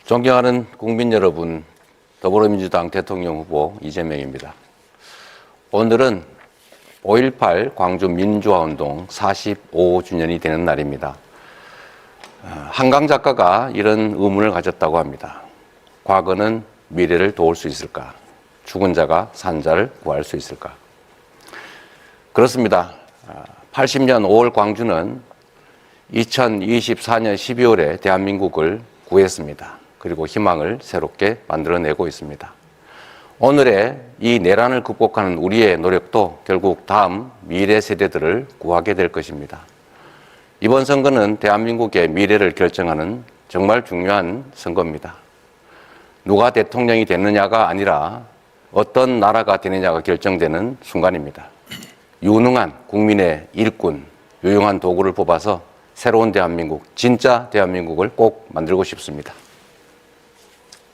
존경하는 국민 여러분, 더불어민주당 대통령 후보 이재명입니다. 오늘은 5.18 광주 민주화운동 45주년이 되는 날입니다. 한강 작가가 이런 의문을 가졌다고 합니다. 과거는 미래를 도울 수 있을까? 죽은 자가 산 자를 구할 수 있을까? 그렇습니다. 80년 5월 광주는 2024년 12월에 대한민국을 구했습니다. 그리고 희망을 새롭게 만들어내고 있습니다. 오늘의 이 내란을 극복하는 우리의 노력도 결국 다음 미래 세대들을 구하게 될 것입니다. 이번 선거는 대한민국의 미래를 결정하는 정말 중요한 선거입니다. 누가 대통령이 되느냐가 아니라 어떤 나라가 되느냐가 결정되는 순간입니다. 유능한 국민의 일꾼, 유용한 도구를 뽑아서 새로운 대한민국, 진짜 대한민국을 꼭 만들고 싶습니다.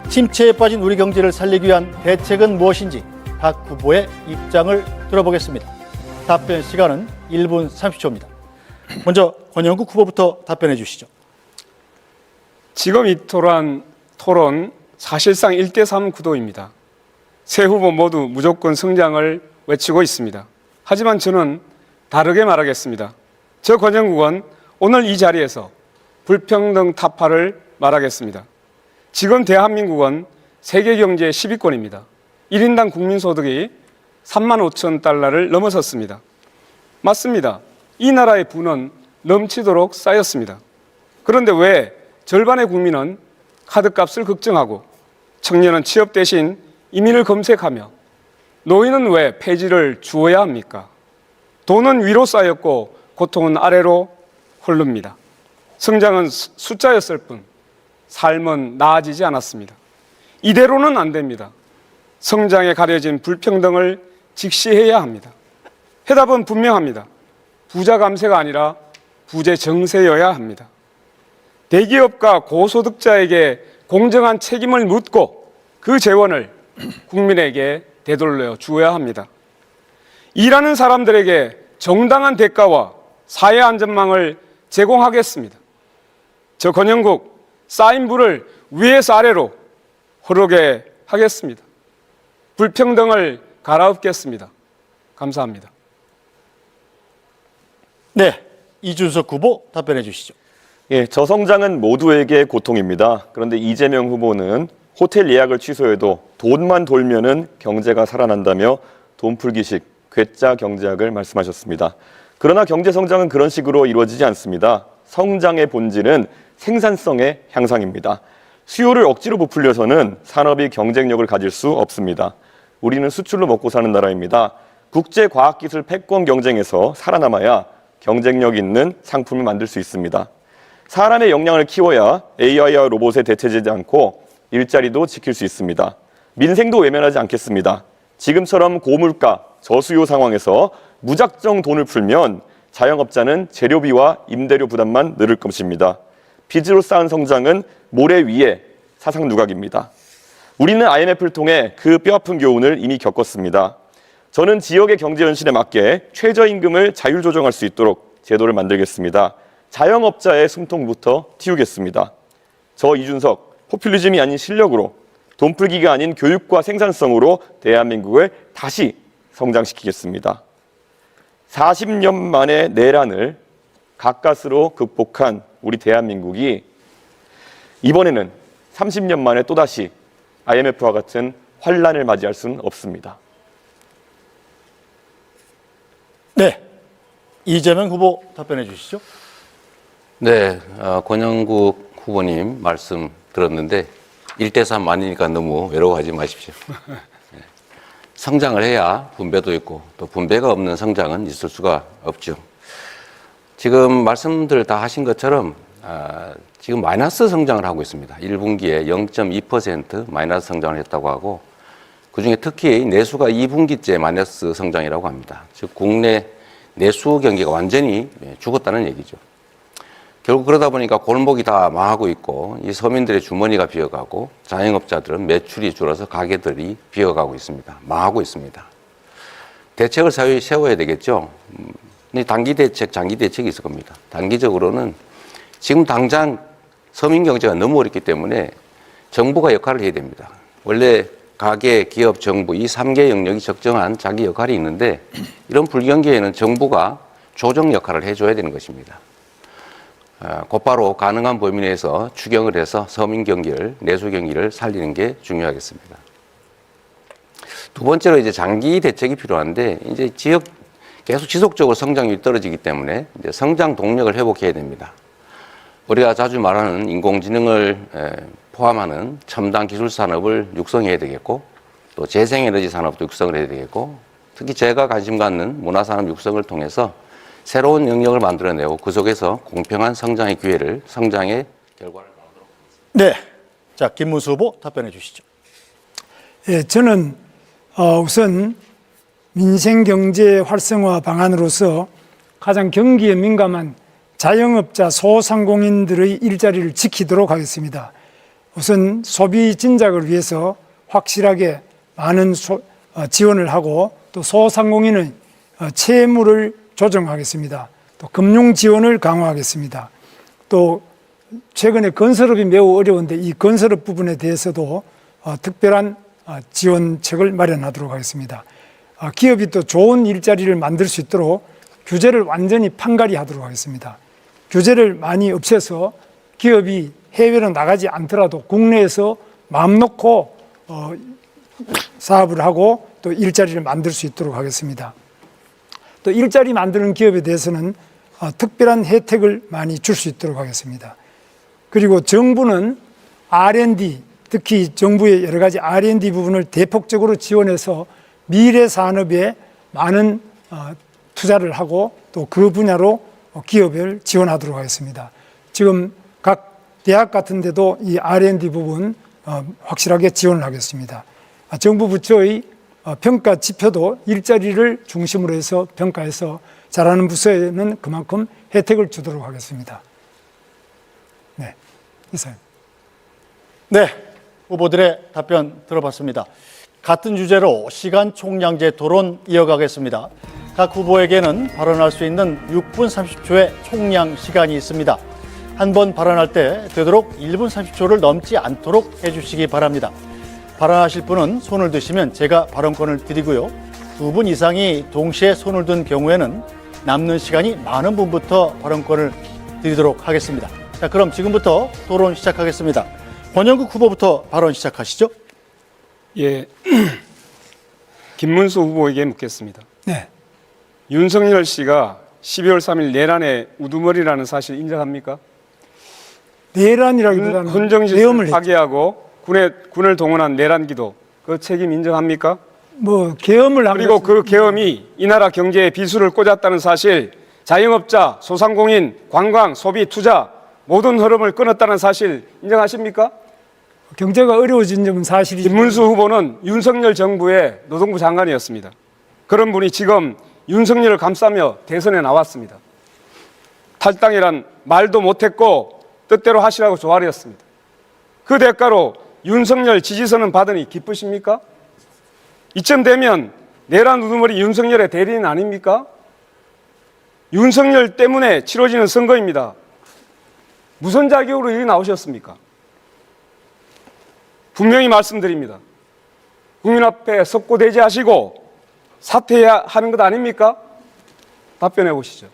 침체에 빠진 우리 경제를 살리기 위한 대책은 무엇인지 각 후보의 입장을 들어보겠습니다. 답변 시간은 1분 30초입니다. 먼저 권영국 후보부터 답변해 주시죠. 지금 이 토론 사실상 1대3 구도입니다. 세 후보 모두 무조건 성장을 외치고 있습니다. 하지만 저는 다르게 말하겠습니다. 저 권영국은 오늘 이 자리에서 불평등 타파를 말하겠습니다. 지금 대한민국은 세계 경제 10위권입니다. 1인당 국민소득이 3만 5천 달러를 넘어섰습니다. 맞습니다. 이 나라의 부는 넘치도록 쌓였습니다. 그런데 왜 절반의 국민은 카드값을 걱정하고 청년은 취업 대신 이민을 검색하며 노인은 왜 폐지를 주어야 합니까? 돈은 위로 쌓였고 고통은 아래로 흐릅니다. 성장은 숫자였을 뿐 삶은 나아지지 않았습니다. 이대로는 안 됩니다. 성장에 가려진 불평등을 직시해야 합니다. 해답은 분명합니다. 부자 감세가 아니라 부재 정세여야 합니다. 대기업과 고소득자에게 공정한 책임을 묻고 그 재원을 국민에게 되돌려 주어야 합니다. 일하는 사람들에게 정당한 대가와 사회 안전망을 제공하겠습니다. 저 권영국 쌓인 불을 위에서 아래로 흐르게 하겠습니다. 불평등을 갈아엎겠습니다. 감사합니다. 네, 이준석 후보 답변해 주시죠. 예, 저성장은 모두에게 고통입니다. 그런데 이재명 후보는 호텔 예약을 취소해도 돈만 돌면은 경제가 살아난다며 돈풀기식 괴짜 경제학을 말씀하셨습니다. 그러나 경제 성장은 그런 식으로 이루어지지 않습니다. 성장의 본질은 생산성의 향상입니다. 수요를 억지로 부풀려서는 산업이 경쟁력을 가질 수 없습니다. 우리는 수출로 먹고 사는 나라입니다. 국제과학기술 패권 경쟁에서 살아남아야 경쟁력 있는 상품을 만들 수 있습니다. 사람의 역량을 키워야 AI와 로봇에 대체되지 않고 일자리도 지킬 수 있습니다. 민생도 외면하지 않겠습니다. 지금처럼 고물가, 저수요 상황에서 무작정 돈을 풀면 자영업자는 재료비와 임대료 부담만 늘을 것입니다. 빚으로 쌓은 성장은 모래 위에 사상 누각입니다. 우리는 IMF를 통해 그 뼈아픈 교훈을 이미 겪었습니다. 저는 지역의 경제 현실에 맞게 최저임금을 자율조정할 수 있도록 제도를 만들겠습니다. 자영업자의 숨통부터 틔우겠습니다. 저 이준석, 포퓰리즘이 아닌 실력으로, 돈풀기가 아닌 교육과 생산성으로 대한민국을 다시 성장시키겠습니다. 40년 만의 내란을 가까스로 극복한 우리 대한민국이 이번에는 30년 만에 또다시 IMF와 같은 환란을 맞이할 수는 없습니다. 네, 이재명 후보 답변해 주시죠. 네, 권영국 후보님 말씀 들었는데 1대3 아니니까 너무 외로워하지 마십시오. 네. 성장을 해야 분배도 있고 또 분배가 없는 성장은 있을 수가 없죠. 지금 말씀들 다 하신 것처럼 지금 마이너스 성장을 하고 있습니다. 1분기에 0.2% 마이너스 성장을 했다고 하고 그중에 특히 내수가 2분기째 마이너스 성장이라고 합니다. 즉 국내 내수 경기가 완전히 죽었다는 얘기죠. 결국 그러다 보니까 골목이 다 망하고 있고 이 서민들의 주머니가 비어가고 자영업자들은 매출이 줄어서 가게들이 비어가고 있습니다. 망하고 있습니다. 대책을 세워야 되겠죠. 단기 대책, 장기 대책이 있을 겁니다. 단기적으로는 지금 당장 서민 경제가 너무 어렵기 때문에 정부가 역할을 해야 됩니다. 원래 가계, 기업, 정부 이 3개 영역이 적정한 자기 역할이 있는데 이런 불경기에는 정부가 조정 역할을 해줘야 되는 것입니다. 곧바로 가능한 범위 내에서 추경을 해서 서민 경기를, 내수 경기를 살리는 게 중요하겠습니다. 두 번째로 이제 장기 대책이 필요한데 이제 지역 계속 지속적으로 성장률이 떨어지기 때문에 이제 성장 동력을 회복해야 됩니다. 우리가 자주 말하는 인공지능을 포함하는 첨단 기술 산업을 육성해야 되겠고 또 재생에너지 산업도 육성을 해야 되겠고 특히 제가 관심 갖는 문화산업 육성을 통해서 새로운 영역을 만들어내고 그 속에서 공평한 성장의 기회를 성장의 결과를 나오도록 네. 자, 김문수 후보 답변해 주시죠. 예, 저는 우선 민생경제 활성화 방안으로서 가장 경기에 민감한 자영업자 소상공인들의 일자리를 지키도록 하겠습니다. 우선 소비 진작을 위해서 확실하게 많은 지원을 하고 또 소상공인의 채무를 조정하겠습니다. 또 금융 지원을 강화하겠습니다. 또 최근에 건설업이 매우 어려운데 이 건설업 부분에 대해서도 특별한 지원책을 마련하도록 하겠습니다. 기업이 또 좋은 일자리를 만들 수 있도록 규제를 완전히 판가리 하도록 하겠습니다. 규제를 많이 없애서 기업이 해외로 나가지 않더라도 국내에서 마음 놓고 사업을 하고 또 일자리를 만들 수 있도록 하겠습니다. 또 일자리 만드는 기업에 대해서는 특별한 혜택을 많이 줄 수 있도록 하겠습니다. 그리고 정부는 R&D, 특히 정부의 여러 가지 R&D 부분을 대폭적으로 지원해서 미래 산업에 많은 투자를 하고 또 그 분야로 기업을 지원하도록 하겠습니다. 지금 각 대학 같은 데도 이 R&D 부분 확실하게 지원을 하겠습니다. 정부 부처의 평가 지표도 일자리를 중심으로 해서 평가해서 잘하는 부서에는 그만큼 혜택을 주도록 하겠습니다. 네, 이상입니다. 네. 후보들의 답변 들어봤습니다. 같은 주제로 시간 총량제 토론 이어가겠습니다. 각 후보에게는 발언할 수 있는 6분 30초의 총량 시간이 있습니다. 한 번 발언할 때 되도록 1분 30초를 넘지 않도록 해주시기 바랍니다. 발언하실 분은 손을 드시면 제가 발언권을 드리고요. 2분 이상이 동시에 손을 든 경우에는 남는 시간이 많은 분부터 발언권을 드리도록 하겠습니다. 자, 그럼 지금부터 토론 시작하겠습니다. 권영국 후보부터 발언 시작하시죠. 예, 김문수 후보에게 묻겠습니다. 네, 윤석열 씨가 12월 3일 내란의 우두머리라는 사실 인정합니까? 내란이라기보다는 헌정질서를 계엄을 했죠. 파괴하고 군을 동원한 내란기도 그 책임 인정합니까? 계엄을 한 그리고 것은 그 계엄이 이 나라 경제에 비수를 꽂았다는 사실, 자영업자, 소상공인, 관광, 소비, 투자 모든 흐름을 끊었다는 사실 인정하십니까? 경제가 어려워진 점은 사실이죠. 김문수 후보는 윤석열 정부의 노동부 장관이었습니다. 그런 분이 지금 윤석열을 감싸며 대선에 나왔습니다. 탈당이란 말도 못했고 뜻대로 하시라고 조아렸습니다. 그 대가로 윤석열 지지선은 받으니 기쁘십니까? 이쯤 되면 내란 우두머리 윤석열의 대리인 아닙니까? 윤석열 때문에 치러지는 선거입니다. 무슨 자격으로 여기 나오셨습니까? 분명히 말씀드립니다. 국민 앞에 석고대죄하시고 사퇴해야 하는 것 아닙니까? 답변해 보시죠.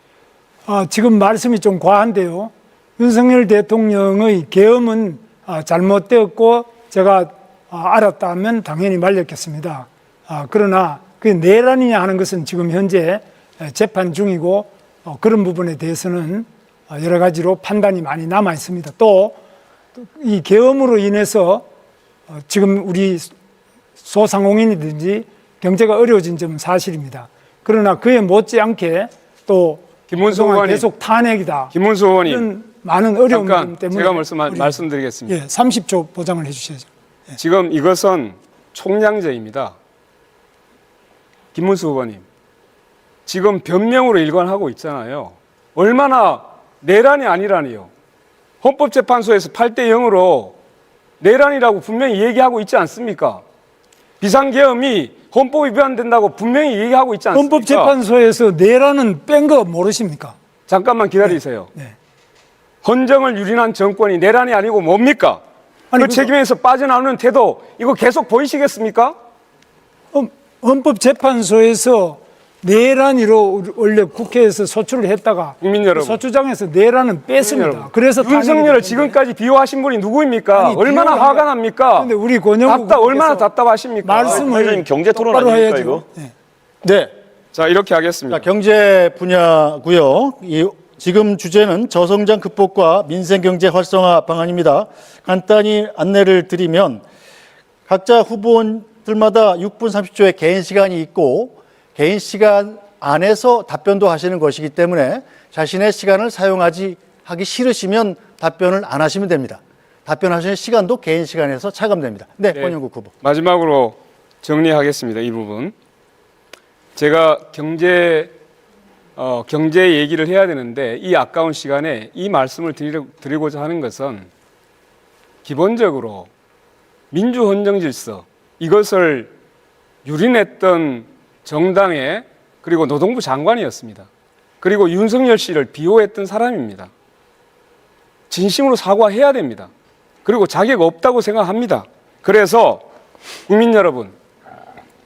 지금 말씀이 좀 과한데요. 윤석열 대통령의 계엄은 잘못되었고 제가 알았다면 당연히 말렸겠습니다. 그러나 그게 내란이냐 하는 것은 지금 현재 재판 중이고 그런 부분에 대해서는 여러 가지로 판단이 많이 남아 있습니다. 또 이 계엄으로 인해서 지금 우리 소상공인이든지 경제가 어려워진 점은 사실입니다. 그러나 그에 못지않게 또 김문수 그동안 의원님, 계속 탄핵이다. 김문수 의원님, 이런 많은 어려움 잠깐 때문에 제가 말씀드리겠습니다. 예, 30초 보장을 해주셔야죠. 지금 이것은 총량제입니다. 김문수 의원님, 지금 변명으로 일관하고 있잖아요. 얼마나 내란이 아니라니요. 헌법재판소에서 8대 0으로 내란이라고 분명히 얘기하고 있지 않습니까? 비상계엄이 헌법 위반된다고 분명히 얘기하고 있지 않습니까? 헌법재판소에서 내란은 뺀 거 모르십니까? 잠깐만 기다리세요. 네. 헌정을 유린한 정권이 내란이 아니고 뭡니까? 아니, 그 책임에서 빠져나오는 태도 이거 계속 보이시겠습니까? 헌법재판소에서 내란위로 원래 국회에서 소추를 했다가 국민 여러분. 소추장에서 내란은 뺐습니다. 그래서 윤석열을 지금까지 비호하신 분이 누구입니까? 아니, 얼마나 비호가 화가 납니까? 근데 우리 권영국 얼마나 국회에서 답답하십니까? 말씀을 경제 토론 똑바로 아닙니까, 해야죠. 이거? 네. 네. 자, 이렇게 하겠습니다. 자, 경제 분야고요. 지금 주제는 저성장 극복과 민생 경제 활성화 방안입니다. 간단히 안내를 드리면 각자 후보들마다 6분 30초의 개인 시간이 있고 개인 시간 안에서 답변도 하시는 것이기 때문에 자신의 시간을 하기 싫으시면 답변을 안 하시면 됩니다. 답변하시는 시간도 개인 시간에서 차감됩니다. 네, 권영국 후보. 마지막으로 정리하겠습니다. 이 부분. 제가 경제 얘기를 해야 되는데 이 아까운 시간에 이 말씀을 드리고자 하는 것은 기본적으로 민주헌정 질서 이것을 유린했던 정당의 그리고 노동부 장관이었습니다. 그리고 윤석열 씨를 비호했던 사람입니다. 진심으로 사과해야 됩니다. 그리고 자격 없다고 생각합니다. 그래서 국민 여러분,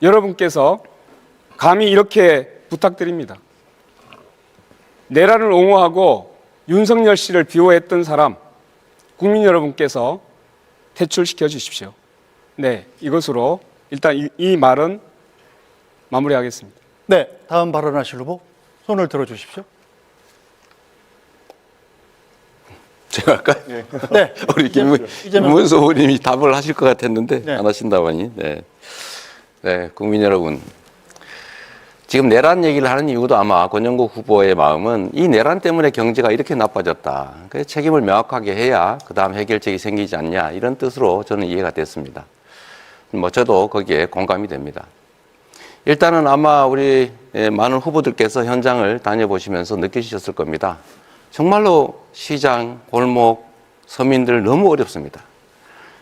여러분께서 감히 이렇게 부탁드립니다. 내란을 옹호하고 윤석열 씨를 비호했던 사람, 국민 여러분께서 퇴출시켜 주십시오. 네, 이것으로 일단 이 말은 마무리하겠습니다. 네, 다음 발언하실 후보 손을 들어주십시오. 제가 아까 네, 우리 김문수 후보님이 답을 하실 것 같았는데 네. 안 하신다더니 네, 국민 여러분, 지금 내란 얘기를 하는 이유도 아마 권영국 후보의 마음은 이 내란 때문에 경제가 이렇게 나빠졌다. 그래서 책임을 명확하게 해야 그 다음 해결책이 생기지 않냐 이런 뜻으로 저는 이해가 됐습니다. 뭐 저도 거기에 공감이 됩니다. 일단은 아마 우리 많은 후보들께서 현장을 다녀보시면서 느끼셨을 겁니다. 정말로 시장, 골목, 서민들 너무 어렵습니다.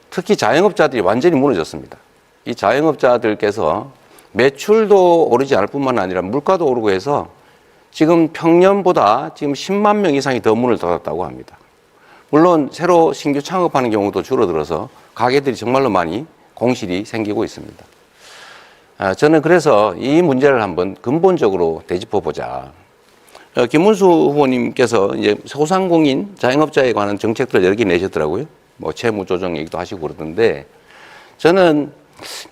특히 자영업자들이 완전히 무너졌습니다. 이 자영업자들께서 매출도 오르지 않을 뿐만 아니라 물가도 오르고 해서 지금 평년보다 지금 10만 명 이상이 더 문을 닫았다고 합니다. 물론 새로 신규 창업하는 경우도 줄어들어서 가게들이 정말로 많이 공실이 생기고 있습니다. 저는 그래서 이 문제를 한번 근본적으로 되짚어보자. 김문수 후보님께서 이제 소상공인 자영업자에 관한 정책들을 여러 개 내셨더라고요. 뭐 채무 조정 얘기도 하시고 그러던데 저는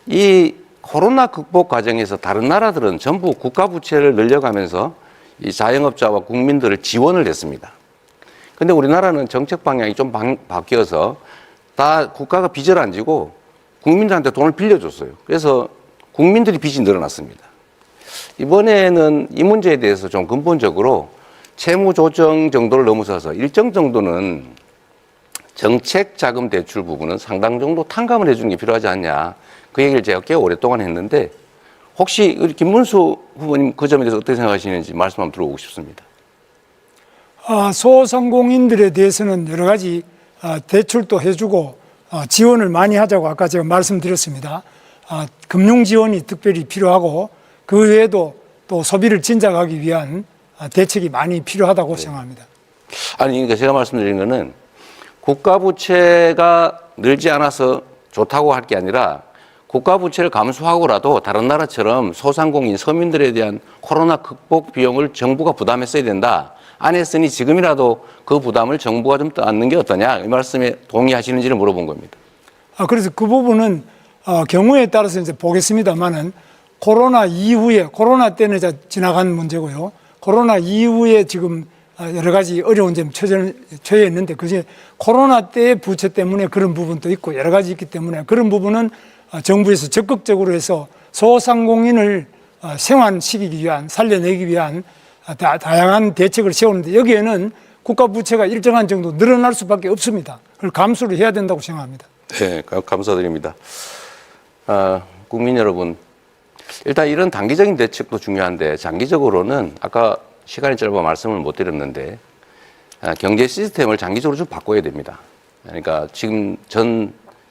이 코로나 극복 과정에서 다른 나라들은 전부 국가 부채를 늘려가면서 이 자영업자와 국민들을 지원을 했습니다. 근데 우리나라는 정책 방향이 좀 바뀌어서 다 국가가 빚을 안 지고 국민들한테 돈을 빌려줬어요. 그래서 국민들이 빚이 늘어났습니다. 이번에는 이 문제에 대해서 좀 근본적으로 채무 조정 정도를 넘어서서 일정 정도는 정책 자금 대출 부분은 상당 정도 탕감을 해주는 게 필요하지 않냐. 그 얘기를 제가 꽤 오랫동안 했는데 혹시 우리 김문수 후보님 그 점에 대해서 어떻게 생각하시는지 말씀 한번 들어보고 싶습니다. 소상공인들에 대해서는 여러 가지 대출도 해주고 지원을 많이 하자고 아까 제가 말씀드렸습니다. 금융 지원이 특별히 필요하고 그 외에도 또 소비를 진작하기 위한 대책이 많이 필요하다고 생각합니다. 아니, 그러니까 제가 말씀드린 거는 국가 부채가 늘지 않아서 좋다고 할 게 아니라 국가 부채를 감수하고라도 다른 나라처럼 소상공인 서민들에 대한 코로나 극복 비용을 정부가 부담했어야 된다. 안 했으니 지금이라도 그 부담을 정부가 좀 떠안는 게 어떠냐. 이 말씀에 동의하시는지를 물어본 겁니다. 그래서 그 부분은 경우에 따라서 이제 보겠습니다만은 코로나 이후에 코로나 때는 이제 지나간 문제고요. 코로나 이후에 지금 여러 가지 어려운 점 처해 있는데 그중에 코로나 때의 부채 때문에 그런 부분도 있고 여러 가지 있기 때문에 그런 부분은 정부에서 적극적으로 해서 소상공인을 생환시키기 위한 살려내기 위한 다양한 대책을 세우는데 여기에는 국가 부채가 일정한 정도 늘어날 수밖에 없습니다. 그걸 감수를 해야 된다고 생각합니다. 네, 감사드립니다. 국민 여러분, 일단 이런 단기적인 대책도 중요한데 장기적으로는 아까 시간이 짧아 말씀을 못 드렸는데 경제 시스템을 장기적으로 좀 바꿔야 됩니다. 그러니까 지금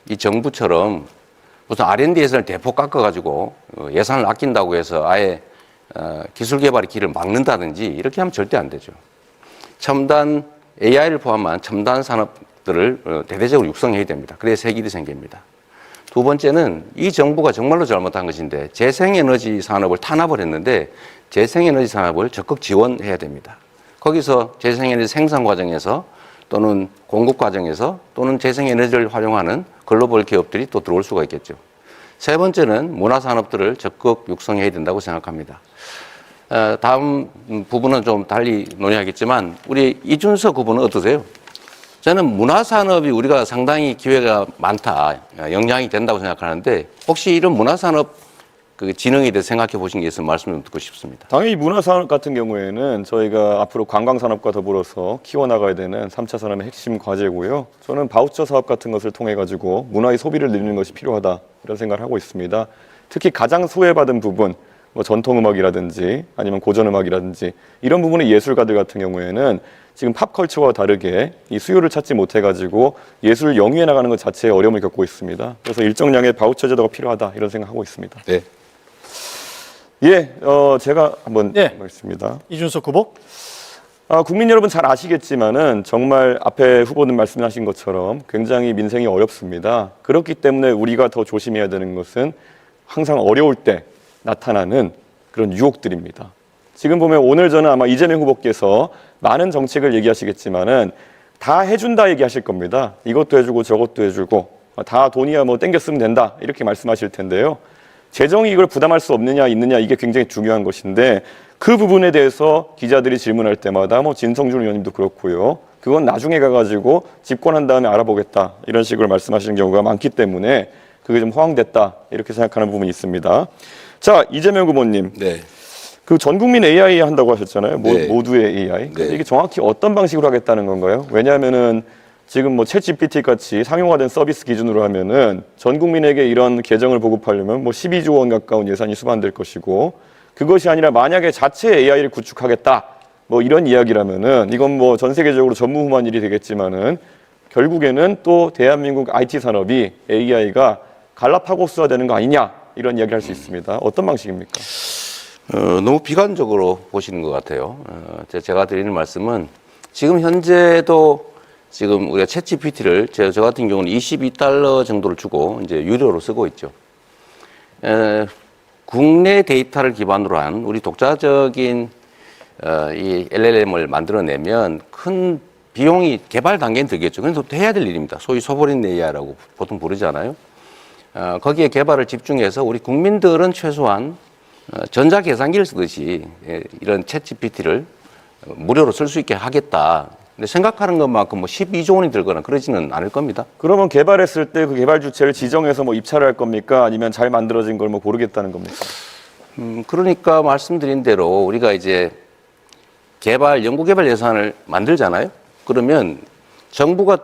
이 정부처럼 무슨 R&D 예산을 대폭 깎아가지고 예산을 아낀다고 해서 아예 기술 개발의 길을 막는다든지 이렇게 하면 절대 안 되죠. 첨단 AI를 포함한 첨단 산업 산업들을 대대적으로 육성해야 됩니다. 그래야 새 길이 생깁니다. 두 번째는 이 정부가 정말로 잘못한 것인데 재생에너지 산업을 탄압을 했는데 재생에너지 산업을 적극 지원해야 됩니다. 거기서 재생에너지 생산 과정에서 또는 공급 과정에서 또는 재생에너지를 활용하는 글로벌 기업들이 또 들어올 수가 있겠죠. 세 번째는 문화산업들을 적극 육성해야 된다고 생각합니다. 다음 부분은 좀 달리 논의하겠지만 우리 이준석 후보는 어떠세요? 저는 문화산업이 우리가 상당히 기회가 많다, 영향이 된다고 생각하는데 혹시 이런 문화산업 그 진흥에 대해서 생각해 보신 게 있으면 말씀 좀 듣고 싶습니다. 당연히 문화산업 같은 경우에는 저희가 앞으로 관광산업과 더불어서 키워나가야 되는 3차 산업의 핵심 과제고요. 저는 바우처 사업 같은 것을 통해 가지고 문화의 소비를 늘리는 것이 필요하다 이런 생각을 하고 있습니다. 특히 가장 소외받은 부분, 뭐 전통음악이라든지 아니면 고전음악이라든지 이런 부분의 예술가들 같은 경우에는 지금 팝컬처와 다르게 이 수요를 찾지 못해가지고 예술 영위해 나가는 것 자체에 어려움을 겪고 있습니다. 그래서 일정량의 바우처 제도가 필요하다 이런 생각하고 있습니다. 네. 예, 제가 한번 네. 말씀드립니다. 이준석 후보. 국민 여러분 잘 아시겠지만은 정말 앞에 후보님 말씀하신 것처럼 굉장히 민생이 어렵습니다. 그렇기 때문에 우리가 더 조심해야 되는 것은 항상 어려울 때 나타나는 그런 유혹들입니다. 지금 보면 오늘 저는 아마 이재명 후보께서 많은 정책을 얘기하시겠지만은 다 해준다 얘기하실 겁니다. 이것도 해주고 저것도 해주고 다 돈이야 뭐 땡겨 쓰면 된다 이렇게 말씀하실 텐데요. 재정이 이걸 부담할 수 없느냐 있느냐 이게 굉장히 중요한 것인데 그 부분에 대해서 기자들이 질문할 때마다 뭐 진성준 의원님도 그렇고요. 그건 나중에 가가지고 집권한 다음에 알아보겠다 이런 식으로 말씀하시는 경우가 많기 때문에 그게 좀 허황됐다 이렇게 생각하는 부분이 있습니다. 자, 이재명 후보님. 네. 그 전 국민 AI 한다고 하셨잖아요. 네. 모두의 AI. 근데 네. 이게 정확히 어떤 방식으로 하겠다는 건가요? 왜냐하면은 지금 뭐 챗GPT 같이 상용화된 서비스 기준으로 하면은 전 국민에게 이런 계정을 보급하려면 뭐 12조 원 가까운 예산이 수반될 것이고 그것이 아니라 만약에 자체 AI를 구축하겠다 뭐 이런 이야기라면은 이건 뭐 전 세계적으로 전무후무한 일이 되겠지만은 결국에는 또 대한민국 IT 산업이 AI가 갈라파고스화되는 거 아니냐 이런 이야기를 할 수 있습니다. 어떤 방식입니까? 너무 비관적으로 보시는 것 같아요. 제가 드리는 말씀은 지금 현재도 지금 우리가 챗 GPT를 저 같은 경우는 $22 정도를 주고 이제 유료로 쓰고 있죠. 국내 데이터를 기반으로 한 우리 독자적인 이 LLM을 만들어내면 큰 비용이 개발 단계는 들겠죠. 그런데 또 해야 될 일입니다. 소위 소버린 AI라고 보통 부르잖아요. 거기에 개발을 집중해서 우리 국민들은 최소한 전자계산기를 쓰듯이 이런 챗 GPT를 무료로 쓸 수 있게 하겠다. 근데 생각하는 것만큼 뭐 12조 원이 들거나 그러지는 않을 겁니다. 그러면 개발했을 때 그 개발 주체를 지정해서 뭐 입찰을 할 겁니까? 아니면 잘 만들어진 걸 뭐 고르겠다는 겁니까? 그러니까 말씀드린 대로 우리가 이제 연구개발 예산을 만들잖아요. 그러면 정부가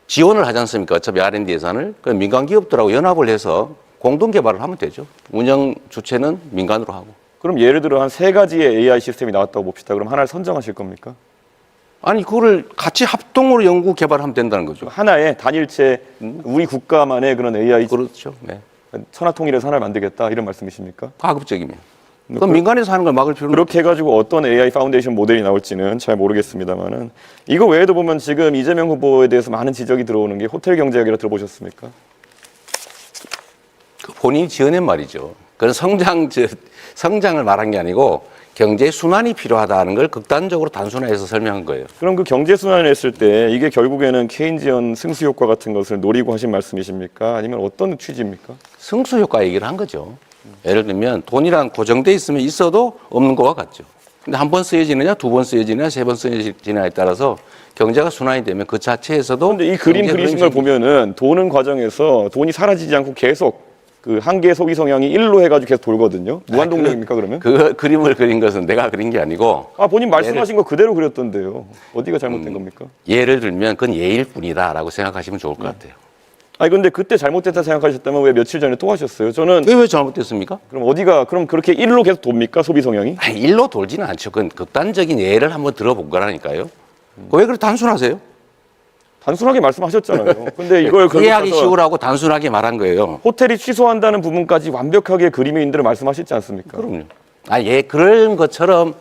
지원을 하지 않습니까? 어차피 R&D 예산을. 그럼 민간 기업들하고 연합을 해서 공동 개발을 하면 되죠. 운영 주체는 민간으로 하고. 그럼 예를 들어 한 3가지의 AI 시스템이 나왔다고 봅시다. 그럼 하나를 선정하실 겁니까? 아니 그거를 같이 합동으로 연구 개발하면 된다는 거죠. 하나의 단일체 우리 국가만의 그런 AI 그렇죠. 네. 천하통일해서 하나를 만들겠다 이런 말씀이십니까? 가급적이면. 그럼 민간에서 하는 걸 막을 필요는 그렇게 해가지고 어떤 AI 파운데이션 모델이 나올지는 잘 모르겠습니다만은 이거 외에도 보면 지금 이재명 후보에 대해서 많은 지적이 들어오는 게 호텔 경제학이라 들어보셨습니까? 본인이 지어낸 말이죠. 그건 성장을 말한 게 아니고 경제 순환이 필요하다는 걸 극단적으로 단순화해서 설명한 거예요. 그럼 그 경제 순환을 했을 때 이게 결국에는 케인지언 승수 효과 같은 것을 노리고 하신 말씀이십니까? 아니면 어떤 취지입니까? 승수 효과 얘기를 한 거죠. 예를 들면 돈이란 고정돼 있으면 있어도 없는 것과 같죠. 근데 한 번 쓰여지느냐, 2번 쓰여지느냐, 3번 쓰여지느냐에 따라서 경제가 순환이 되면 그 자체에서도. 그런데 이 그림 그리신 걸 보면은 도는 과정에서 돈이 사라지지 않고 계속 그 한계 소비 성향이 1로 해가지고 계속 돌거든요. 무한동력입니까 그러면? 그 그림을 그린 것은 내가 그린 게 아니고. 본인 말씀하신 거 그대로 그렸던데요. 어디가 잘못된 겁니까? 예를 들면 그건 예일 뿐이다라고 생각하시면 좋을 것 같아요. 근데 그때 잘못됐다 생각하셨다면 왜 며칠 전에 또 하셨어요? 저는 왜 잘못됐습니까? 그럼 그렇게 1로 계속 돕니까 소비 성향이? 일로 돌지는 않죠. 그건 극단적인 예를 한번 들어본 거라니까요. 왜 그렇게 단순하세요? 단순하게 말씀하셨잖아요. 근데 이걸 이해하기 쉬우라고 단순하게 말한 거예요. 호텔이 취소한다는 부분까지 완벽하게 그림의 인들을 말씀하셨지 않습니까? 그럼요. 그런 것처럼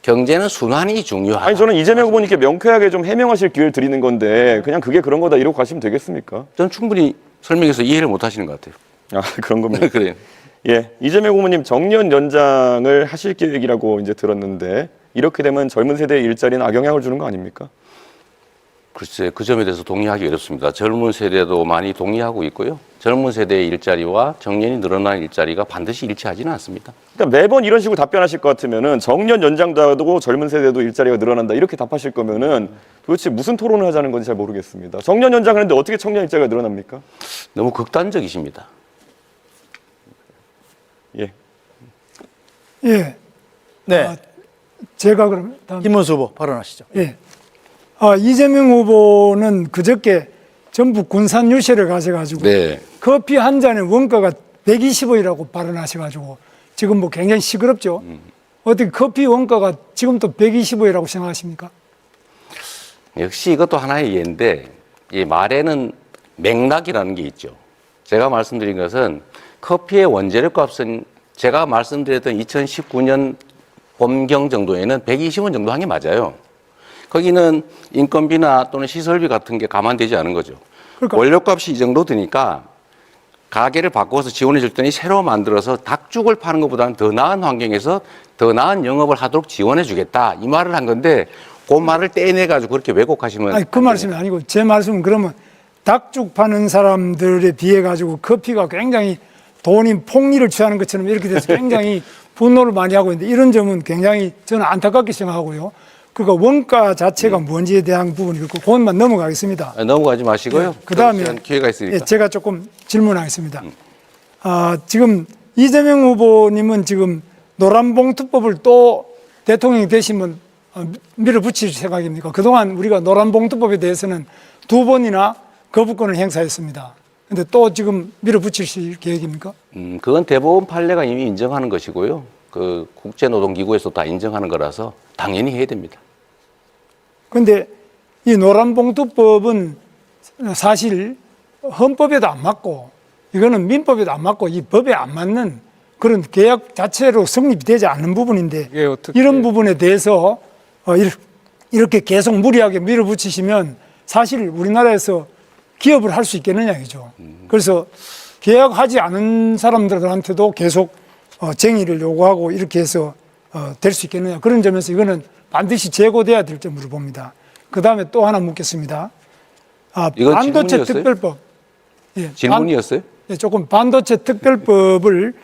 경제는 순환이 중요하다. 아니 저는 이재명 후보님께 명쾌하게 좀 해명하실 기회를 드리는 건데 그냥 그게 그런 거다 이러고 가시면 되겠습니까? 저는 충분히 설명해서 이해를 못 하시는 것 같아요. 아 그런 겁니다. 그래요. 예, 이재명 후보님 정년 연장을 하실 계획이라고 이제 들었는데 이렇게 되면 젊은 세대의 일자리는 악영향을 주는 거 아닙니까? 글쎄, 그 점에 대해서 동의하기 어렵습니다. 젊은 세대도 많이 동의하고 있고요. 젊은 세대의 일자리와 정년이 늘어나는 일자리가 반드시 일치하지는 않습니다. 그러니까 매번 이런 식으로 답변하실 것 같으면은 정년 연장도 하고 젊은 세대도 일자리가 늘어난다 이렇게 답하실 거면은 도대체 무슨 토론을 하자는 건지 잘 모르겠습니다. 정년 연장하는데 어떻게 청년 일자리가 늘어납니까? 너무 극단적이십니다. 예. 예, 네, 제가 그럼 다음. 김문수 후보 발언하시죠. 예. 이재명 후보는 그저께 전북 군산 유세를 가셔가지고 네. 커피 한 잔의 원가가 120원이라고 발언하셔가지고 지금 뭐 굉장히 시끄럽죠. 어떻게 커피 원가가 지금 또 120원이라고 생각하십니까? 역시 이것도 하나의 예인데 이 말에는 맥락이라는 게 있죠. 제가 말씀드린 것은 커피의 원재료 값은 제가 말씀드렸던 2019년 봄경 정도에는 120원 정도 한 게 맞아요. 거기는 인건비나 또는 시설비 같은 게 감안되지 않은 거죠. 그러니까. 원료값이 이 정도 드니까 가게를 바꿔서 지원해 줄 때니 새로 만들어서 닭죽을 파는 것보다는 더 나은 환경에서 더 나은 영업을 하도록 지원해 주겠다. 이 말을 한 건데 그 말을 떼내가지고 그렇게 왜곡하시면. 아니, 그 말씀이 아니고 제 말씀은 그러면 닭죽 파는 사람들에 비해 가지고 커피가 굉장히 돈이 폭리를 취하는 것처럼 이렇게 돼서 굉장히 분노를 많이 하고 있는데 이런 점은 굉장히 저는 안타깝게 생각하고요. 그러니까 원가 자체가 뭔지에 대한 부분이 그렇고 그것만 넘어가겠습니다. 넘어가지 마시고요. 그다음에 기회가 있으니까. 예, 제가 조금 질문하겠습니다. 지금 이재명 후보님은 지금 노란봉투법을 또 대통령이 되시면 밀어붙일 생각입니까? 그동안 우리가 노란봉투법에 대해서는 2번이나 거부권을 행사했습니다. 근데 또 지금 밀어붙이실 계획입니까? 그건 대법원 판례가 이미 인정하는 것이고요. 그 국제노동기구에서 다 인정하는 거라서 당연히 해야 됩니다. 그런데 이 노란봉투법은 사실 헌법에도 안 맞고 이거는 민법에도 안 맞고 이 법에 안 맞는 그런 계약 자체로 성립이 되지 않는 부분인데 이게 어떻게- 이런 부분에 대해서 이렇게 계속 무리하게 밀어붙이시면 사실 우리나라에서 기업을 할 수 있겠느냐 이죠. 그래서 계약하지 않은 사람들한테도 계속 쟁의를 요구하고 이렇게 해서 될 수 있겠느냐. 그런 점에서 이거는 반드시 제고돼야 될 점으로 봅니다. 그 다음에 또 하나 묻겠습니다. 이건 반도체 질문이었어요? 특별법. 예, 질문이었어요? 예, 조금 반도체 특별법을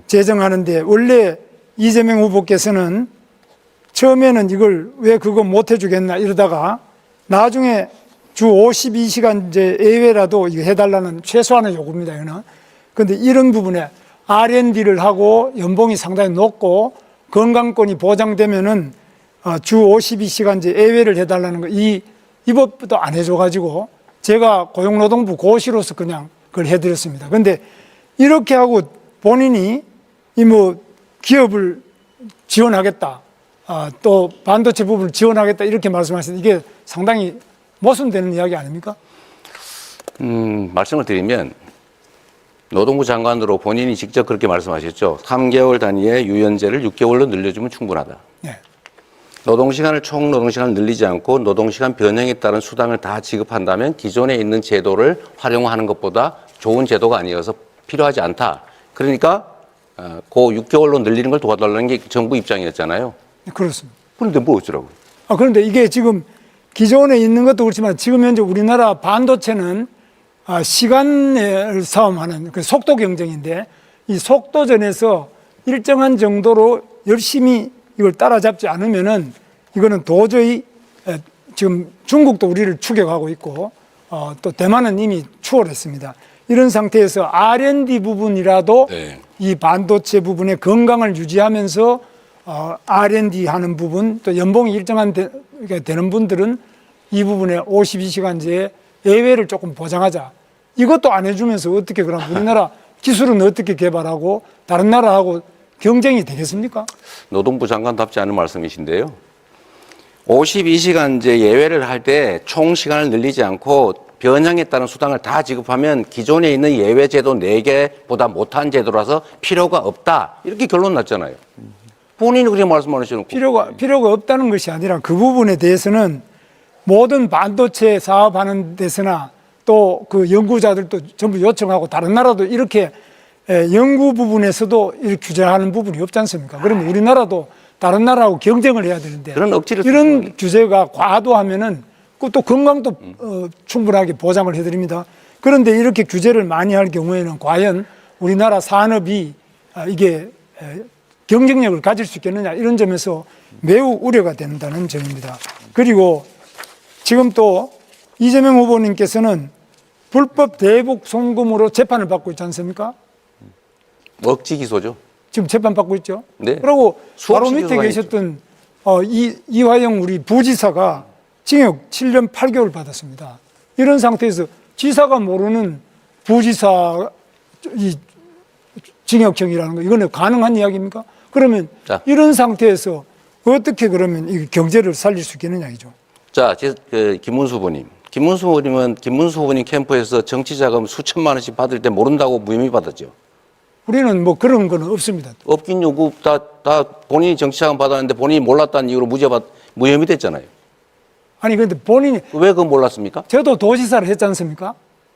제정하는데 원래 이재명 후보께서는 처음에는 이걸 왜 그거 못 해주겠나 이러다가 나중에 주 52시간제 예외라도 이거 해달라는 최소한의 요구입니다. 이거는. 그런데 이런 부분에 R&D를 하고 연봉이 상당히 높고 건강권이 보장되면은 주 52시간제 예외를 해달라는 거 이 법도 안 해줘가지고 제가 고용노동부 고시로서 그냥 그걸 해드렸습니다. 그런데 이렇게 하고 본인이 이 뭐 기업을 지원하겠다, 또 반도체 부분을 지원하겠다 이렇게 말씀하시는데 이게 상당히 모순되는 이야기 아닙니까? 말씀을 드리면 노동부 장관으로 본인이 직접 그렇게 말씀하셨죠. 3개월 단위의 유연제를 6개월로 늘려주면 충분하다. 네. 총 노동시간을 늘리지 않고 노동시간 변형에 따른 수당을 다 지급한다면 기존에 있는 제도를 활용하는 것보다 좋은 제도가 아니어서 필요하지 않다. 그러니까 그 6개월로 늘리는 걸 도와달라는 게 정부 입장이었잖아요. 그렇습니다. 그런데 뭐 어쩌라고요? 그런데 이게 지금 기존에 있는 것도 그렇지만 지금 현재 우리나라 반도체는 시간을 싸움하는 그 속도 경쟁인데 이 속도전에서 일정한 정도로 열심히 이걸 따라잡지 않으면은 이거는 도저히 지금 중국도 우리를 추격하고 있고 또 대만은 이미 추월했습니다. 이런 상태에서 R&D 부분이라도 네. 이 반도체 부분의 건강을 유지하면서 R&D 하는 부분 또 연봉이 일정한 되는 분들은 이 부분에 52시간제 예외를 조금 보장하자. 이것도 안 해주면서 어떻게 그럼 우리나라 기술은 어떻게 개발하고 다른 나라하고 경쟁이 되겠습니까? 노동부 장관답지 않은 말씀이신데요. 52시간제 예외를 할 때 총 시간을 늘리지 않고 변형에 따른 수당을 다 지급하면 기존에 있는 예외 제도 4개보다 못한 제도라서 필요가 없다. 이렇게 결론 났잖아요. 본인이 그렇게 말씀하시는 필요가 없다는 것이 아니라 그 부분에 대해서는 모든 반도체 사업하는 데서나 또 그 연구자들도 전부 요청하고 다른 나라도 이렇게 연구 부분에서도 이렇게 규제하는 부분이 없지 않습니까? 그러면 우리나라도 다른 나라하고 경쟁을 해야 되는데 그런 억지를 이런 규제가 과도하면은 또 건강도 충분하게 보장을 해드립니다. 그런데 이렇게 규제를 많이 할 경우에는 과연 우리나라 산업이 이게 경쟁력을 가질 수 있겠느냐 이런 점에서 매우 우려가 된다는 점입니다. 그리고 지금 또 이재명 후보님께서는 불법 대북 송금으로 재판을 받고 있지 않습니까? 억지 기소죠. 지금 재판 받고 있죠. 네. 그리고 바로 수없이 밑에 기소가 계셨던 이화영 우리 부지사가 징역 7년 8개월 받았습니다. 이런 상태에서 지사가 모르는 부지사 이 징역형이라는 거 이거는 가능한 이야기입니까? 그러면 자. 이런 상태에서 어떻게 그러면 이 경제를 살릴 수 있겠느냐 이죠. 자, 김문수 후보님. 김문수 후보님은 김문수 후보님 캠프에서 정치자금 수천만 원씩 받을 때 모른다고 무혐의 받았죠. 우리는 뭐 그런 건 없습니다. 없긴 요구 다 본인이 정치자금 받았는데 본인이 몰랐다는 이유로 무혐의 됐잖아요. 아니 근데 본인이 왜 그건 몰랐습니까? 저도 도지사를 했지 않습니까?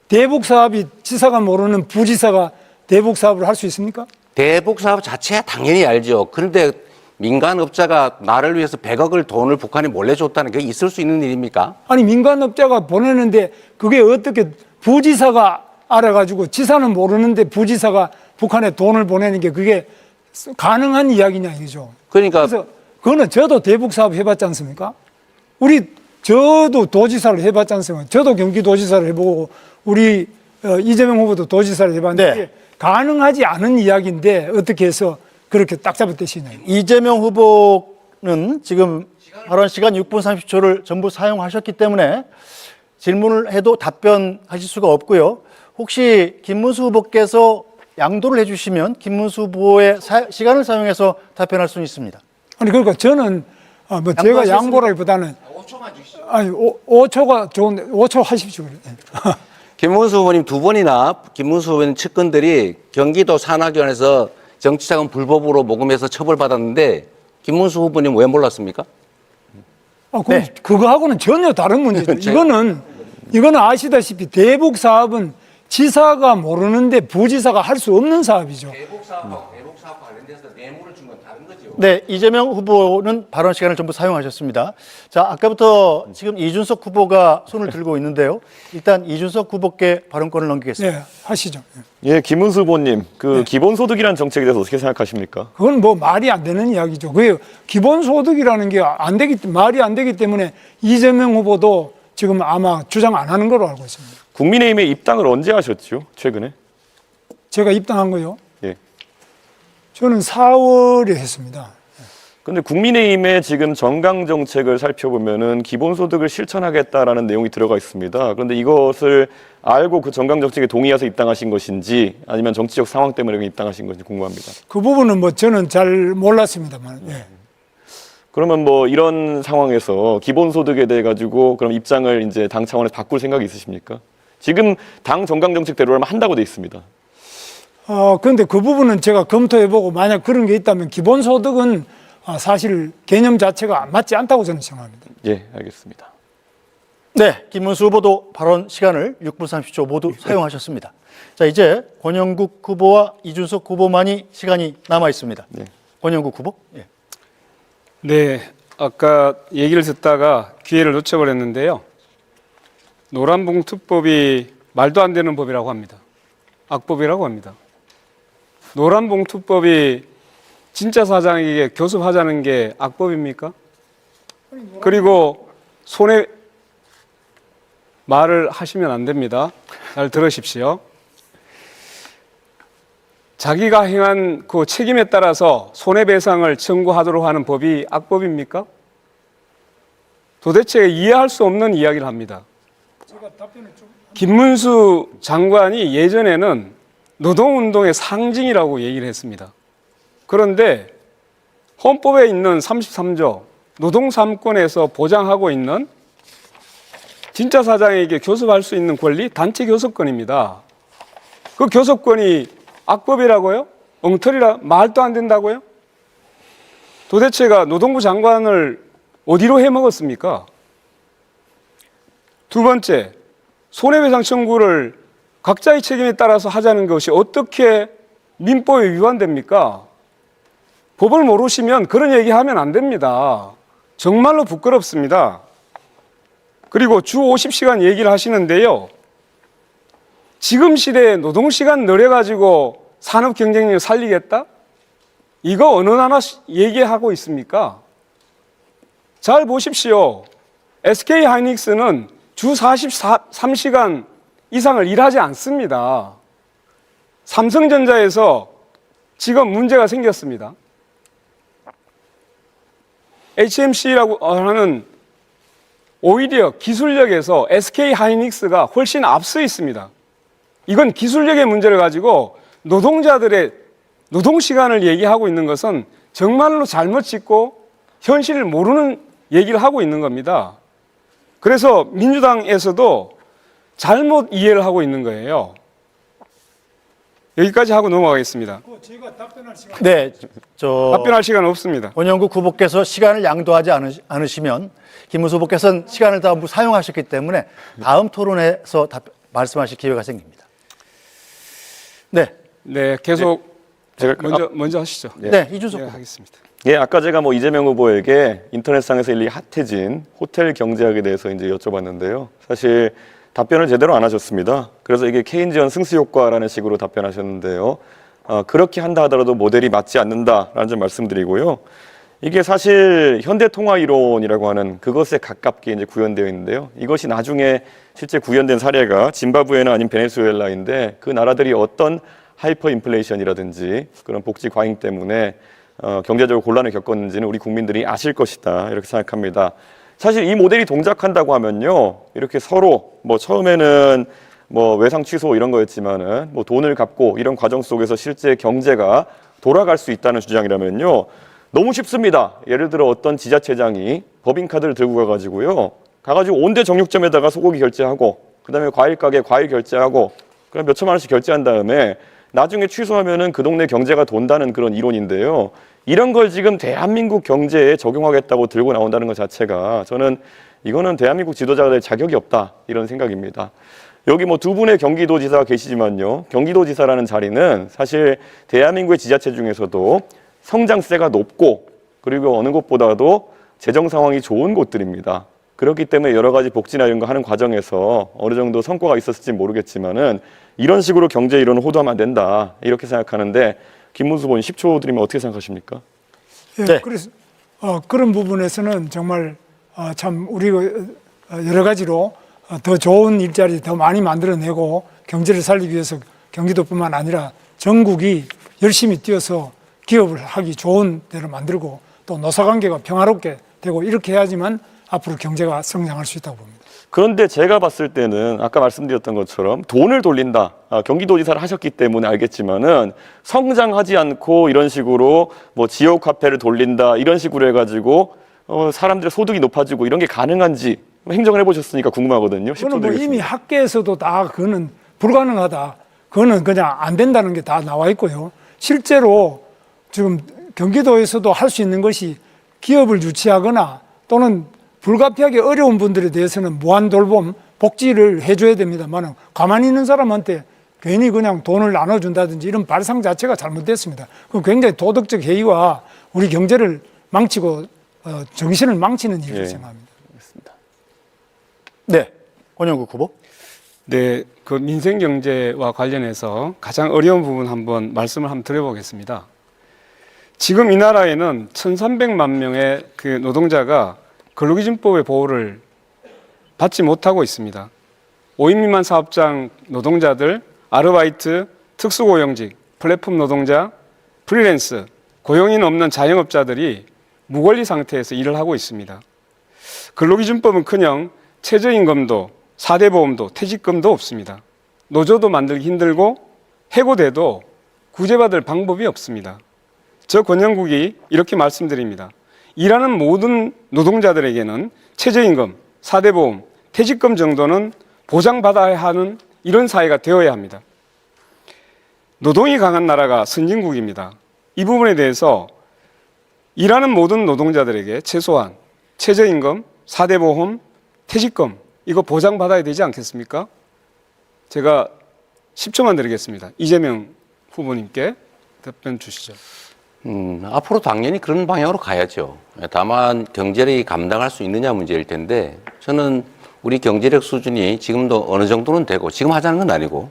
대북 사업이 지사가 모르는 부지사가 대북 사업을 할 수 있습니까? 대북 사업 자체야 당연히 알죠. 그런데 민간업자가 나를 위해서 100억을 돈을 북한에 몰래 줬다는 게 있을 수 있는 일입니까? 아니 민간업자가 보내는데 그게 어떻게 부지사가 알아가지고 지사는 모르는데 부지사가 북한에 돈을 보내는 게 그게 가능한 이야기냐 이거죠. 그러니까 그래서 그거는 저도 대북 사업 해봤지 않습니까? 저도 도지사를 해봤지 않습니까? 저도 경기도지사를 해보고 우리 이재명 후보도 도지사를 해봤는데 네. 가능하지 않은 이야기인데 어떻게 해서 그렇게 딱 잡아떼시냐. 이재명 후보는 지금 발언 시간 6분 30초를 전부 사용하셨기 때문에 질문을 해도 답변하실 수가 없고요. 혹시 김문수 후보께서 양도를 해주시면 김문수 후보의 시간을 사용해서 답변할 수는 있습니다. 아니 그러니까 저는 뭐 제가 양보라기보다는 5초만 주시죠. 아니 5초가 좋은데 5초 하십시오. 김문수 후보님 두 번이나 김문수 후보님 측근들이 경기도 산하기관에서 정치자금 불법으로 모금해서 처벌받았는데 김문수 후보님 왜 몰랐습니까? 네. 그거하고는 전혀 다른 문제죠. 이거는 아시다시피 대북 사업은 지사가 모르는데 부지사가 할 수 없는 사업이죠. 대북 사업과 관련돼서 뇌물을 준 건 다른 거죠. 네, 이재명 후보는 발언 시간을 전부 사용하셨습니다. 자, 아까부터 지금 이준석 후보가 손을 들고 있는데요. 일단 이준석 후보께 발언권을 넘기겠습니다. 네, 하시죠. 예, 김문수 후보님, 기본소득이라는 정책에 대해서 어떻게 생각하십니까? 그건 뭐 말이 안 되는 이야기죠. 그 기본소득이라는 게 말이 안 되기 때문에 이재명 후보도 지금 아마 주장 안 하는 걸로 알고 있습니다. 국민의힘에 입당을 언제 하셨죠? 최근에? 제가 입당한 거요. 예. 저는 4월에 했습니다. 근데 국민의힘의 지금 정강 정책을 살펴보면은 기본소득을 실천하겠다라는 내용이 들어가 있습니다. 그런데 이것을 알고 그 정강 정책에 동의해서 입당하신 것인지 아니면 정치적 상황 때문에 입당하신 건지 궁금합니다. 그 부분은 뭐 저는 잘 몰랐습니다만. 예. 그러면 뭐 이런 상황에서 기본소득에 대해 가지고 그럼 입장을 이제 당 차원에서 바꿀 생각이 있으십니까? 지금 당 정강 정책대로라면 한다고 돼 있습니다. 그런데 그 부분은 제가 검토해보고 만약 그런 게 있다면 기본소득은 사실 개념 자체가 맞지 않다고 저는 생각합니다. 예, 알겠습니다. 네, 김문수 후보도 발언 시간을 6분 30초 모두 사용하셨습니다. 자, 이제 권영국 후보와 이준석 후보만이 시간이 남아 있습니다. 네. 권영국 후보. 예. 네, 아까 얘기를 듣다가 기회를 놓쳐버렸는데요. 노란봉투법이 말도 안 되는 법이라고 합니다. 악법이라고 합니다. 노란봉투법이 진짜 사장에게 교섭하자는 게 악법입니까? 그리고 손에 말을 하시면 안 됩니다. 잘 들으십시오. 자기가 행한 그 책임에 따라서 손해배상을 청구하도록 하는 법이 악법입니까? 도대체 이해할 수 없는 이야기를 합니다. 김문수 장관이 예전에는 노동운동의 상징이라고 얘기를 했습니다. 그런데 헌법에 있는 33조 노동 3권에서 보장하고 있는 진짜 사장에게 교섭할 수 있는 권리, 단체 교섭권입니다. 그 교섭권이 악법이라고요? 엉터리라 말도 안 된다고요? 도대체가 노동부 장관을 어디로 해먹었습니까? 두 번째, 손해배상 청구를 각자의 책임에 따라서 하자는 것이 어떻게 민법에 위반됩니까? 법을 모르시면 그런 얘기하면 안 됩니다. 정말로 부끄럽습니다. 그리고 주 50시간 얘기를 하시는데요. 지금 시대에 노동시간 늘려가지고 산업 경쟁력을 살리겠다? 이거 어느 나라 얘기하고 있습니까? 잘 보십시오. SK 하이닉스는 주 43시간 이상을 일하지 않습니다. 삼성전자에서 지금 문제가 생겼습니다. HMC라고 하는 오히려 기술력에서 SK 하이닉스가 훨씬 앞서 있습니다. 이건 기술력의 문제를 가지고 노동자들의 노동시간을 얘기하고 있는 것은 정말로 잘못 짚고 현실을 모르는 얘기를 하고 있는 겁니다. 그래서 민주당에서도 잘못 이해를 하고 있는 거예요. 여기까지 하고 넘어가겠습니다. 제가 답변할 시간. 네, 답변할 시간 없습니다. 권영국 후보께서 시간을 양도하지 않으시면 김문수 후보께서는 시간을 다 사용하셨기 때문에 다음 토론에서 말씀하실 기회가 생깁니다. 네, 네, 계속 제가 먼저 하시죠. 네, 이준석 네, 후보. 하겠습니다. 예, 아까 제가 이재명 후보에게 인터넷상에서 일리 핫해진 호텔 경제학에 대해서 이제 여쭤봤는데요. 사실 답변을 제대로 안 하셨습니다. 그래서 이게 케인지언 승수 효과라는 식으로 답변하셨는데요. 그렇게 한다 하더라도 모델이 맞지 않는다라는 점 말씀드리고요. 이게 사실 현대통화 이론이라고 하는 그것에 가깝게 이제 구현되어 있는데요. 이것이 나중에 실제 구현된 사례가 짐바브웨나 아니면 베네수엘라인데 그 나라들이 어떤 하이퍼 인플레이션이라든지 그런 복지 과잉 때문에 경제적으로 곤란을 겪었는지는 우리 국민들이 아실 것이다 이렇게 생각합니다. 사실 이 모델이 동작한다고 하면요, 이렇게 서로 처음에는 외상 취소 이런 거였지만은 돈을 갚고 이런 과정 속에서 실제 경제가 돌아갈 수 있다는 주장이라면요, 너무 쉽습니다. 예를 들어 어떤 지자체장이 법인카드를 들고 가가지고 온대 정육점에다가 소고기 결제하고, 그다음에 과일 가게 과일 결제하고, 그럼 몇 천만 원씩 결제한 다음에 나중에 취소하면은 그 동네 경제가 돈다는 그런 이론인데요. 이런 걸 지금 대한민국 경제에 적용하겠다고 들고 나온다는 것 자체가 저는 이거는 대한민국 지도자가 될 자격이 없다 이런 생각입니다. 여기 두 분의 경기도지사가 계시지만요. 경기도지사라는 자리는 사실 대한민국의 지자체 중에서도 성장세가 높고 그리고 어느 곳보다도 재정 상황이 좋은 곳들입니다. 그렇기 때문에 여러 가지 복지나 이런 거 하는 과정에서 어느 정도 성과가 있었을지 모르겠지만은 이런 식으로 경제 이론을 호도하면 안 된다 이렇게 생각하는데 김문수 의원 10초 드리면 어떻게 생각하십니까? 예, 네. 그래서 그런 부분에서는 정말 참 우리가 여러 가지로 더 좋은 일자리 더 많이 만들어내고 경제를 살리기 위해서 경기도뿐만 아니라 전국이 열심히 뛰어서 기업을 하기 좋은 데를 만들고 또 노사관계가 평화롭게 되고 이렇게 해야지만 앞으로 경제가 성장할 수 있다고 봅니다. 그런데 제가 봤을 때는 아까 말씀드렸던 것처럼 돈을 돌린다. 경기도지사를 하셨기 때문에 알겠지만은 성장하지 않고 이런 식으로 지역 화폐를 돌린다 이런 식으로 해가지고 사람들의 소득이 높아지고 이런 게 가능한지 행정을 해보셨으니까 궁금하거든요. 그거는 이미 학계에서도 다 그거는 불가능하다. 그거는 그냥 안 된다는 게 다 나와 있고요. 실제로 지금 경기도에서도 할 수 있는 것이 기업을 유치하거나 또는 불가피하게 어려운 분들에 대해서는 무한 돌봄, 복지를 해줘야 됩니다만 가만히 있는 사람한테 괜히 그냥 돈을 나눠준다든지 이런 발상 자체가 잘못됐습니다. 그건 굉장히 도덕적 해이와 우리 경제를 망치고 정신을 망치는 일이라고 생각합니다. 알겠습니다. 네, 권영국 후보. 네, 그 민생 경제와 관련해서 가장 어려운 부분 한번 말씀을 한번 드려보겠습니다. 지금 이 나라에는 1,300만 명의 그 노동자가 근로기준법의 보호를 받지 못하고 있습니다. 5인 미만 사업장 노동자들, 아르바이트, 특수고용직, 플랫폼 노동자, 프리랜스, 고용인 없는 자영업자들이 무권리 상태에서 일을 하고 있습니다. 근로기준법은커녕 최저임금도 4대 보험도 퇴직금도 없습니다. 노조도 만들기 힘들고 해고돼도 구제받을 방법이 없습니다. 저 권영국이 이렇게 말씀드립니다. 일하는 모든 노동자들에게는 최저임금, 4대 보험, 퇴직금 정도는 보장받아야 하는 이런 사회가 되어야 합니다. 노동이 강한 나라가 선진국입니다. 이 부분에 대해서 일하는 모든 노동자들에게 최소한 최저임금, 4대 보험, 퇴직금 이거 보장받아야 되지 않겠습니까? 제가 10초만 드리겠습니다. 이재명 후보님께 답변 주시죠. 앞으로 당연히 그런 방향으로 가야죠. 다만 경제력이 감당할 수 있느냐 문제일 텐데 저는 우리 경제력 수준이 지금도 어느 정도는 되고 지금 하자는 건 아니고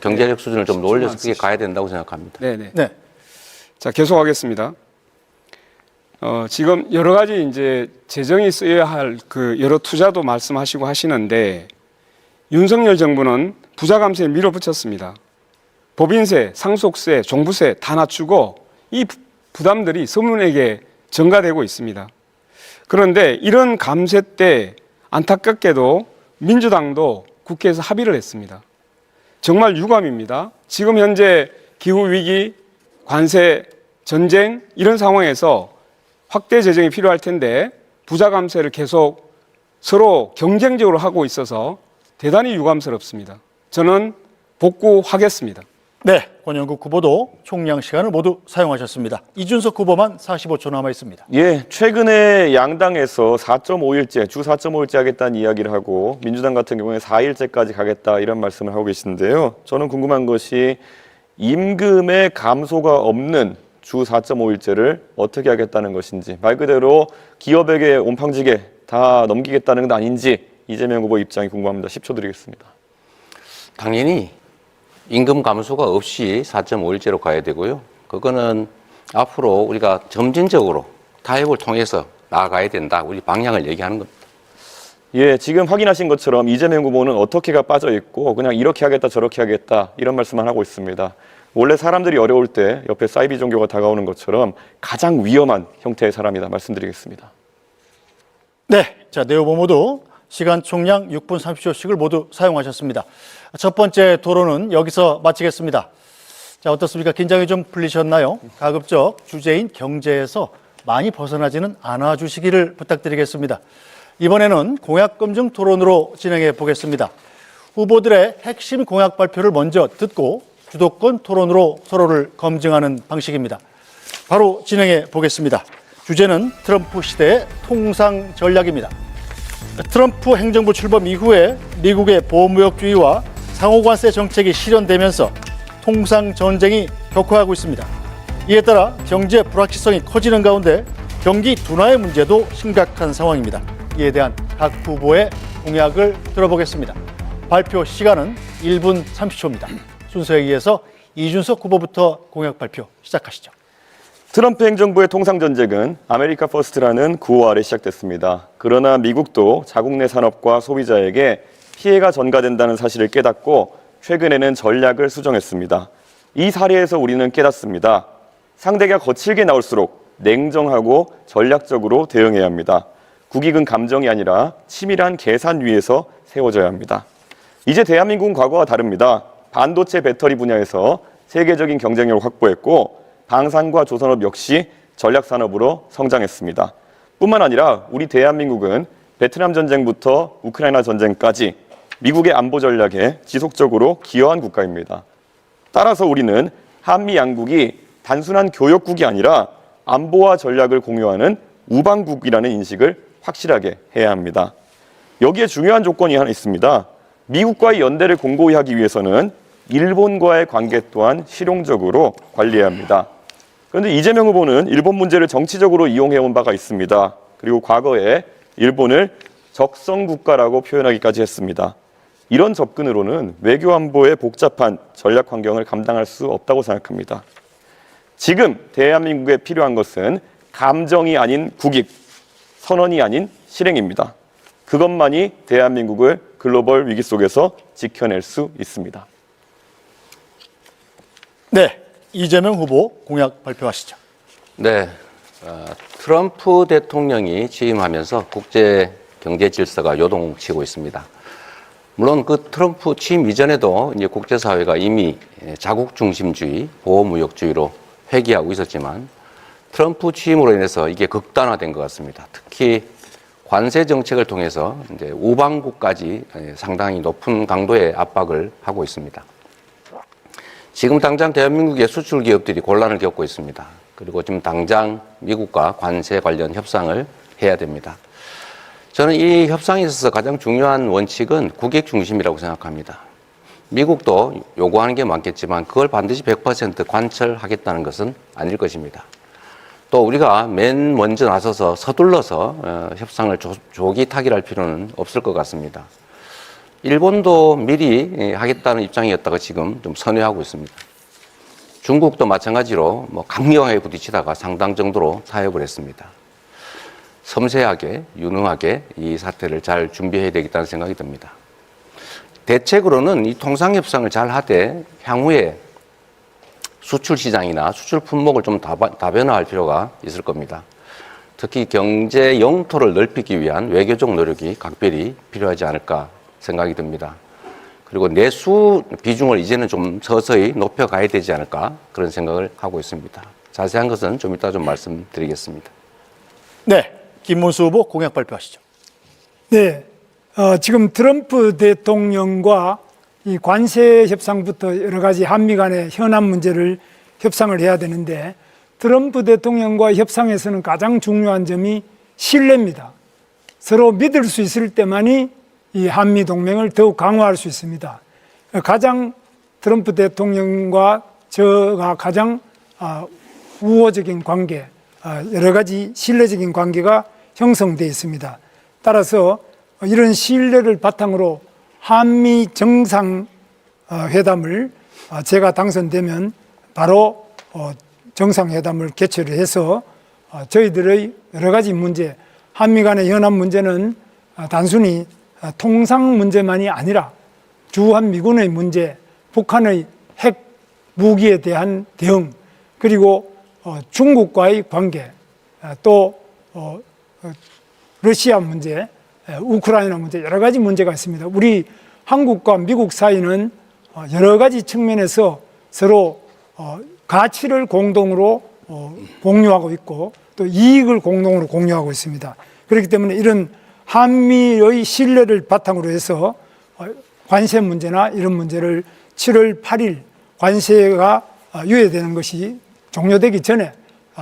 경제력 수준을 좀 더 올려서 그게 가야 된다고 생각합니다. 네네. 네. 자, 계속하겠습니다. 지금 여러 가지 이제 재정이 쓰여야 할 그 여러 투자도 말씀하시고 하시는데 윤석열 정부는 부자 감세에 밀어붙였습니다. 법인세, 상속세, 종부세 다 낮추고 이 부담들이 서민에게 전가되고 있습니다. 그런데 이런 감세 때 안타깝게도 민주당도 국회에서 합의를 했습니다. 정말 유감입니다. 지금 현재 기후위기, 관세, 전쟁 이런 상황에서 확대 재정이 필요할 텐데 부자 감세를 계속 서로 경쟁적으로 하고 있어서 대단히 유감스럽습니다. 저는 복구하겠습니다. 네, 권영국 후보도 총량 시간을 모두 사용하셨습니다. 이준석 후보만 45초 남아 있습니다. 예, 최근에 양당에서 4.5일제, 주 4.5일제 하겠다는 이야기를 하고 민주당 같은 경우에 4일제까지 가겠다 이런 말씀을 하고 계시는데요. 저는 궁금한 것이 임금의 감소가 없는 주 4.5일제를 어떻게 하겠다는 것인지, 말 그대로 기업에게 온팡지게 다 넘기겠다는 건 아닌지 이재명 후보 입장이 궁금합니다. 10초 드리겠습니다. 당연히 임금 감소가 없이 4.5일제로 가야 되고요. 그거는 앞으로 우리가 점진적으로 타협을 통해서 나아가야 된다. 우리 방향을 얘기하는 겁니다. 예, 지금 확인하신 것처럼 이재명 후보는 어떻게가 빠져 있고 그냥 이렇게 하겠다 저렇게 하겠다 이런 말씀만 하고 있습니다. 원래 사람들이 어려울 때 옆에 사이비 종교가 다가오는 것처럼 가장 위험한 형태의 사람이다 말씀드리겠습니다. 네, 자, 네 후보 모두 시간 총량 6분 30초씩을 모두 사용하셨습니다. 첫 번째 토론은 여기서 마치겠습니다. 자, 어떻습니까? 긴장이 좀 풀리셨나요? 가급적 주제인 경제에서 많이 벗어나지는 않아 주시기를 부탁드리겠습니다. 이번에는 공약 검증 토론으로 진행해 보겠습니다. 후보들의 핵심 공약 발표를 먼저 듣고 주도권 토론으로 서로를 검증하는 방식입니다. 바로 진행해 보겠습니다. 주제는 트럼프 시대의 통상 전략입니다. 트럼프 행정부 출범 이후에 미국의 보호무역주의와 상호관세 정책이 실현되면서 통상 전쟁이 격화하고 있습니다. 이에 따라 경제 불확실성이 커지는 가운데 경기 둔화의 문제도 심각한 상황입니다. 이에 대한 각 후보의 공약을 들어보겠습니다. 발표 시간은 1분 30초입니다. 순서에 의해서 이준석 후보부터 공약 발표 시작하시죠. 트럼프 행정부의 통상전쟁은 아메리카 퍼스트라는 구호 아래 시작됐습니다. 그러나 미국도 자국 내 산업과 소비자에게 피해가 전가된다는 사실을 깨닫고 최근에는 전략을 수정했습니다. 이 사례에서 우리는 깨닫습니다. 상대가 거칠게 나올수록 냉정하고 전략적으로 대응해야 합니다. 국익은 감정이 아니라 치밀한 계산 위에서 세워져야 합니다. 이제 대한민국은 과거와 다릅니다. 반도체 배터리 분야에서 세계적인 경쟁력을 확보했고 방산과 조선업 역시 전략산업으로 성장했습니다. 뿐만 아니라 우리 대한민국은 베트남 전쟁부터 우크라이나 전쟁까지 미국의 안보 전략에 지속적으로 기여한 국가입니다. 따라서 우리는 한미 양국이 단순한 교역국이 아니라 안보와 전략을 공유하는 우방국이라는 인식을 확실하게 해야 합니다. 여기에 중요한 조건이 하나 있습니다. 미국과의 연대를 공고히 하기 위해서는 일본과의 관계 또한 실용적으로 관리해야 합니다. 그런데 이재명 후보는 일본 문제를 정치적으로 이용해온 바가 있습니다. 그리고 과거에 일본을 적성국가라고 표현하기까지 했습니다. 이런 접근으로는 외교 안보의 복잡한 전략 환경을 감당할 수 없다고 생각합니다. 지금 대한민국에 필요한 것은 감정이 아닌 국익, 선언이 아닌 실행입니다. 그것만이 대한민국을 글로벌 위기 속에서 지켜낼 수 있습니다. 네, 이재명 후보 공약 발표하시죠. 네, 트럼프 대통령이 취임하면서 국제 경제 질서가 요동치고 있습니다. 물론 그 트럼프 취임 이전에도 이제 국제사회가 이미 자국 중심주의, 보호무역주의로 회귀하고 있었지만 트럼프 취임으로 인해서 이게 극단화된 것 같습니다. 특히 관세 정책을 통해서 이제 우방국까지 상당히 높은 강도의 압박을 하고 있습니다. 지금 당장 대한민국의 수출 기업들이 곤란을 겪고 있습니다. 그리고 지금 당장 미국과 관세 관련 협상을 해야 됩니다. 저는 이 협상에 있어서 가장 중요한 원칙은 국익 중심이라고 생각합니다. 미국도 요구하는 게 많겠지만 그걸 반드시 100% 관철하겠다는 것은 아닐 것입니다. 또 우리가 맨 먼저 나서서 서둘러서 협상을 조기 타결할 필요는 없을 것 같습니다. 일본도 미리 하겠다는 입장이었다가 지금 좀 선회하고 있습니다. 중국도 마찬가지로 강력하게 부딪히다가 상당 정도로 타협을 했습니다. 섬세하게, 유능하게 이 사태를 잘 준비해야 되겠다는 생각이 듭니다. 대책으로는 이 통상협상을 잘 하되 향후에 수출 시장이나 수출 품목을 좀 다변화할 필요가 있을 겁니다. 특히 경제 영토를 넓히기 위한 외교적 노력이 각별히 필요하지 않을까 생각이 듭니다. 그리고 내수 비중을 이제는 좀 서서히 높여가야 되지 않을까 그런 생각을 하고 있습니다. 자세한 것은 좀 이따 좀 말씀드리겠습니다. 네, 김문수 후보 공약 발표하시죠. 네, 지금 트럼프 대통령과 이 관세 협상부터 여러 가지 한미 간의 현안 문제를 협상을 해야 되는데 트럼프 대통령과 협상에서는 가장 중요한 점이 신뢰입니다. 서로 믿을 수 있을 때만이 이 한미 동맹을 더욱 강화할 수 있습니다. 가장 트럼프 대통령과 저가 가장 우호적인 관계, 여러 가지 신뢰적인 관계가 형성되어 있습니다. 따라서 이런 신뢰를 바탕으로 한미 정상회담을 제가 당선되면 바로 정상회담을 개최를 해서 저희들의 여러 가지 문제, 한미 간의 현안 문제는 단순히 통상 문제만이 아니라 주한미군의 문제, 북한의 핵 무기에 대한 대응, 그리고 중국과의 관계, 또 러시아 문제, 우크라이나 문제, 여러 가지 문제가 있습니다. 우리 한국과 미국 사이는 여러 가지 측면에서 서로 가치를 공동으로 공유하고 있고 또 이익을 공동으로 공유하고 있습니다. 그렇기 때문에 이런 한미의 신뢰를 바탕으로 해서 관세 문제나 이런 문제를 7월 8일 관세가 유예되는 것이 종료되기 전에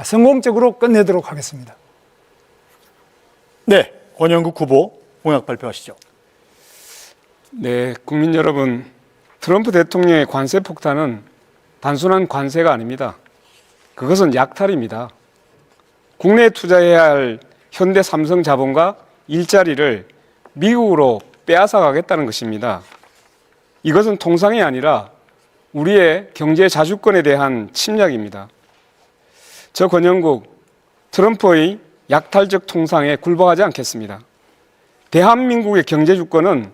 성공적으로 끝내도록 하겠습니다. 네, 권영국 후보 공약 발표하시죠. 네, 국민 여러분, 트럼프 대통령의 관세 폭탄은 단순한 관세가 아닙니다. 그것은 약탈입니다. 국내에 투자해야 할 현대 삼성 자본과 일자리를 미국으로 빼앗아 가겠다는 것입니다. 이것은 통상이 아니라 우리의 경제 자주권에 대한 침략입니다. 저 권영국, 트럼프의 약탈적 통상에 굴복하지 않겠습니다. 대한민국의 경제 주권은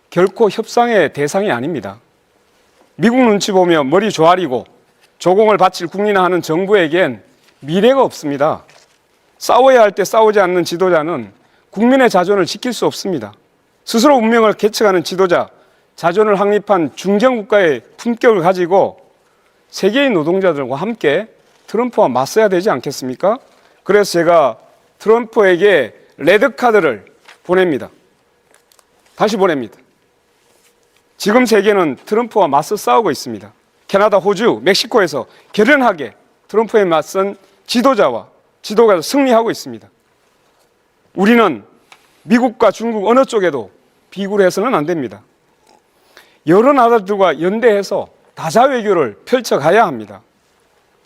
결코 협상의 대상이 아닙니다. 미국 눈치 보며 머리 조아리고 조공을 바칠 국민화하는 정부에겐 미래가 없습니다. 싸워야 할 때 싸우지 않는 지도자는 국민의 자존을 지킬 수 없습니다. 스스로 운명을 개척하는 지도자, 자존을 확립한 중견국가의 품격을 가지고 세계의 노동자들과 함께 트럼프와 맞서야 되지 않겠습니까? 그래서 제가 트럼프에게 레드카드를 보냅니다. 다시 보냅니다. 지금 세계는 트럼프와 맞서 싸우고 있습니다. 캐나다, 호주, 멕시코에서 결연하게 트럼프에 맞선 지도자가 승리하고 있습니다. 우리는 미국과 중국 어느 쪽에도 비굴해서는 안 됩니다. 여러 나라들과 연대해서 다자 외교를 펼쳐가야 합니다.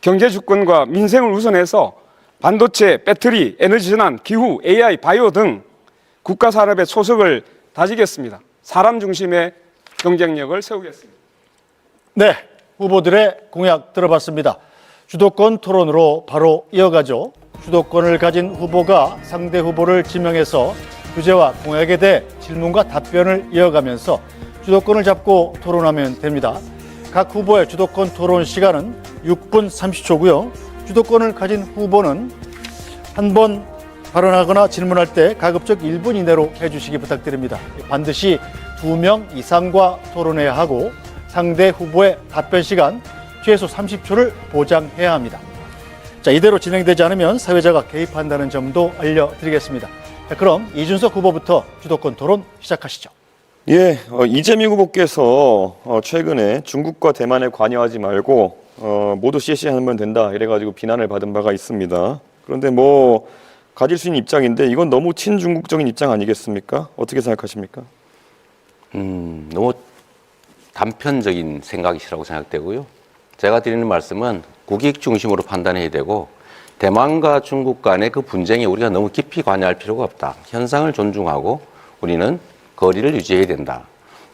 경제 주권과 민생을 우선해서 반도체, 배터리, 에너지 전환, 기후, AI, 바이오 등 국가 산업의 초석을 다지겠습니다. 사람 중심의 경쟁력을 세우겠습니다. 네, 후보들의 공약 들어봤습니다. 주도권 토론으로 바로 이어가죠. 주도권을 가진 후보가 상대 후보를 지명해서 주제와 공약에 대해 질문과 답변을 이어가면서 주도권을 잡고 토론하면 됩니다. 각 후보의 주도권 토론 시간은 6분 30초고요. 주도권을 가진 후보는 한 번 발언하거나 질문할 때 가급적 1분 이내로 해주시기 부탁드립니다. 반드시 2명 이상과 토론해야 하고 상대 후보의 답변 시간 최소 30초를 보장해야 합니다. 자, 이대로 진행되지 않으면 사회자가 개입한다는 점도 알려드리겠습니다. 자, 그럼 이준석 후보부터 주도권 토론 시작하시죠. 예, 이재명 후보께서 최근에 중국과 대만에 관여하지 말고 모두 CS하면 된다 이래가지고 비난을 받은 바가 있습니다. 그런데 뭐 가질 수 있는 입장인데 이건 너무 친중국적인 입장 아니겠습니까? 어떻게 생각하십니까? 너무 단편적인 생각이라고 생각되고요. 제가 드리는 말씀은 국익 중심으로 판단해야 되고 대만과 중국 간의 그 분쟁에 우리가 너무 깊이 관여할 필요가 없다. 현상을 존중하고 우리는 거리를 유지해야 된다.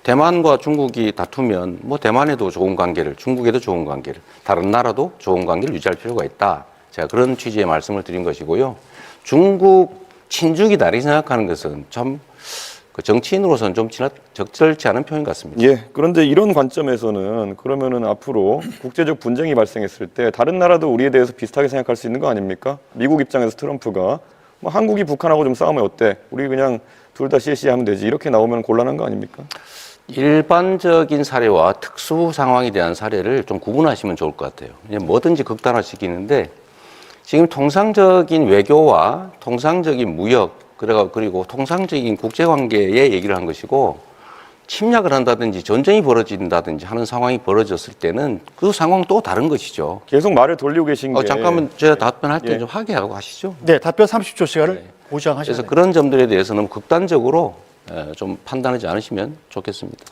대만과 중국이 다투면 뭐 대만에도 좋은 관계를, 중국에도 좋은 관계를, 다른 나라도 좋은 관계를 유지할 필요가 있다. 제가 그런 취지의 말씀을 드린 것이고요. 중국 친중이 다르게 생각하는 것은 참 그 정치인으로서는 좀 적절치 않은 표현 같습니다. 예. 그런데 이런 관점에서는 그러면은 앞으로 국제적 분쟁이 발생했을 때 다른 나라도 우리에 대해서 비슷하게 생각할 수 있는 거 아닙니까? 미국 입장에서 트럼프가 뭐 한국이 북한하고 좀 싸우면 어때? 우리 그냥 둘 다 CS하면 되지. 이렇게 나오면 곤란한 거 아닙니까? 일반적인 사례와 특수 상황에 대한 사례를 좀 구분하시면 좋을 것 같아요. 그냥 뭐든지 극단화시키는데 지금 통상적인 외교와 통상적인 무역 그리고 통상적인 국제관계의 얘기를 한 것이고 침략을 한다든지 전쟁이 벌어진다든지 하는 상황이 벌어졌을 때는 그 상황은 또 다른 것이죠. 계속 말을 돌리고 계신 게 잠깐만 제가 답변할 때 예. 좀 하게 하고 하시죠. 네, 답변 30초 시간을 보장하셔야 그래서 됩니다. 그런 점들에 대해서는 극단적으로 좀 판단하지 않으시면 좋겠습니다.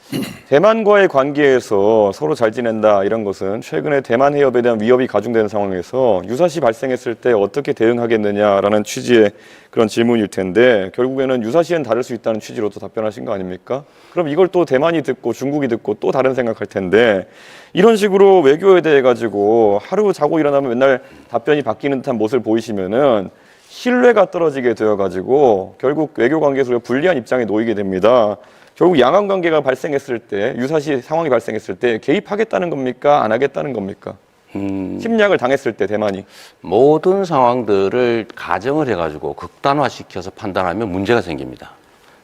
대만과의 관계에서 서로 잘 지낸다 이런 것은 최근에 대만 해협에 대한 위협이 가중되는 상황에서 유사시 발생했을 때 어떻게 대응하겠느냐라는 취지의 그런 질문일 텐데 결국에는 유사시엔 다를 수 있다는 취지로 또 답변하신 거 아닙니까? 그럼 이걸 또 대만이 듣고 중국이 듣고 또 다른 생각할 텐데 이런 식으로 외교에 대해 가지고 하루 자고 일어나면 맨날 답변이 바뀌는 듯한 모습을 보이시면은 신뢰가 떨어지게 되어가지고 결국 외교 관계에서 불리한 입장에 놓이게 됩니다. 결국 양안 관계가 발생했을 때 유사시 상황이 발생했을 때 개입하겠다는 겁니까? 안 하겠다는 겁니까? 침략을 당했을 때 대만이 모든 상황들을 가정을 해가지고 극단화시켜서 판단하면 문제가 생깁니다.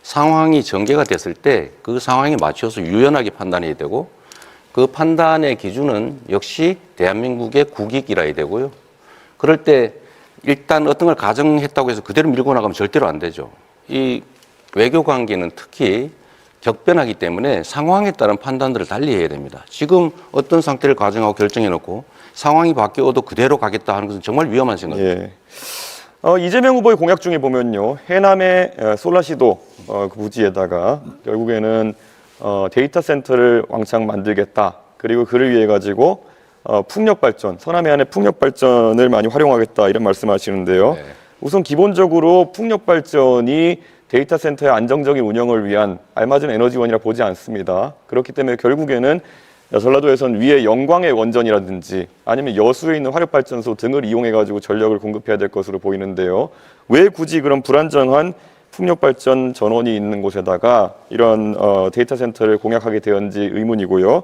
상황이 전개가 됐을 때 그 상황에 맞춰서 유연하게 판단해야 되고 그 판단의 기준은 역시 대한민국의 국익이라야 되고요. 그럴 때 일단 어떤 걸 가정했다고 해서 그대로 밀고 나가면 절대로 안 되죠. 이 외교 관계는 특히 격변하기 때문에 상황에 따른 판단들을 달리 해야 됩니다. 지금 어떤 상태를 가정하고 결정해놓고 상황이 바뀌어도 그대로 가겠다 하는 것은 정말 위험한 생각입니다. 예. 이재명 후보의 공약 중에 보면요. 해남의 솔라시도 그 부지에다가 결국에는 데이터 센터를 왕창 만들겠다. 그리고 그를 위해 가지고 풍력 발전, 서남 해안의 풍력 발전을 많이 활용하겠다 이런 말씀하시는데요. 네. 우선 기본적으로 풍력 발전이 데이터 센터의 안정적인 운영을 위한 알맞은 에너지원이라 보지 않습니다. 그렇기 때문에 결국에는 전라도에선 위에 영광의 원전이라든지 아니면 여수에 있는 화력발전소 등을 이용해가지고 전력을 공급해야 될 것으로 보이는데요. 왜 굳이 그런 불안정한 풍력발전 전원이 있는 곳에다가 이런 데이터 센터를 공약하게 되었는지 의문이고요.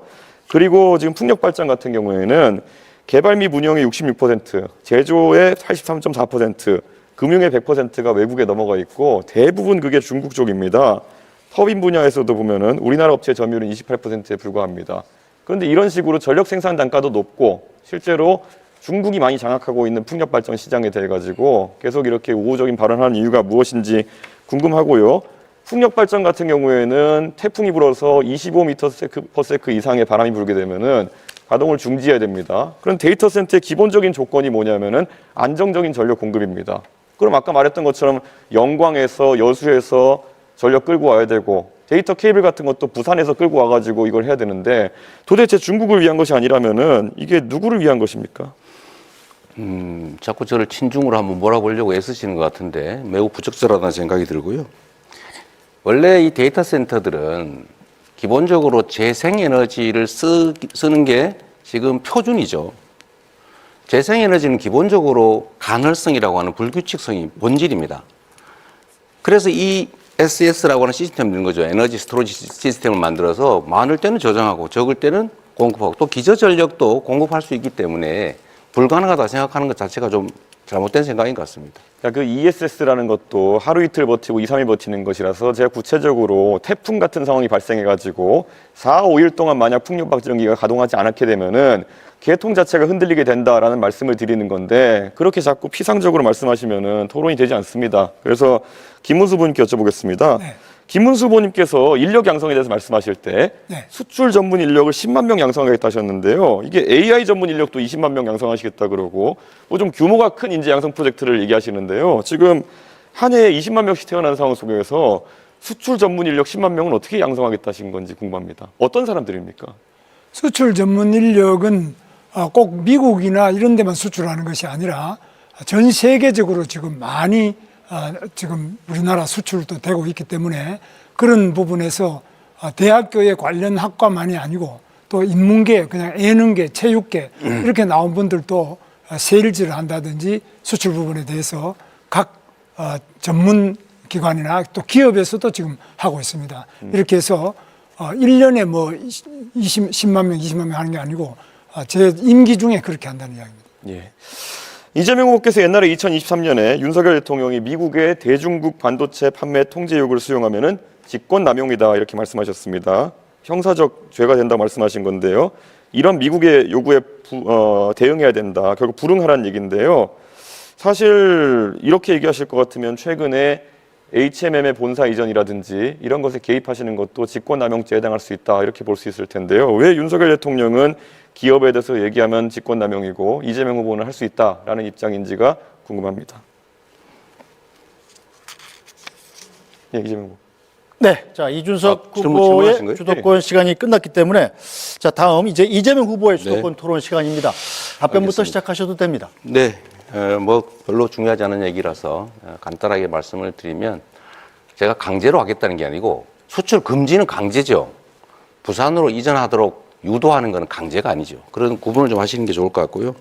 그리고 지금 풍력발전 같은 경우에는 개발 및 운영의 66%, 제조의 83.4%, 금융의 100%가 외국에 넘어가 있고 대부분 그게 중국 쪽입니다. 터빈 분야에서도 보면은 우리나라 업체 점유율은 28%에 불과합니다. 그런데 이런 식으로 전력 생산 단가도 높고 실제로 중국이 많이 장악하고 있는 풍력 발전 시장에 대해 가지고 계속 이렇게 우호적인 발언하는 이유가 무엇인지 궁금하고요. 풍력 발전 같은 경우에는 태풍이 불어서 25m/s 이상의 바람이 불게 되면은 가동을 중지해야 됩니다. 그럼 데이터 센터의 기본적인 조건이 뭐냐면은 안정적인 전력 공급입니다. 그럼 아까 말했던 것처럼 영광에서 여수에서 전력 끌고 와야 되고 데이터 케이블 같은 것도 부산에서 끌고 와가지고 이걸 해야 되는데 도대체 중국을 위한 것이 아니라면은 이게 누구를 위한 것입니까? 자꾸 저를 친중으로 한번 몰아보려고 애쓰시는 것 같은데 매우 부적절하다는 생각이 들고요. 원래 이 데이터 센터들은 기본적으로 재생에너지를 쓰는 게 지금 표준이죠. 재생에너지는 기본적으로 간헐성이라고 하는 불규칙성이 본질입니다. 그래서 이 SS라고 하는 시스템을 넣는 거죠. 에너지 스토리지 시스템을 만들어서 많을 때는 저장하고 적을 때는 공급하고 또 기저전력도 공급할 수 있기 때문에 불가능하다 생각하는 것 자체가 좀 잘못된 생각인 것 같습니다. 그 ESS라는 것도 하루 이틀 버티고 2, 3일 버티는 것이라서 제가 구체적으로 태풍 같은 상황이 발생해가지고 4, 5일 동안 만약 풍력발전기가 가동하지 않게 되면은 계통 자체가 흔들리게 된다라는 말씀을 드리는 건데 그렇게 자꾸 피상적으로 말씀하시면은 토론이 되지 않습니다. 그래서 김문수 분께 여쭤보겠습니다. 김문수 후보님께서 인력 양성에 대해서 말씀하실 때 네. 수출 전문 인력을 10만 명 양성하겠다 하셨는데요. 이게 AI 전문 인력도 20만 명 양성하시겠다 그러고 뭐 좀 규모가 큰 인재 양성 프로젝트를 얘기하시는데요. 지금 한 해에 20만 명씩 태어나는 상황 속에서 수출 전문 인력 10만 명은 어떻게 양성하겠다 하신 건지 궁금합니다. 어떤 사람들입니까? 수출 전문 인력은 꼭 미국이나 이런 데만 수출하는 것이 아니라 전 세계적으로 지금 많이 지금 우리나라 수출도 되고 있기 때문에 그런 부분에서 대학교에 관련 학과만이 아니고 또 인문계, 그냥 예능계, 체육계 이렇게 나온 분들도 세일즈를 한다든지 수출 부분에 대해서 각 전문 기관이나 또 기업에서도 지금 하고 있습니다. 이렇게 해서 1년에 뭐 10만 명, 20만 명 하는 게 아니고 제 임기 중에 그렇게 한다는 이야기입니다. 예. 이재명 후보께서 옛날에 2023년에 윤석열 대통령이 미국의 대중국 반도체 판매 통제 요구를 수용하면은 직권남용이다 이렇게 말씀하셨습니다. 형사적 죄가 된다고 말씀하신 건데요. 이런 미국의 요구에 대응해야 된다. 결국 불응하라는 얘기인데요. 사실 이렇게 얘기하실 것 같으면 최근에 HMM의 본사 이전이라든지 이런 것에 개입하시는 것도 직권남용죄에 해당할 수 있다 이렇게 볼 수 있을 텐데요. 왜 윤석열 대통령은 기업에 대해서 얘기하면 직권남용이고 이재명 후보는 할 수 있다라는 입장인지가 궁금합니다. 예, 이재명 후보. 네, 자 이준석 질문하신 거예요? 후보의 주도권 시간이 끝났기 때문에 자 다음 이제 이재명 후보의 주도권 토론 시간입니다. 답변부터 시작하셔도 됩니다. 네, 뭐 별로 중요하지 않은 얘기라서 간단하게 말씀을 드리면 제가 강제로 하겠다는 게 아니고 수출 금지는 강제죠. 부산으로 이전하도록 유도하는 것은 강제가 아니죠. 그런 구분을 좀 하시는 게 좋을 것 같고요.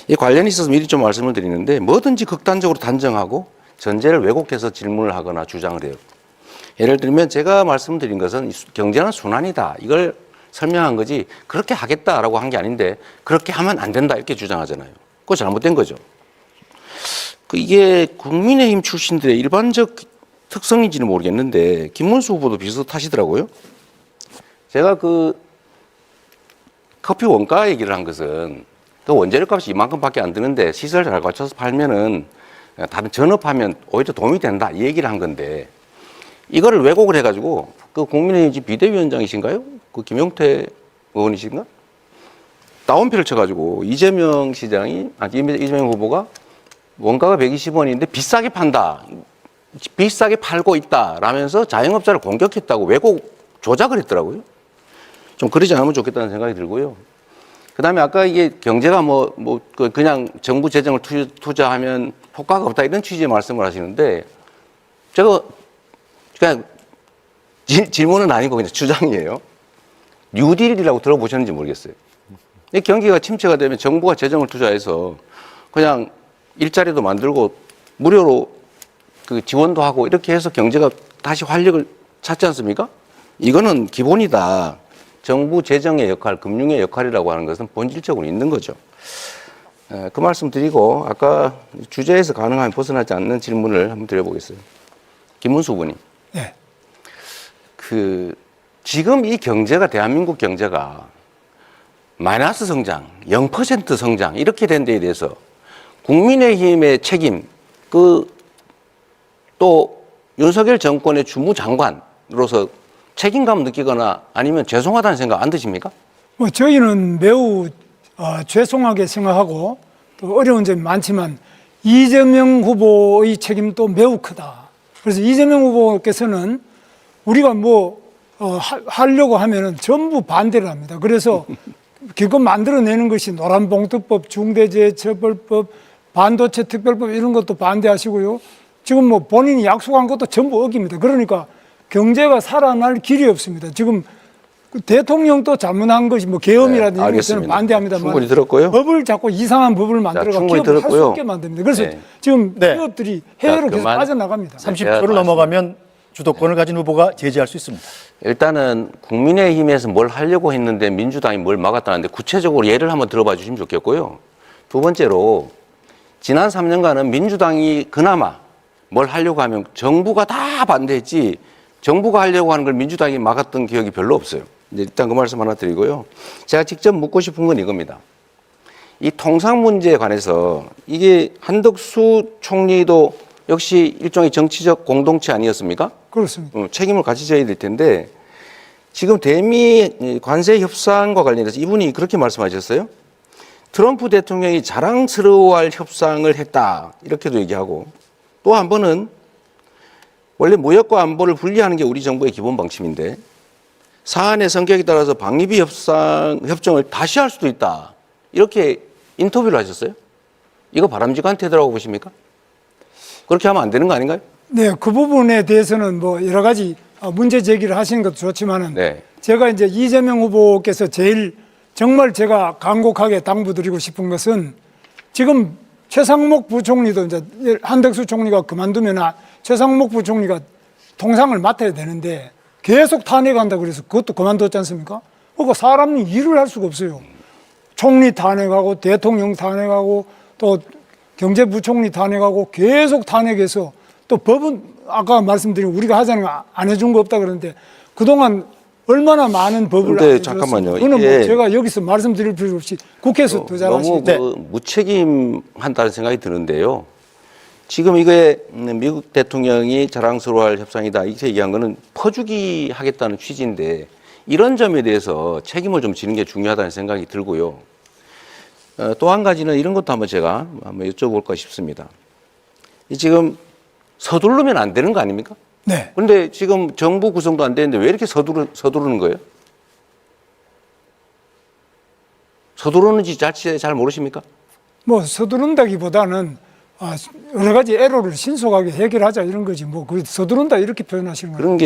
이 관련이 있어서 미리 좀 말씀을 드리는데 뭐든지 극단적으로 단정하고 전제를 왜곡해서 질문을 하거나 주장을 해요. 예를 들면 제가 말씀드린 것은 경제는 순환이다. 이걸 설명한 거지 그렇게 하겠다라고 한 게 아닌데 그렇게 하면 안 된다 이렇게 주장하잖아요. 그거 잘못된 거죠. 이게 국민의힘 출신들의 일반적 특성인지는 모르겠는데 김문수 후보도 비슷하시더라고요. 제가 커피 원가 얘기를 한 것은 그 원재료 값이 이만큼밖에 안 드는데 시설 잘 갖춰서 팔면은 다른 전업하면 오히려 도움이 된다 이 얘기를 한 건데 이거를 왜곡을 해가지고 그 국민의힘 비대위원장이신가요? 그 김용태 의원이신가? 다운표를 쳐가지고 이재명 후보가 원가가 120원인데 비싸게 판다. 비싸게 팔고 있다. 라면서 자영업자를 공격했다고 왜곡 조작을 했더라고요. 좀 그러지 않으면 좋겠다는 생각이 들고요. 그 다음에 아까 이게 경제가 그냥 정부 재정을 투자하면 효과가 없다 이런 취지의 말씀을 하시는데 제가 그냥 질문은 아니고 그냥 주장이에요. 뉴딜이라고 들어보셨는지 모르겠어요. 이 경기가 침체가 되면 정부가 재정을 투자해서 그냥 일자리도 만들고 무료로 그 지원도 하고 이렇게 해서 경제가 다시 활력을 찾지 않습니까? 이거는 기본이다. 정부 재정의 역할, 금융의 역할이라고 하는 것은 본질적으로 있는 거죠. 그 말씀 드리고 아까 주제에서 가능하면 벗어나지 않는 질문을 한번 드려보겠어요. 김문수 후보님. 네. 지금 이 경제가 대한민국 경제가 마이너스 성장, 0% 성장 이렇게 된 데에 대해서 국민의힘의 책임, 또 윤석열 정권의 주무장관으로서 책임감 느끼거나 아니면 죄송하다는 생각 안 드십니까? 저희는 매우 죄송하게 생각하고 또 어려운 점이 많지만 이재명 후보의 책임도 매우 크다. 그래서 이재명 후보께서는 우리가 하려고 하면은 전부 반대를 합니다. 그래서 기껏 만들어내는 것이 노란봉투법, 중대재해처벌법, 반도체 특별법 이런 것도 반대하시고요. 지금 본인이 약속한 것도 전부 어깁니다. 그러니까 경제가 살아날 길이 없습니다. 지금 대통령도 자문한 것이 계엄이라든지 이런 것은 반대합니다만 충분히 들었고요. 법을 자꾸 이상한 법을 만들어가 기업을 할 수 없게 만듭니다. 그래서 지금 기업들이 해외로 계속 빠져나갑니다. 30초를 넘어가면 주도권을 가진 후보가 제지할 수 있습니다. 일단은 국민의힘에서 뭘 하려고 했는데 민주당이 뭘 막았다는데 구체적으로 예를 한번 들어봐 주시면 좋겠고요. 두 번째로 지난 3년간은 민주당이 그나마 뭘 하려고 하면 정부가 다 반대했지 정부가 하려고 하는 걸 민주당이 막았던 기억이 별로 없어요. 일단 그 말씀 하나 드리고요. 제가 직접 묻고 싶은 건 이겁니다. 이 통상 문제에 관해서 이게 한덕수 총리도 역시 일종의 정치적 공동체 아니었습니까? 그렇습니다. 책임을 같이 져야 될 텐데 지금 대미 관세 협상과 관련해서 이분이 그렇게 말씀하셨어요. 트럼프 대통령이 자랑스러워할 협상을 했다 이렇게도 얘기하고 또 한 번은 원래 무역과 안보를 분리하는 게 우리 정부의 기본 방침인데 사안의 성격에 따라서 방위비 협정을 다시 할 수도 있다 이렇게 인터뷰를 하셨어요. 이거 바람직한 태도라고 보십니까? 그렇게 하면 안 되는 거 아닌가요? 네, 그 부분에 대해서는 뭐 여러 가지 문제 제기를 하시는 것도 좋지만은 네. 제가 이제 이재명 후보께서 제일 정말 제가 간곡하게 당부드리고 싶은 것은 지금 최상목 부총리도 이제 한덕수 총리가 그만두면 최상목 부총리가 통상을 맡아야 되는데 계속 탄핵한다 그래서 그것도 그만뒀지 않습니까? 그러니까 사람이 일을 할 수가 없어요. 총리 탄핵하고 대통령 탄핵하고 또 경제부총리 탄핵하고 계속 탄핵해서 또 법은 아까 말씀드린 우리가 하자는 거 안 해준 거 없다 그러는데 그동안 얼마나 많은 법을 근데 안 잠깐만요. 그거는 뭐 이게 제가 여기서 말씀드릴 필요 없이 국회에서 더 잘하시죠. 너무 무책임한다는 생각이 드는데요. 지금 이게 미국 대통령이 자랑스러워할 협상이다 이렇게 얘기한 거는 퍼주기 하겠다는 취지인데 이런 점에 대해서 책임을 좀 지는 게 중요하다는 생각이 들고요. 또 한 가지는 이런 것도 한번 제가 한번 여쭤볼까 싶습니다. 지금 서두르면 안 되는 거 아닙니까? 네. 그런데 지금 정부 구성도 안 되는데 왜 이렇게 서두르는 거예요? 서두르는지 잘 모르십니까? 뭐 서두른다기보다는 여러 가지 애로를 신속하게 해결하자 이런 거지 뭐 그 서두른다 이렇게 표현하시는 거예요.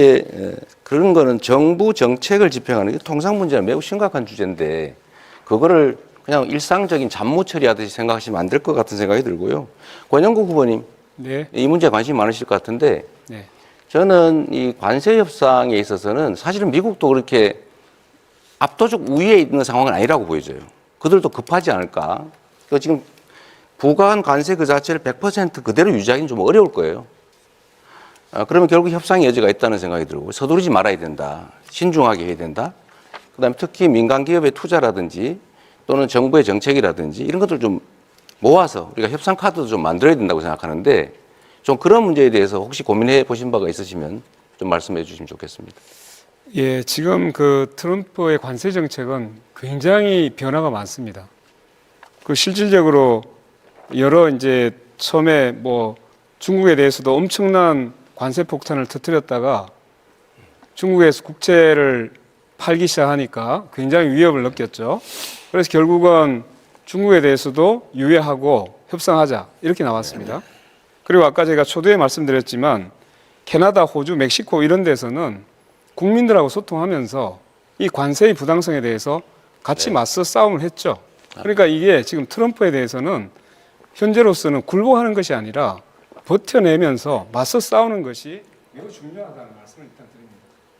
그런 거는 정부 정책을 집행하는 게 통상 문제는 매우 심각한 주제인데 그거를 그냥 일상적인 잡무 처리하듯이 생각하시면 안 될 것 같은 생각이 들고요. 권영국 후보님, 네. 이 문제에 관심이 많으실 것 같은데 네. 저는 이 관세 협상에 있어서는 사실은 미국도 그렇게 압도적 우위에 있는 상황은 아니라고 보여져요. 그들도 급하지 않을까. 그러니까 지금 부과한 관세 그 자체를 100% 그대로 유지하기는 좀 어려울 거예요. 그러면 결국 협상의 여지가 있다는 생각이 들고 서두르지 말아야 된다. 신중하게 해야 된다. 그다음에 특히 민간 기업의 투자라든지 또는 정부의 정책이라든지 이런 것들 좀 모아서 우리가 협상 카드도 좀 만들어야 된다고 생각하는데 좀 그런 문제에 대해서 혹시 고민해 보신 바가 있으시면 좀 말씀해 주시면 좋겠습니다. 예, 지금 그 트럼프의 관세 정책은 굉장히 변화가 많습니다. 그 실질적으로 여러 이제 처음에 뭐 중국에 대해서도 엄청난 관세 폭탄을 터뜨렸다가 중국에서 국채를 팔기 시작하니까 굉장히 위협을 느꼈죠. 그래서 결국은 중국에 대해서도 유예하고 협상하자 이렇게 나왔습니다. 그리고 아까 제가 초두에 말씀드렸지만 캐나다, 호주, 멕시코 이런 데서는 국민들하고 소통하면서 이 관세의 부당성에 대해서 같이 맞서 싸움을 했죠. 그러니까 이게 지금 트럼프에 대해서는 현재로서는 굴복하는 것이 아니라 버텨내면서 맞서 싸우는 것이 매우 중요하다는 말씀을 일단 드립니다.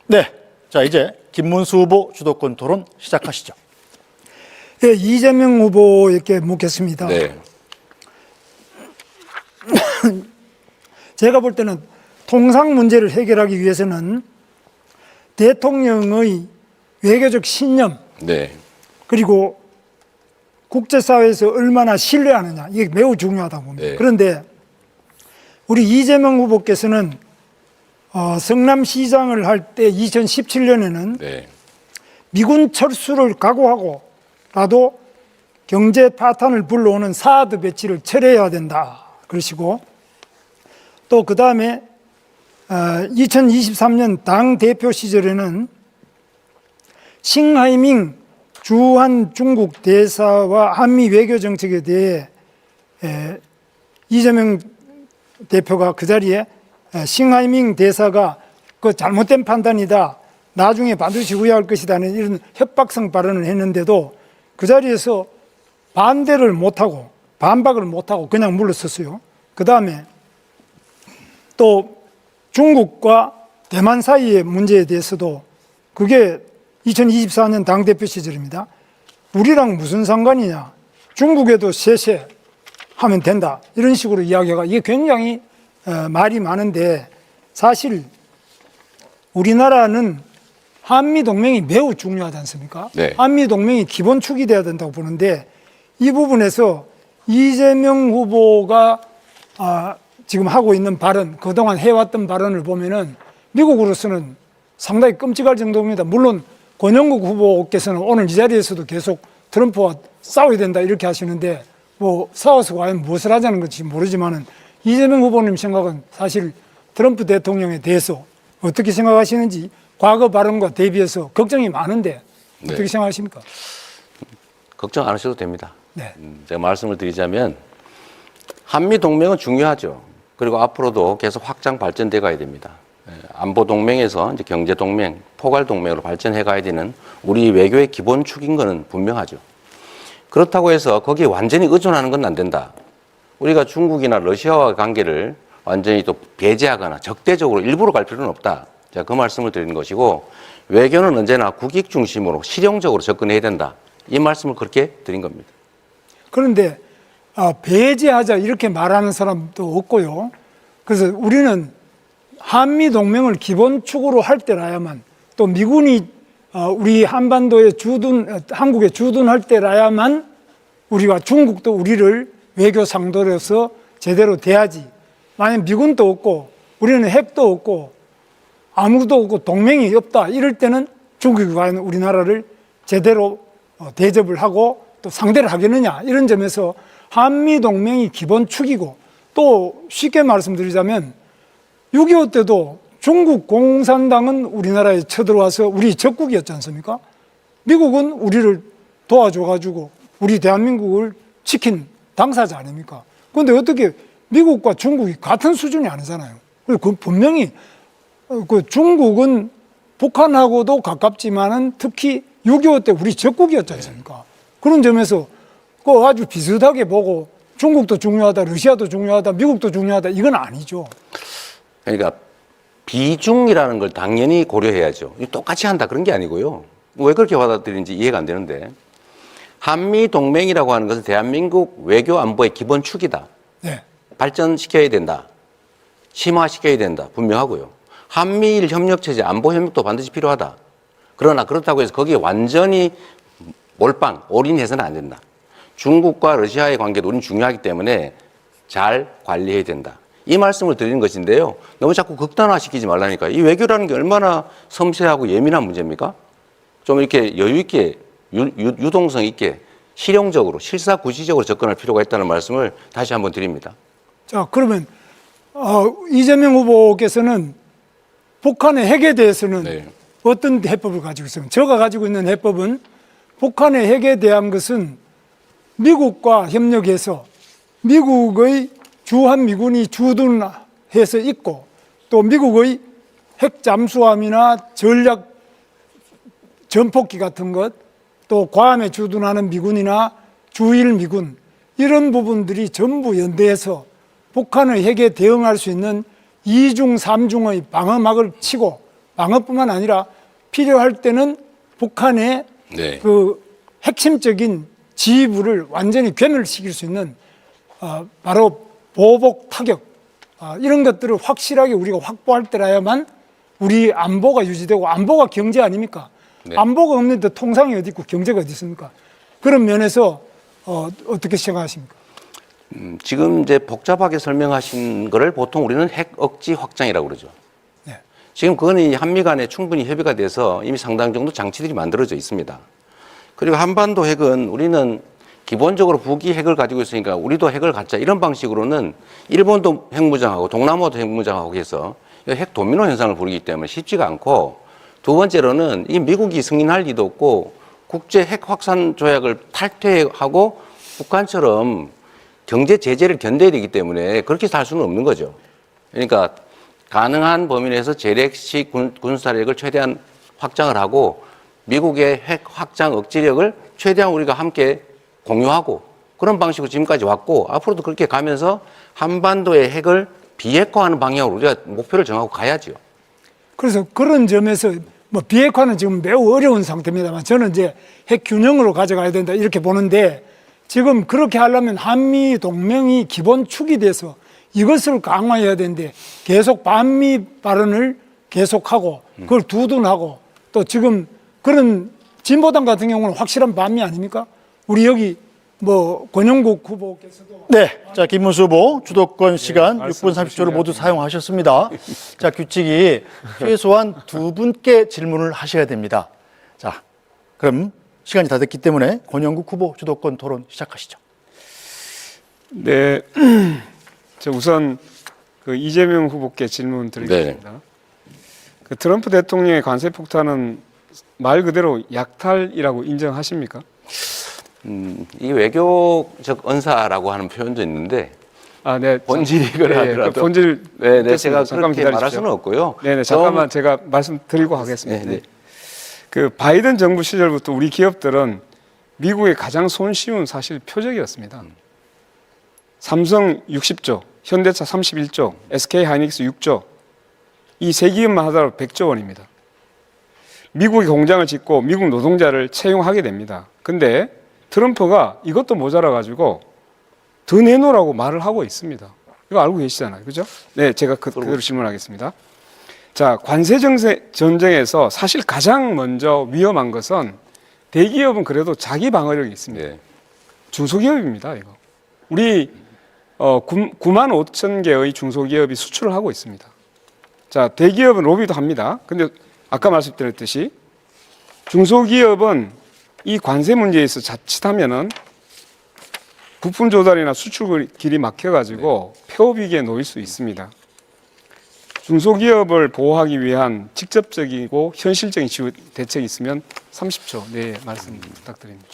네. 자, 이제 김문수 후보 주도권 토론 시작하시죠. 네, 이재명 후보에게 묻겠습니다. 네. 제가 볼 때는 통상 문제를 해결하기 위해서는 대통령의 외교적 신념 네. 그리고 국제사회에서 얼마나 신뢰하느냐 이게 매우 중요하다고 봅니다. 네. 그런데 우리 이재명 후보께서는 성남시장을 할 때 2017년에는 네. 미군 철수를 각오하고라도 경제 파탄을 불러오는 사드 배치를 철회해야 된다 그러시고 또 그 다음에 2023년 당대표 시절에는 싱하이밍 주한 중국 대사와 한미 외교 정책에 대해 이재명 대표가 그 자리에 싱하이밍 대사가 그 잘못된 판단이다. 나중에 반드시 후회할 것이다는 이런 협박성 발언을 했는데도 그 자리에서 반대를 못하고 반박을 못하고 그냥 물러섰어요. 그 다음에 또 중국과 대만 사이의 문제에 대해서도 그게 2024년 당대표 시절입니다. 우리랑 무슨 상관이냐. 중국에도 쎄쎄 하면 된다. 이런 식으로 이야기가 이게 굉장히 말이 많은데 사실 우리나라는 한미동맹이 매우 중요하지 않습니까? 네. 한미동맹이 기본축이 돼야 된다고 보는데 이 부분에서 이재명 후보가 지금 하고 있는 발언, 그동안 해왔던 발언을 보면은 미국으로서는 상당히 끔찍할 정도입니다. 물론 권영국 후보께서는 오늘 이 자리에서도 계속 트럼프와 싸워야 된다 이렇게 하시는데 뭐 싸워서 과연 무엇을 하자는 건지 모르지만은 이재명 후보님 생각은 사실 트럼프 대통령에 대해서 어떻게 생각하시는지 과거 발언과 대비해서 걱정이 많은데 어떻게 네. 생각하십니까? 걱정 안 하셔도 됩니다. 네. 제가 말씀을 드리자면 한미 동맹은 중요하죠. 그리고 앞으로도 계속 확장 발전돼 가야 됩니다. 안보 동맹에서 이제 경제 동맹, 포괄 동맹으로 발전해 가야 되는 우리 외교의 기본축인 것은 분명하죠. 그렇다고 해서 거기에 완전히 의존하는 건 안 된다. 우리가 중국이나 러시아와 관계를 완전히 또 배제하거나 적대적으로 일부러 갈 필요는 없다. 제가 그 말씀을 드리는 것이고, 외교는 언제나 국익 중심으로 실용적으로 접근해야 된다. 이 말씀을 그렇게 드린 겁니다. 그런데 배제하자 이렇게 말하는 사람도 없고요. 그래서 우리는 한미 동맹을 기본축으로 할 때라야만, 또 미군이 우리 한반도에 한국에 주둔할 때라야만 우리가 중국도 우리를 외교 상도로서 제대로 대하지. 만약 미군도 없고 우리는 핵도 없고 아무도 없고 동맹이 없다 이럴 때는 중국이 과연 우리나라를 제대로 대접을 하고 또 상대를 하겠느냐, 이런 점에서 한미 동맹이 기본축이고, 또 쉽게 말씀드리자면 6.25 때도 중국 공산당은 우리나라에 쳐들어와서 우리 적국이었지 않습니까? 미국은 우리를 도와줘가지고 우리 대한민국을 지킨 당사자 아닙니까? 그런데 어떻게 미국과 중국이 같은 수준이 아니잖아요. 그 분명히 그 중국은 북한하고도 가깝지만은 특히 6.25 때 우리 적국이었지 않습니까? 그런 점에서 그 아주 비슷하게 보고 중국도 중요하다, 러시아도 중요하다, 미국도 중요하다, 이건 아니죠. 그러니까 비중이라는 걸 당연히 고려해야죠. 똑같이 한다 그런 게 아니고요. 왜 그렇게 받아들이는지 이해가 안 되는데, 한미 동맹이라고 하는 것은 대한민국 외교 안보의 기본축이다. 네. 발전시켜야 된다. 심화시켜야 된다. 분명하고요. 한미일 협력체제, 안보 협력도 반드시 필요하다. 그러나 그렇다고 해서 거기에 완전히 몰빵, 올인해서는 안 된다. 중국과 러시아의 관계도 우리는 중요하기 때문에 잘 관리해야 된다. 이 말씀을 드리는 것인데요. 너무 자꾸 극단화시키지 말라니까. 이 외교라는 게 얼마나 섬세하고 예민한 문제입니까? 좀 이렇게 여유 있게, 유동성 있게, 실용적으로, 실사구시적으로 접근할 필요가 있다는 말씀을 다시 한번 드립니다. 자, 그러면 이재명 후보께서는 북한의 핵에 대해서는 네. 어떤 해법을 가지고 있습니까? 제가 가지고 있는 해법은 북한의 핵에 대한 것은 미국과 협력해서 미국의 주한미군이 주둔해서 있고, 또 미국의 핵 잠수함이나 전략 전폭기 같은 것, 또 괌에 주둔하는 미군이나 주일 미군, 이런 부분들이 전부 연대해서 북한의 핵에 대응할 수 있는 2중, 3중의 방어막을 치고, 방어뿐만 아니라 필요할 때는 북한의 네. 그 핵심적인 지휘부를 완전히 괴멸시킬 수 있는 바로 보복 타격, 이런 것들을 확실하게 우리가 확보할 때라야만 우리 안보가 유지되고, 안보가 경제 아닙니까? 네. 안보가 없는데 통상이 어디 있고 경제가 어디 있습니까? 그런 면에서 어떻게 생각하십니까? 지금 이제 복잡하게 설명하신 거를 보통 우리는 핵 억지 확장이라고 그러죠. 네. 지금 그거는 한미 간에 충분히 협의가 돼서 이미 상당 정도 장치들이 만들어져 있습니다. 그리고 한반도 핵은 우리는 기본적으로 북이 핵을 가지고 있으니까 우리도 핵을 갖자, 이런 방식으로는 일본도 핵무장하고 동남아도 핵무장하고 해서 핵 도미노 현상을 부르기 때문에 쉽지가 않고, 두 번째로는 이 미국이 승인할 리도 없고 국제 핵 확산 조약을 탈퇴하고 북한처럼 경제 제재를 견뎌야 되기 때문에 그렇게 할 수는 없는 거죠. 그러니까 가능한 범위 내에서 재래식 군사력을 최대한 확장을 하고 미국의 핵 확장 억지력을 최대한 우리가 함께 공유하고, 그런 방식으로 지금까지 왔고 앞으로도 그렇게 가면서 한반도의 핵을 비핵화하는 방향으로 우리가 목표를 정하고 가야죠. 그래서 그런 점에서 뭐 비핵화는 지금 매우 어려운 상태입니다만, 저는 이제 핵 균형으로 가져가야 된다 이렇게 보는데, 지금 그렇게 하려면 한미 동맹이 기본축이 돼서 이것을 강화해야 되는데 계속 반미 발언을 계속하고 그걸 두둔하고, 또 지금 그런 진보당 같은 경우는 확실한 반미 아닙니까? 우리 여기 권영국 후보께서도 네, 자 김문수 후보 주도권 시간 6분 30초를 모두 사용하셨습니다. 자 규칙이 최소한 두 분께 질문을 하셔야 됩니다. 자, 그럼 시간이 다 됐기 때문에 권영국 후보 주도권 토론 시작하시죠. 네, 저 우선 그 이재명 후보께 질문 드리겠습니다. 그 트럼프 대통령의 관세 폭탄은 말 그대로 약탈이라고 인정하십니까? 이 외교적 언사라고 하는 표현도 있는데 아, 네. 본질이 그러더라도 그 본질 네, 제가 잠깐 그렇게 말할 기다리십시오. 수는 없고요. 네네, 잠깐만 제가 말씀드리고 하겠습니다. 네. 그 바이든 정부 시절부터 우리 기업들은 미국의 가장 손쉬운 사실 표적이었습니다. 삼성 60조, 현대차 31조, SK 하이닉스 6조, 이 세 기업만 하더라도 100조 원입니다. 미국의 공장을 짓고 미국 노동자를 채용하게 됩니다. 근데 트럼프가 이것도 모자라 가지고 더 내놓으라고 말을 하고 있습니다. 이거 알고 계시잖아요. 그죠? 네, 제가 그대로 질문하겠습니다. 자, 관세 전쟁에서 사실 가장 먼저 위험한 것은 대기업은 그래도 자기 방어력이 있습니다. 네. 중소기업입니다, 이거. 우리 9만 5천 개의 중소기업이 수출을 하고 있습니다. 자, 대기업은 로비도 합니다. 근데 아까 말씀드렸듯이 중소기업은 이 관세 문제에서 자칫하면은 부품 조달이나 수출 길이 막혀가지고 폐업위기에 놓일 수 있습니다. 중소기업을 보호하기 위한 직접적이고 현실적인 지원 대책이 있으면 30초 내에 말씀 부탁드립니다.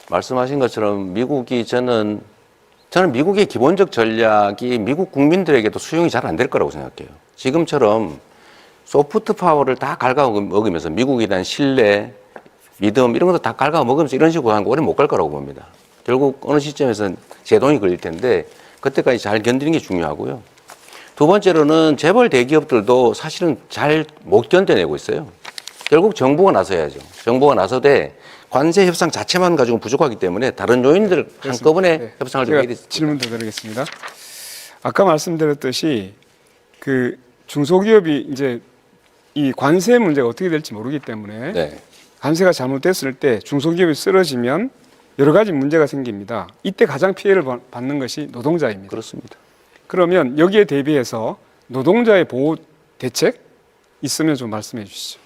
말씀하신 것처럼 저는 미국의 기본적 전략이 미국 국민들에게도 수용이 잘 안 될 거라고 생각해요. 지금처럼 소프트 파워를 다 갉아먹으면서 미국에 대한 신뢰, 믿음 이런 것도 다 갉아먹으면서 이런 식으로 하는 거 오래 못 갈 거라고 봅니다. 결국 어느 시점에서는 제동이 걸릴 텐데 그때까지 잘 견디는 게 중요하고요. 두 번째로는 재벌 대기업들도 사실은 잘 못 견뎌내고 있어요. 결국 정부가 나서야죠. 정부가 나서되 관세 협상 자체만 가지고 부족하기 때문에 다른 요인들 한꺼번에 네. 협상을 좀 해야 제가 되죠. 질문 더 드리겠습니다. 아까 말씀드렸듯이 그 중소기업이 이제 이 관세 문제가 어떻게 될지 모르기 때문에 네. 관세가 잘못됐을 때 중소기업이 쓰러지면 여러 가지 문제가 생깁니다. 이때 가장 피해를 받는 것이 노동자입니다. 그렇습니다. 그러면 여기에 대비해서 노동자의 보호 대책 있으면 좀 말씀해 주시죠.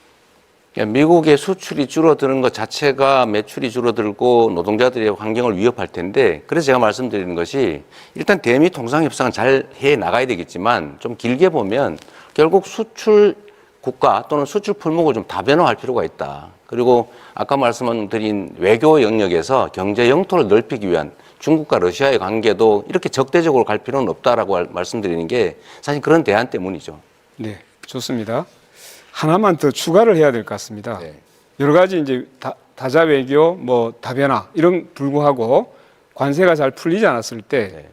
미국의 수출이 줄어드는 것 자체가 매출이 줄어들고 노동자들의 환경을 위협할 텐데 그래서 제가 말씀드리는 것이 일단 대미 통상협상은 잘 해 나가야 되겠지만 좀 길게 보면 결국 수출 국가 또는 수출 품목을 좀 다변화할 필요가 있다. 그리고 아까 말씀드린 외교 영역에서 경제 영토를 넓히기 위한 중국과 러시아의 관계도 이렇게 적대적으로 갈 필요는 없다라고 말씀드리는 게 사실 그런 대안 때문이죠. 네, 좋습니다. 하나만 더 추가를 해야 될 것 같습니다. 네. 여러 가지 이제 다자 외교, 다변화 이런 불구하고 관세가 잘 풀리지 않았을 때 네.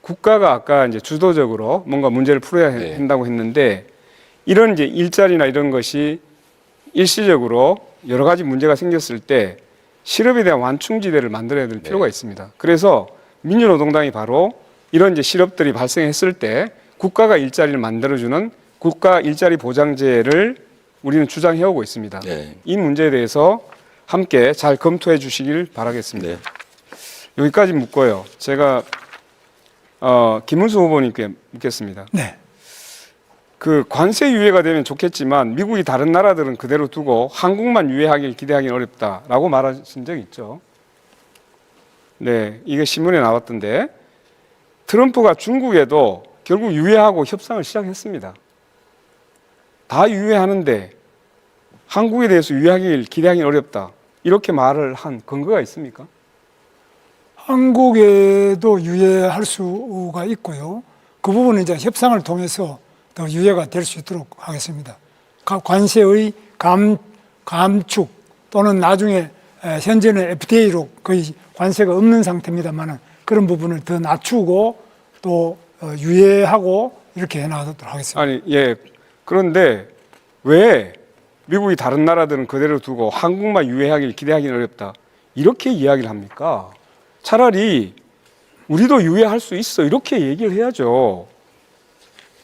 국가가 아까 이제 주도적으로 뭔가 문제를 풀어야 네. 한다고 했는데 이런 이제 일자리나 이런 것이 일시적으로 여러 가지 문제가 생겼을 때 실업에 대한 완충지대를 만들어야 될 필요가 있습니다. 그래서 민주노동당이 바로 이런 이제 실업들이 발생했을 때 국가가 일자리를 만들어주는 국가 일자리 보장제를 우리는 주장해오고 있습니다. 네. 이 문제에 대해서 함께 잘 검토해 주시길 바라겠습니다. 네. 여기까지 묻고요. 제가 김문수 후보님께 묻겠습니다. 네. 그 관세 유예가 되면 좋겠지만 미국이 다른 나라들은 그대로 두고 한국만 유예하길 기대하기는 어렵다라고 말하신 적이 있죠. 네, 이게 신문에 나왔던데 트럼프가 중국에도 결국 유예하고 협상을 시작했습니다. 다 유예하는데 한국에 대해서 유예하길 기대하기는 어렵다. 이렇게 말을 한 근거가 있습니까? 한국에도 유예할 수가 있고요. 그 부분은 이제 협상을 통해서 더 유예가 될 수 있도록 하겠습니다. 관세의 감축 또는 나중에 현재는 FTA로 거의 관세가 없는 상태입니다만 그런 부분을 더 낮추고 또 유예하고 이렇게 해나가도록 하겠습니다. 아니, 예. 그런데 왜 미국이 다른 나라들은 그대로 두고 한국만 유예하길 기대하기는 어렵다. 이렇게 이야기를 합니까? 차라리 우리도 유예할 수 있어. 이렇게 얘기를 해야죠.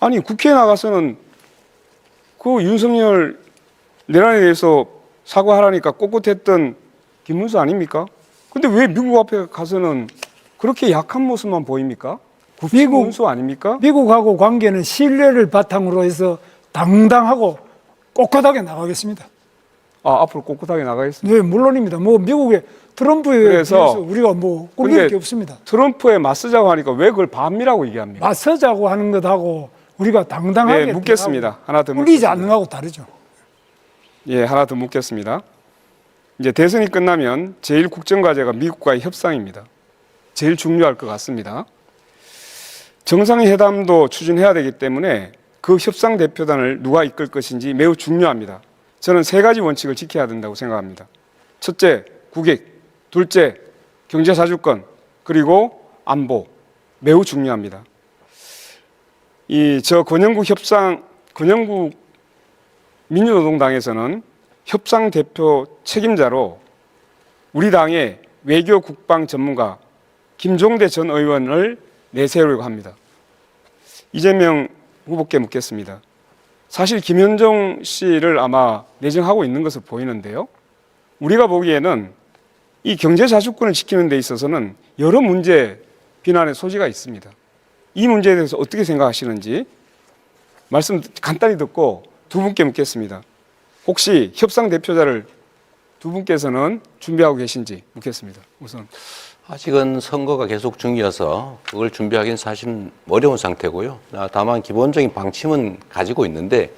아니, 국회에 나가서는 그 윤석열 내란에 대해서 사과하라니까 꼿꼿했던 김문수 아닙니까? 근데 왜 미국 앞에 가서는 그렇게 약한 모습만 보입니까? 국제 미국- 운수 아닙니까? 미국하고 관계는 신뢰를 바탕으로 해서 당당하고 꼿꼿하게 나가겠습니다. 아, 앞으로 꼿꼿하게 나가겠습니다. 네, 물론입니다. 뭐 미국의 트럼프에 그래서 비해서 우리가 뭐 꿀릴 근데 게 없습니다. 트럼프에 맞서자고 하니까 왜 그걸 반미라고 얘기합니까? 맞서자고 하는 것하고 우리가 당당하게 네, 묻겠습니다. 하나 더 꿀리지 묻겠습니다. 않는 거하고 다르죠. 예, 하나 더 묻겠습니다. 이제 대선이 끝나면 제일 국정과제가 미국과의 협상입니다. 제일 중요할 것 같습니다. 정상회담도 추진해야 되기 때문에 그 협상 대표단을 누가 이끌 것인지 매우 중요합니다. 저는 세 가지 원칙을 지켜야 된다고 생각합니다. 첫째, 국익. 둘째, 경제사주권. 그리고 안보. 매우 중요합니다. 권영국 민주노동당에서는 협상 대표 책임자로 우리 당의 외교 국방 전문가 김종대 전 의원을 내세우려고 합니다. 이재명 후보께 묻겠습니다. 사실 김현종 씨를 아마 내정하고 있는 것으로 보이는데요. 우리가 보기에는 이 경제자주권을 지키는 데 있어서는 여러 문제 비난의 소지가 있습니다. 이 문제에 대해서 어떻게 생각하시는지 말씀 간단히 듣고 두 분께 묻겠습니다. 혹시 협상 대표자를 두 분께서는 준비하고 계신지 묻겠습니다. 우선. 아직은 선거가 계속 중이어서 그걸 준비하기는 사실 어려운 상태고요. 다만 기본적인 방침은 가지고 있는데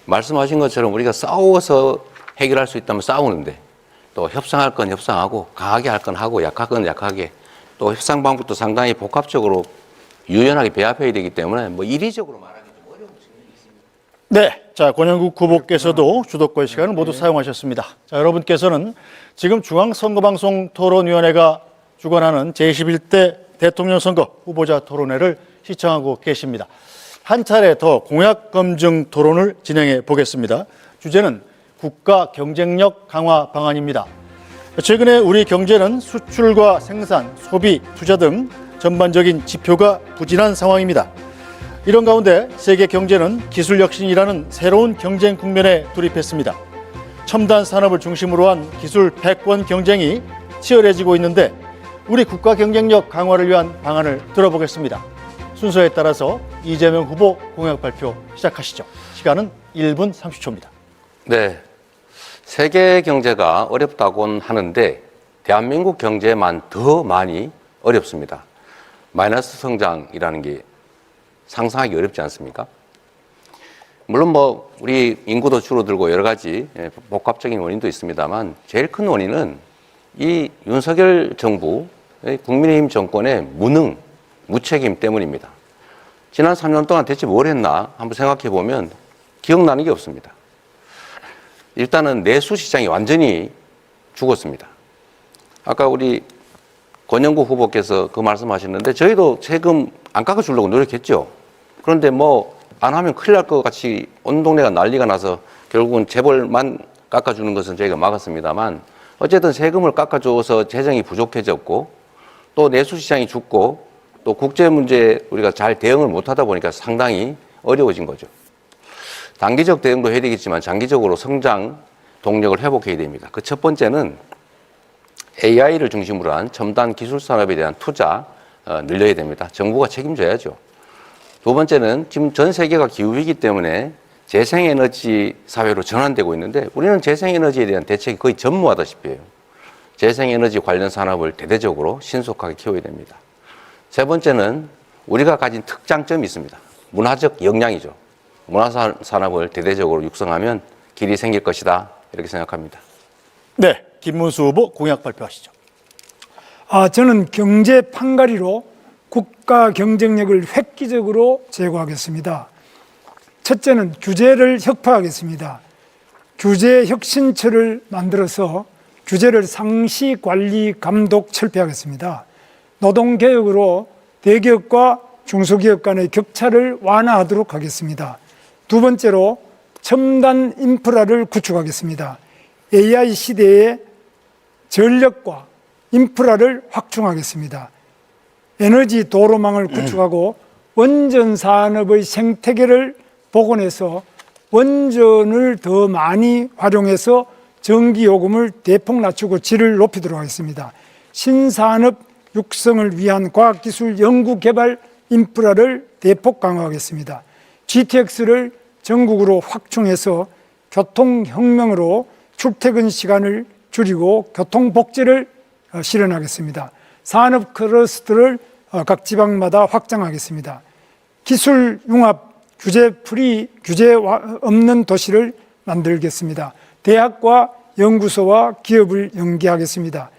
말씀하신 것처럼 우리가 싸워서 해결할 수 있다면 싸우는데 또 협상할 건 협상하고 강하게 할 건 하고 약할 건 약하게 또 협상 방법도 상당히 복합적으로 유연하게 배합해야 되기 때문에 뭐 이리적으로 말하기 좀 어려운 측면이 있습니다. 네, 자 권영국 후보께서도 주도권 시간을 모두 사용하셨습니다. 자, 여러분께서는 지금 중앙선거방송 토론위원회가 주관하는 제11대 대통령 선거 후보자 토론회를 시청하고 계십니다. 한 차례 더 공약 검증 토론을 진행해 보겠습니다. 주제는 국가 경쟁력 강화 방안입니다. 최근에 우리 경제는 수출과 생산, 소비, 투자 등 전반적인 지표가 부진한 상황입니다. 이런 가운데 세계 경제는 기술 혁신이라는 새로운 경쟁 국면에 돌입했습니다. 첨단 산업을 중심으로 한 기술 패권 경쟁이 치열해지고 있는데 우리 국가 경쟁력 강화를 위한 방안을 들어보겠습니다. 순서에 따라서 이재명 후보 공약 발표 시작하시죠. 시간은 1분 30초입니다. 네, 세계 경제가 어렵다고는 하는데 대한민국 경제만 더 많이 어렵습니다. 마이너스 성장이라는 게 상상하기 어렵지 않습니까? 물론 뭐 우리 인구도 줄어들고 여러 가지 복합적인 원인도 있습니다만 제일 큰 원인은 이 윤석열 정부 국민의힘 정권의 무능, 무책임 때문입니다. 지난 3년 동안 대체 뭘 했나 한번 생각해 보면 기억나는 게 없습니다. 일단은 내수 시장이 완전히 죽었습니다. 아까 우리 권영국 후보께서 그 말씀하셨는데 저희도 세금 안 깎아주려고 노력했죠. 그런데 뭐 안 하면 큰일 날 것 같이 온 동네가 난리가 나서 결국은 재벌만 깎아주는 것은 저희가 막았습니다만 어쨌든 세금을 깎아줘서 재정이 부족해졌고 또 내수 시장이 죽고 또 국제 문제에 우리가 잘 대응을 못하다 보니까 상당히 어려워진 거죠. 단기적 대응도 해야 되겠지만 장기적으로 성장 동력을 회복해야 됩니다. 그 첫 번째는 AI를 중심으로 한 첨단 기술 산업에 대한 투자 늘려야 됩니다. 정부가 책임져야죠. 두 번째는 지금 전 세계가 기후위기 때문에 재생에너지 사회로 전환되고 있는데 우리는 재생에너지에 대한 대책이 거의 전무하다시피 해요. 재생에너지 관련 산업을 대대적으로 신속하게 키워야 됩니다. 세 번째는 우리가 가진 특장점이 있습니다. 문화적 역량이죠. 문화산업을 대대적으로 육성하면 길이 생길 것이다 이렇게 생각합니다. 네, 김문수 후보 공약 발표하시죠. 저는 경제 판가리로 국가 경쟁력을 획기적으로 제고하겠습니다. 첫째는 규제를 혁파하겠습니다. 규제 혁신처를 만들어서 규제를 상시 관리 감독 철폐하겠습니다. 노동개혁으로 대기업과 중소기업 간의 격차를 완화하도록 하겠습니다. 두 번째로 첨단 인프라를 구축하겠습니다. AI 시대의 전력과 인프라를 확충하겠습니다. 에너지 도로망을 구축하고 원전 산업의 생태계를 복원해서 원전을 더 많이 활용해서 전기요금을 대폭 낮추고 질을 높이도록 하겠습니다. 신산업 육성을 위한 과학기술 연구개발 인프라를 대폭 강화하겠습니다. GTX를 전국으로 확충해서 교통혁명으로 출퇴근 시간을 줄이고 교통복지를 실현하겠습니다. 산업 클러스터를 각 지방마다 확장하겠습니다. 기술 융합 규제 없는 도시를 만들겠습니다. 대학과 연구소와 기업을 연계하겠습니다.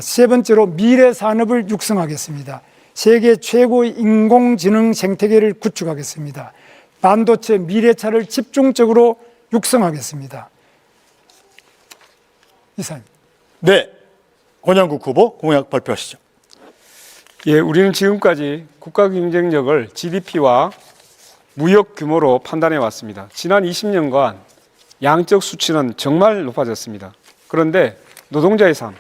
세 번째로 미래 산업을 육성하겠습니다. 세계 최고의 인공지능 생태계를 구축하겠습니다. 반도체 미래차를 집중적으로 육성하겠습니다. 이상입니다. 네, 권영국 후보 공약 발표하시죠. 예, 우리는 지금까지 국가 경쟁력을 GDP와 무역 규모로 판단해 왔습니다. 지난 20년간 양적 수치는 정말 높아졌습니다. 그런데 노동자의 삶,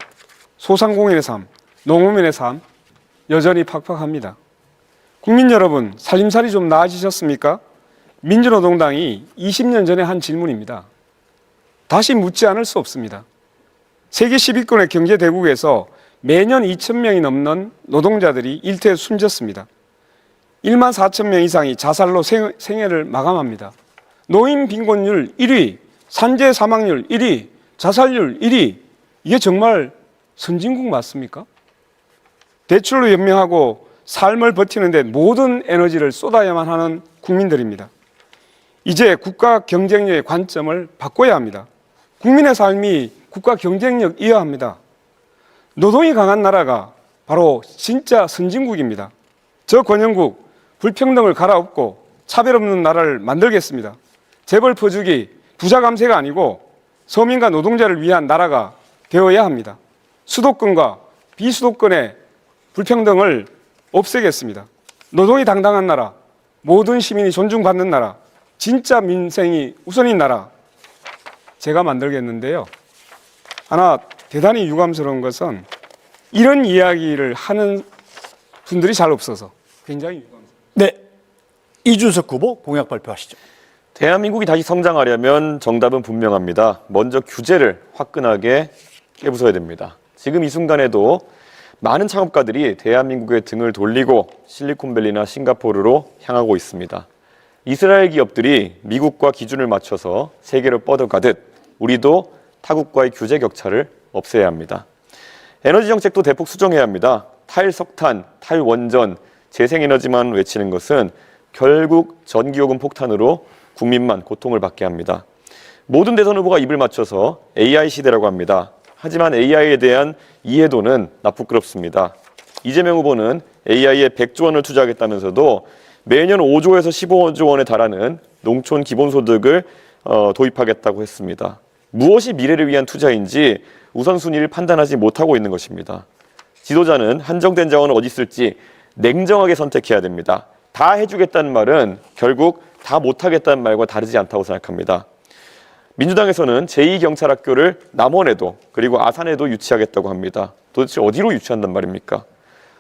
소상공인의 삶, 농어민의 삶 여전히 팍팍합니다. 국민 여러분, 살림살이 좀 나아지셨습니까? 민주노동당이 20년 전에 한 질문입니다. 다시 묻지 않을 수 없습니다. 세계 10위권의 경제 대국에서 매년 2,000명이 넘는 노동자들이 일터에 숨졌습니다. 1만 4천 명 이상이 자살로 생애를 마감합니다. 노인 빈곤율 1위, 산재 사망률 1위, 자살률 1위. 이게 정말 선진국 맞습니까? 대출로 연명하고 삶을 버티는 데 모든 에너지를 쏟아야만 하는 국민들입니다. 이제 국가 경쟁력의 관점을 바꿔야 합니다. 국민의 삶이 국가 경쟁력이어야 합니다. 노동이 강한 나라가 바로 진짜 선진국입니다. 저 권영국 불평등을 갈아엎고 차별 없는 나라를 만들겠습니다. 재벌 퍼주기, 부자 감세가 아니고 서민과 노동자를 위한 나라가 되어야 합니다. 수도권과 비수도권의 불평등을 없애겠습니다. 노동이 당당한 나라, 모든 시민이 존중받는 나라, 진짜 민생이 우선인 나라 제가 만들겠는데요. 하나 대단히 유감스러운 것은 이런 이야기를 하는 분들이 잘 없어서 굉장히 유감스럽습니다. 네, 이준석 후보 공약 발표하시죠. 대한민국이 다시 성장하려면 정답은 분명합니다. 먼저 규제를 화끈하게 깨부숴야 됩니다. 지금 이 순간에도 많은 창업가들이 대한민국의 등을 돌리고 실리콘밸리나 싱가포르로 향하고 있습니다. 이스라엘 기업들이 미국과 기준을 맞춰서 세계로 뻗어가듯 우리도 타국과의 규제 격차를 없애야 합니다. 에너지 정책도 대폭 수정해야 합니다. 탈석탄, 탈원전, 재생에너지만 외치는 것은 결국 전기요금 폭탄으로 국민만 고통을 받게 합니다. 모든 대선 후보가 입을 맞춰서 AI 시대라고 합니다. 하지만 AI에 대한 이해도는 나쁘끄럽습니다. 이재명 후보는 AI에 100조 원을 투자하겠다면서도 매년 5조에서 15조 원에 달하는 농촌 기본소득을 도입하겠다고 했습니다. 무엇이 미래를 위한 투자인지 우선순위를 판단하지 못하고 있는 것입니다. 지도자는 한정된 자원을 어디 쓸지 냉정하게 선택해야 됩니다. 다 해주겠다는 말은 결국 다 못하겠다는 말과 다르지 않다고 생각합니다. 민주당에서는 제2경찰학교를 남원에도 그리고 아산에도 유치하겠다고 합니다. 도대체 어디로 유치한단 말입니까?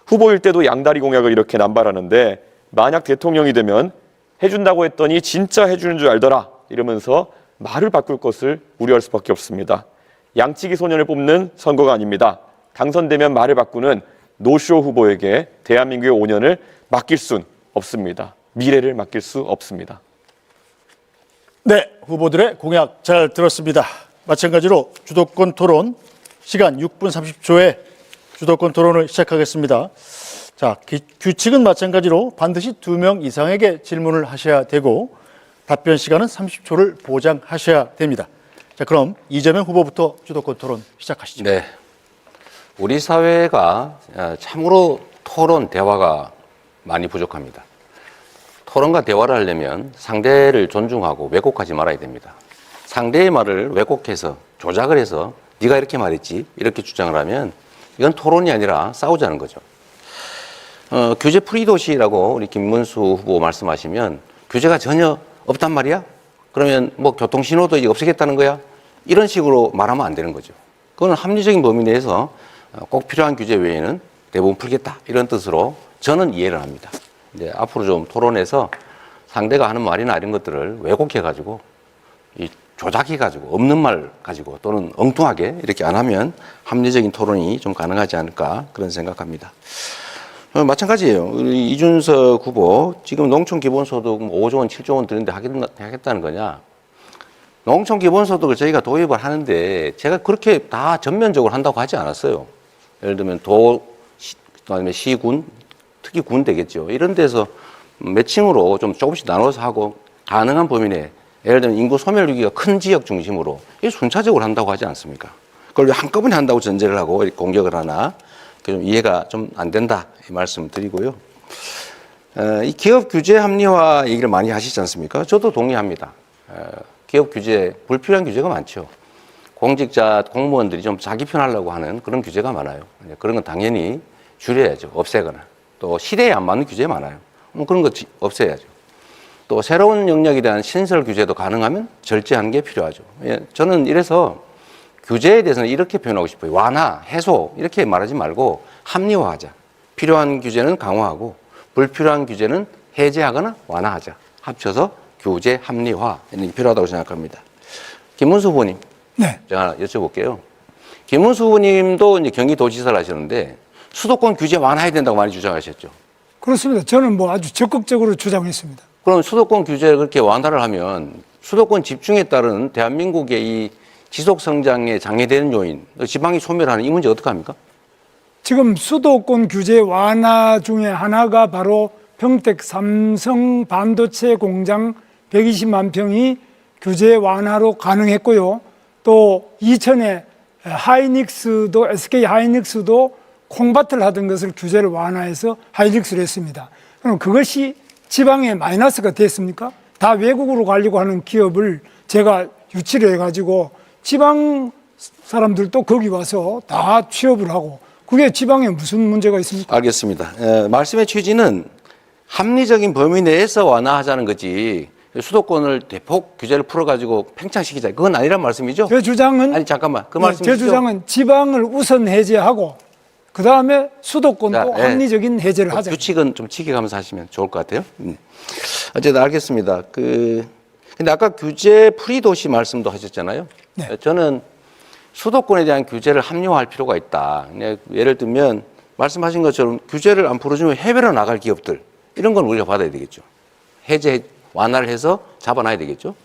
후보일 때도 양다리 공약을 이렇게 남발하는데 만약 대통령이 되면 해준다고 했더니 진짜 해주는 줄 알더라 이러면서 말을 바꿀 것을 우려할 수밖에 없습니다. 양치기 소년을 뽑는 선거가 아닙니다. 당선되면 말을 바꾸는 노쇼 후보에게 대한민국의 5년을 맡길 순 없습니다. 미래를 맡길 수 없습니다. 네, 후보들의 공약 잘 들었습니다. 마찬가지로 주도권 토론 시간 6분 30초에 주도권 토론을 시작하겠습니다. 자, 규칙은 마찬가지로 반드시 2명 이상에게 질문을 하셔야 되고 답변 시간은 30초를 보장하셔야 됩니다. 자, 그럼 이재명 후보부터 주도권 토론 시작하시죠. 네. 우리 사회가 참으로 토론, 대화가 많이 부족합니다. 토론과 대화를 하려면 상대를 존중하고 왜곡하지 말아야 됩니다. 상대의 말을 왜곡해서 조작을 해서 네가 이렇게 말했지 이렇게 주장을 하면 이건 토론이 아니라 싸우자는 거죠. 규제 프리 도시라고 우리 김문수 후보 말씀하시면 규제가 전혀 없단 말이야? 그러면 뭐 교통신호도 이제 없애겠다는 거야? 이런 식으로 말하면 안 되는 거죠. 그건 합리적인 범위 내에서 꼭 필요한 규제 외에는 대부분 풀겠다 이런 뜻으로 저는 이해를 합니다. 이제 앞으로 좀 토론해서 상대가 하는 말이나 이런 것들을 왜곡해가지고 이 조작해가지고 없는 말 가지고 또는 엉뚱하게 이렇게 안 하면 합리적인 토론이 좀 가능하지 않을까 그런 생각합니다. 마찬가지예요. 우리 이준석 후보 지금 농촌 기본소득 5조 원, 7조 원 드는데 하겠다는 거냐? 농촌 기본소득을 저희가 도입을 하는데 제가 그렇게 다 전면적으로 한다고 하지 않았어요. 예를 들면 그다음에 시군, 특히 군 되겠죠. 이런 데서 매칭으로 좀 조금씩 나눠서 하고 가능한 범위 내 예를 들면 인구 소멸 위기가 큰 지역 중심으로 이 순차적으로 한다고 하지 않습니까? 그걸 왜 한꺼번에 한다고 전제를 하고 공격을 하나 좀 이해가 좀 안 된다 이 말씀 드리고요. 이 기업 규제 합리화 얘기를 많이 하시지 않습니까? 저도 동의합니다. 기업 규제, 불필요한 규제가 많죠. 공직자, 공무원들이 좀 자기 편하려고 하는 그런 규제가 많아요. 그런 건 당연히 줄여야죠. 없애거나. 또 시대에 안 맞는 규제 많아요. 그런 거 없애야죠. 또 새로운 영역에 대한 신설 규제도 가능하면 절제하는 게 필요하죠. 저는 이래서 규제에 대해서는 이렇게 표현하고 싶어요. 완화, 해소 이렇게 말하지 말고 합리화하자. 필요한 규제는 강화하고 불필요한 규제는 해제하거나 완화하자. 합쳐서 규제 합리화 이런 게 필요하다고 생각합니다. 김문수 후보님, 네. 제가 여쭤볼게요. 김문수 후보님도 이제 경기도지사를 하셨는데 수도권 규제 완화해야 된다고 많이 주장하셨죠. 그렇습니다. 저는 뭐 아주 적극적으로 주장했습니다. 그럼 수도권 규제를 그렇게 완화를 하면 수도권 집중에 따른 대한민국의 이 지속 성장에 장애되는 요인, 지방이 소멸하는 이 문제 어떻게 합니까? 지금 수도권 규제 완화 중에 하나가 바로 평택 삼성 반도체 공장 120만 평이 규제 완화로 가능했고요. 또 이천에 하이닉스도 SK 하이닉스도 콩밭을 하던 것을 규제를 완화해서 하이닉스를 했습니다. 그럼 그것이 지방에 마이너스가 됐습니까? 다 외국으로 가려고 하는 기업을 제가 유치를 해가지고 지방 사람들도 거기 와서 다 취업을 하고 그게 지방에 무슨 문제가 있습니까? 알겠습니다. 말씀의 취지는 합리적인 범위 내에서 완화하자는 거지 수도권을 대폭 규제를 풀어가지고 팽창시키자 그건 아니란 말씀이죠? 제 주장은 아니 잠깐만 그 네, 말씀이죠? 제 주장은 지방을 우선 해제하고 그 다음에 수도권도 자, 예. 합리적인 해제를 하자. 규칙은 좀 지켜가면서 하시면 좋을 것 같아요. 어쨌든 알겠습니다. 근데 아까 규제 프리 도시 말씀도 하셨잖아요. 네. 저는 수도권에 대한 규제를 합리화할 필요가 있다. 예를 들면 말씀하신 것처럼 규제를 안 풀어주면 해외로 나갈 기업들 이런 건 우리가 받아야 되겠죠. 해제 완화를 해서 잡아놔야 되겠죠.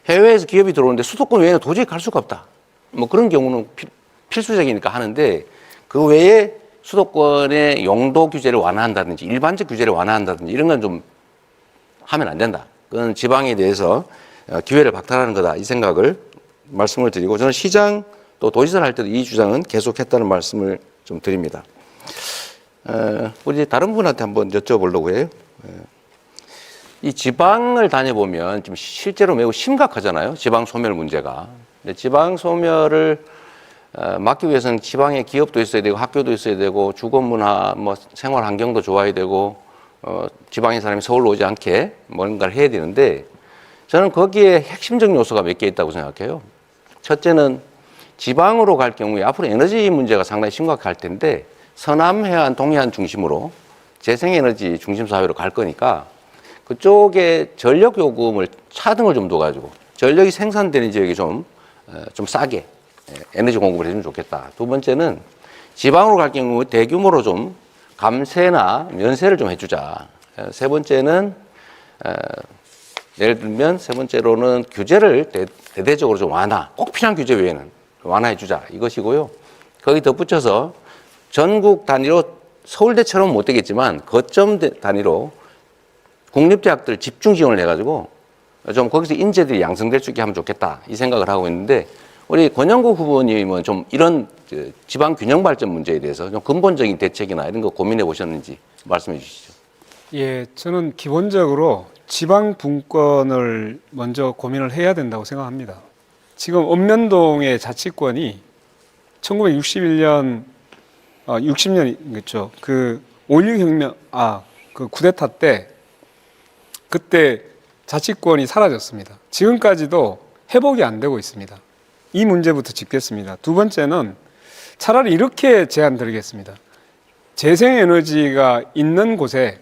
해외에서 기업이 들어오는데 수도권 외에는 도저히 갈 수가 없다. 뭐 그런 경우는 필수적이니까 하는데 그 외에 수도권의 용도 규제를 완화한다든지 일반적 규제를 완화한다든지 이런 건 좀 하면 안 된다. 그건 지방에 대해서 기회를 박탈하는 거다. 이 생각을 말씀을 드리고 저는 시장 또 도지사를 할 때도 이 주장은 계속했다는 말씀을 좀 드립니다. 우리 다른 분한테 한번 여쭤보려고 해요. 이 지방을 다녀보면 지금 실제로 매우 심각하잖아요. 지방 소멸 문제가. 근데 지방 소멸을 막기 위해서는 지방에 기업도 있어야 되고 학교도 있어야 되고 주거 문화, 뭐 생활 환경도 좋아야 되고 지방의 사람이 서울로 오지 않게 뭔가를 해야 되는데 저는 거기에 핵심적 요소가 몇 개 있다고 생각해요. 첫째는 지방으로 갈 경우에 앞으로 에너지 문제가 상당히 심각할 텐데 서남 해안, 동해안 중심으로 재생에너지 중심 사회로 갈 거니까 그쪽에 전력 요금을 차등을 좀 둬가지고 전력이 생산되는 지역에 좀 싸게 에너지 공급을 해주면 좋겠다. 두 번째는 지방으로 갈 경우 대규모로 좀 감세나 면세를 좀 해주자. 세 번째는 예를 들면 세 번째로는 규제를 대대적으로 좀 완화, 꼭 필요한 규제 외에는 완화해주자 이것이고요. 거기 덧붙여서 전국 단위로 서울대처럼 못 되겠지만 거점 단위로 국립대학들 집중 지원을 해가지고 좀 거기서 인재들이 양성될 수 있게 하면 좋겠다 이 생각을 하고 있는데 우리 권영국 후보님은 좀 이런 지방 균형 발전 문제에 대해서 좀 근본적인 대책이나 이런 거 고민해 보셨는지 말씀해 주시죠. 예, 저는 기본적으로 지방 분권을 먼저 고민을 해야 된다고 생각합니다. 지금 읍면동의 자치권이 1961년, 60년이겠죠. 그 5.16 혁명, 그 쿠데타 때 그때 자치권이 사라졌습니다. 지금까지도 회복이 안 되고 있습니다. 이 문제부터 짚겠습니다. 두 번째는 차라리 이렇게 제안 드리겠습니다. 재생에너지가 있는 곳에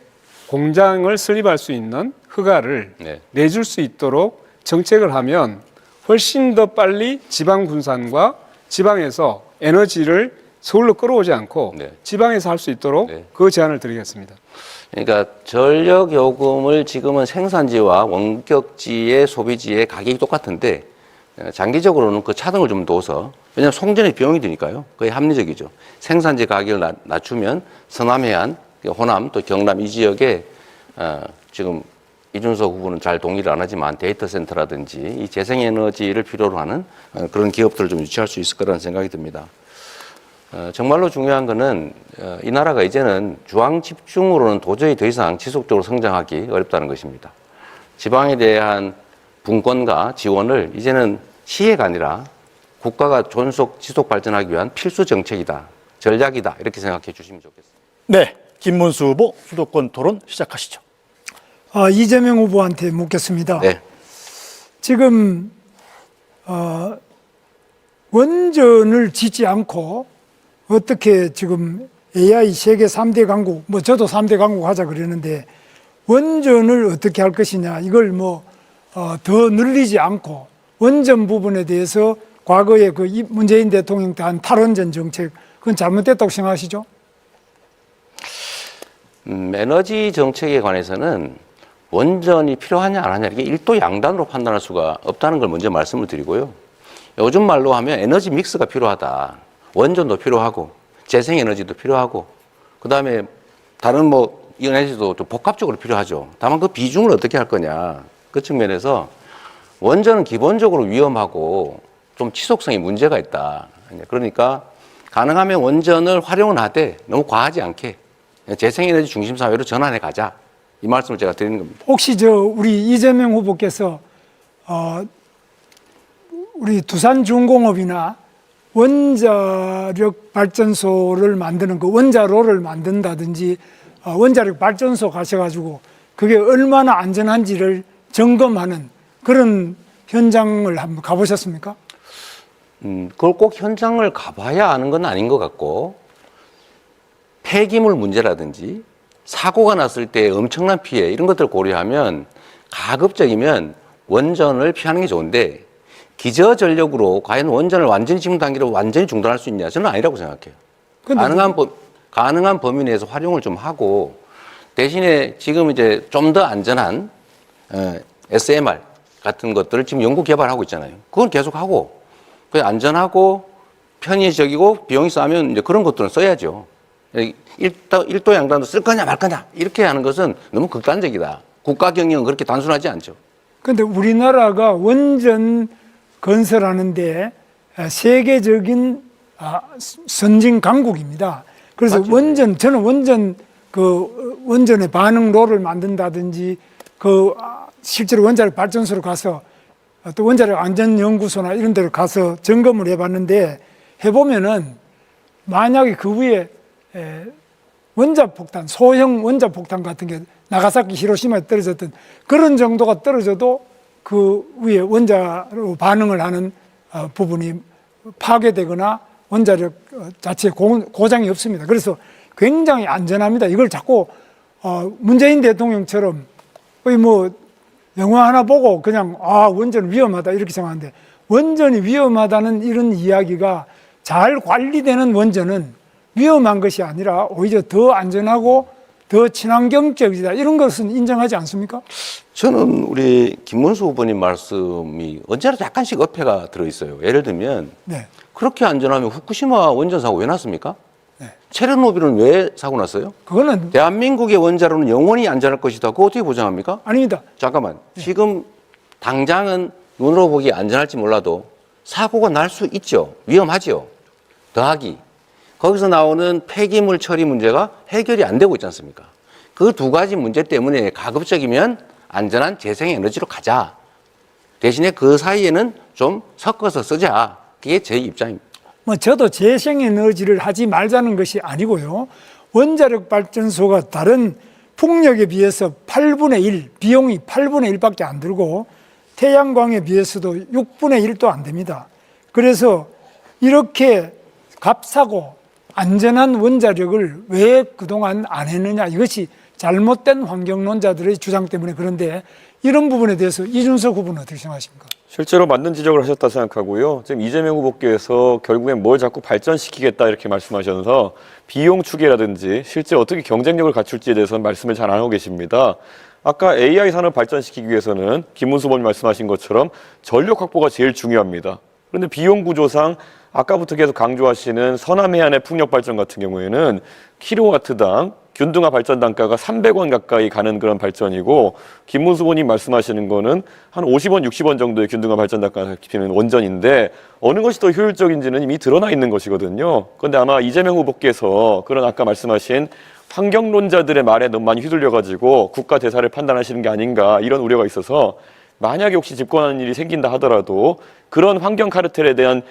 공장을 설립할 수 있는 허가를 네. 내줄 수 있도록 정책을 하면 훨씬 더 빨리 지방 분산과 지방에서 에너지를 서울로 끌어오지 않고 네. 지방에서 할 수 있도록 네. 그 제안을 드리겠습니다. 그러니까 전력 요금을 지금은 생산지와 원격지의 소비지의 가격이 똑같은데 장기적으로는 그 차등을 좀 둬서, 왜냐하면 송전의 비용이 드니까요. 거의 합리적이죠. 생산지 가격을 낮추면 서남해안, 호남 또 경남 이 지역에 지금 이준석 후보는 잘 동의를 안 하지만 데이터 센터라든지 이 재생에너지를 필요로 하는 그런 기업들을 좀 유치할 수 있을 거라는 생각이 듭니다. 정말로 중요한 거는 이 나라가 이제는 주황 집중으로는 도저히 더 이상 지속적으로 성장하기 어렵다는 것입니다. 지방에 대한 분권과 지원을 이제는 시혜가 아니라 국가가 존속 지속 발전하기 위한 필수 정책이다, 전략이다, 이렇게 생각해 주시면 좋겠습니다. 네, 김문수 후보 수도권 토론 시작하시죠. 이재명 후보한테 묻겠습니다. 네. 지금 원전을 짓지 않고 어떻게 지금 AI 세계 3대 강국, 뭐 저도 3대 강국 하자 그러는데 원전을 어떻게 할 것이냐, 이걸 더 늘리지 않고 원전 부분에 대해서 과거에 그 문재인 대통령 때 한 탈원전 정책, 그건 잘못됐다고 생각하시죠? 에너지 정책에 관해서는 원전이 필요하냐 안 하냐, 이게 일도 양단으로 판단할 수가 없다는 걸 먼저 말씀을 드리고요. 요즘 말로 하면 에너지 믹스가 필요하다. 원전도 필요하고 재생에너지도 필요하고 그다음에 다른 에너지도 좀 복합적으로 필요하죠. 다만 그 비중을 어떻게 할 거냐, 그 측면에서 원전은 기본적으로 위험하고 좀 지속성에 문제가 있다. 그러니까 가능하면 원전을 활용은 하되 너무 과하지 않게 재생에너지 중심 사회로 전환해 가자, 이 말씀을 제가 드리는 겁니다. 혹시 우리 이재명 후보께서 우리 두산중공업이나 원자력 발전소를 만드는 그 원자로를 만든다든지 원자력 발전소 가셔가지고 그게 얼마나 안전한지를 점검하는 그런 현장을 한번 가보셨습니까? 그걸 꼭 현장을 가봐야 아는 건 아닌 것 같고, 폐기물 문제라든지 사고가 났을 때 엄청난 피해 이런 것들을 고려하면 가급적이면 원전을 피하는 게 좋은데, 기저전력으로 과연 원전을 완전히 지금 단계로 완전히 중단할 수 있냐, 저는 아니라고 생각해요. 가능한 범위 내에서 활용을 좀 하고, 대신에 지금 이제 좀 더 안전한 SMR 같은 것들을 지금 연구 개발하고 있잖아요. 그건 계속 하고, 그 안전하고 편의적이고 비용이 싸면 이제 그런 것들은 써야죠. 일도 양단도 쓸 거냐 말 거냐 이렇게 하는 것은 너무 극단적이다. 국가 경영은 그렇게 단순하지 않죠. 그런데 우리나라가 원전 건설하는데 세계적인 선진 강국입니다. 그래서 맞죠. 저는 원전의 반응로를 만든다든지 실제로 원자력 발전소로 가서 또 원자력 안전연구소나 이런 데로 가서 점검을 해봤는데, 해보면은 만약에 그 위에 원자폭탄, 소형 원자폭탄 같은 게 나가사키 히로시마에 떨어졌던 그런 정도가 떨어져도 그 위에 원자로 반응을 하는 부분이 파괴되거나 원자력 자체에 고장이 없습니다. 그래서 굉장히 안전합니다. 이걸 자꾸 문재인 대통령처럼 거의 영화 하나 보고 그냥 원전 위험하다 이렇게 생각하는데, 원전이 위험하다는 이런 이야기가 잘 관리되는 원전은 위험한 것이 아니라 오히려 더 안전하고 더 친환경적이다, 이런 것은 인정하지 않습니까? 저는 우리 김문수 후보님 말씀이 언제나 약간씩 어폐가 들어있어요. 예를 들면 네. 그렇게 안전하면 후쿠시마 원전 사고 왜 났습니까? 네. 체르노빌은 왜 사고 났어요? 그거는 대한민국의 원자로는 영원히 안전할 것이다. 그거 어떻게 보장합니까? 아닙니다. 잠깐만. 지금 당장은 눈으로 보기 안전할지 몰라도 사고가 날 수 있죠. 위험하죠. 더하기 거기서 나오는 폐기물 처리 문제가 해결이 안 되고 있지 않습니까? 그 두 가지 문제 때문에 가급적이면 안전한 재생에너지로 가자. 대신에 그 사이에는 좀 섞어서 쓰자. 그게 제 입장입니다. 저도 재생에너지를 하지 말자는 것이 아니고요. 원자력 발전소가 다른 풍력에 비해서 8분의 1, 비용이 8분의 1밖에 안 들고 태양광에 비해서도 6분의 1도 안 됩니다. 그래서 이렇게 값싸고 안전한 원자력을 왜 그동안 안 했느냐, 이것이 잘못된 환경론자들의 주장 때문에. 그런데 이런 부분에 대해서 이준석 후보는 어떻게 생각하십니까? 실제로 맞는 지적을 하셨다 생각하고요. 지금 이재명 후보께서 결국엔 뭘 자꾸 발전시키겠다 이렇게 말씀하셔서 비용 추계라든지 실제 어떻게 경쟁력을 갖출지에 대해서는 말씀을 잘 안 하고 계십니다. 아까 AI 산업 발전시키기 위해서는 김문수 의원님 말씀하신 것처럼 전력 확보가 제일 중요합니다. 그런데 비용 구조상 아까부터 계속 강조하시는 서남해안의 풍력 발전 같은 경우에는 킬로와트당 균등화 발전 단가가 300원 가까이 가는 그런 발전이고, 김문수 의원님 말씀하시는 거는 한 50원, 60원 정도의 균등화 발전 단가가 잡히는 원전인데 어느 것이 더 효율적인지는 이미 드러나 있는 것이거든요. 그런데 아마 이재명 후보께서 그런 아까 말씀하신 환경론자들의 말에 너무 많이 휘둘려가지고 국가 대사를 판단하시는 게 아닌가 이런 우려가 있어서, 만약에 혹시 집권하는 일이 생긴다 하더라도 그런 환경 카르텔에 대한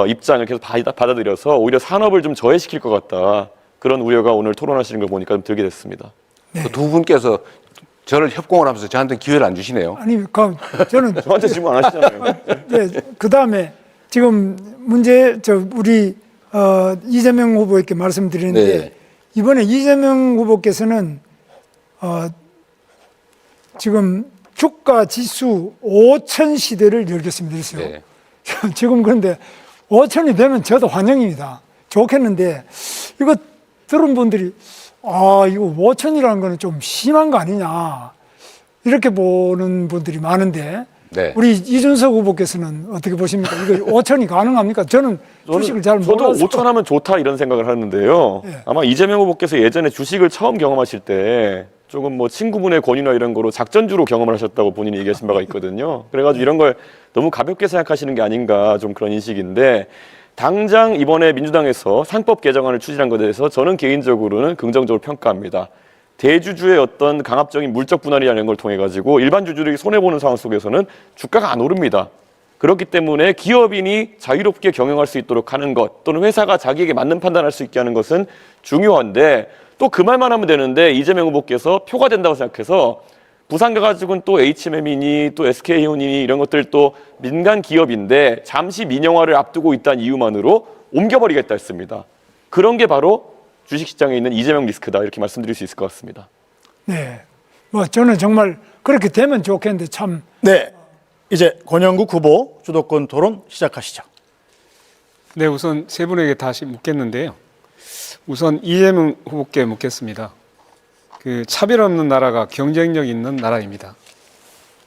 입장을 계속 받아들여서 오히려 산업을 좀 저해시킬 것 같다. 그런 우려가 오늘 토론하시는 걸 보니까 좀 들게 됐습니다. 그두 분께서 저를 협공을 하면서 저한테 기회를 안 주시네요. 아니, 저는 저한테 질문 안 하시잖아요. 네, 그 다음에 지금 우리 이재명 후보에게 말씀드리는데, 네. 이번에 이재명 후보께서는 지금 주가 지수 5천 시대를 열겠습니다. 그랬어요. 네. 지금 그런데 5천이 되면 저도 환영입니다. 좋겠는데, 이거 들은 분들이 이거 5천이라는 거는 좀 심한 거 아니냐, 이렇게 보는 분들이 많은데, 네. 우리 이준석 후보께서는 어떻게 보십니까? 이거 5천이 가능합니까? 저는 주식을 잘 저도 몰라서. 5천 하면 좋다 이런 생각을 하는데요. 네. 아마 이재명 후보께서 예전에 주식을 처음 경험하실 때 조금 뭐 친구분의 권유나 이런 거로 작전주로 경험을 하셨다고 본인이 얘기하신 바가 있거든요. 그래가지고 이런 걸 너무 가볍게 생각하시는 게 아닌가 좀 그런 인식인데, 당장 이번에 민주당에서 상법 개정안을 추진한 것에 대해서 저는 개인적으로는 긍정적으로 평가합니다. 대주주의 어떤 강압적인 물적 분할이라는 걸 통해 가지고 일반 주주들이 손해보는 상황 속에서는 주가가 안 오릅니다. 그렇기 때문에 기업인이 자유롭게 경영할 수 있도록 하는 것, 또는 회사가 자기에게 맞는 판단할 수 있게 하는 것은 중요한데, 또 그 말만 하면 되는데 이재명 후보께서 표가 된다고 생각해서 부산 가가지고는 또 HMM이니 또 SK이온이니 이런 것들 또 민간 기업인데 잠시 민영화를 앞두고 있다는 이유만으로 옮겨버리겠다 했습니다. 그런 게 바로 주식시장에 있는 이재명 리스크다, 이렇게 말씀드릴 수 있을 것 같습니다. 네. 저는 정말 그렇게 되면 좋겠는데 참. 네, 이제 권영국 후보 주도권 토론 시작하시죠. 네, 우선 세 분에게 다시 묻겠는데요. 우선 이재명 후보께 묻겠습니다. 그 차별 없는 나라가 경쟁력 있는 나라입니다.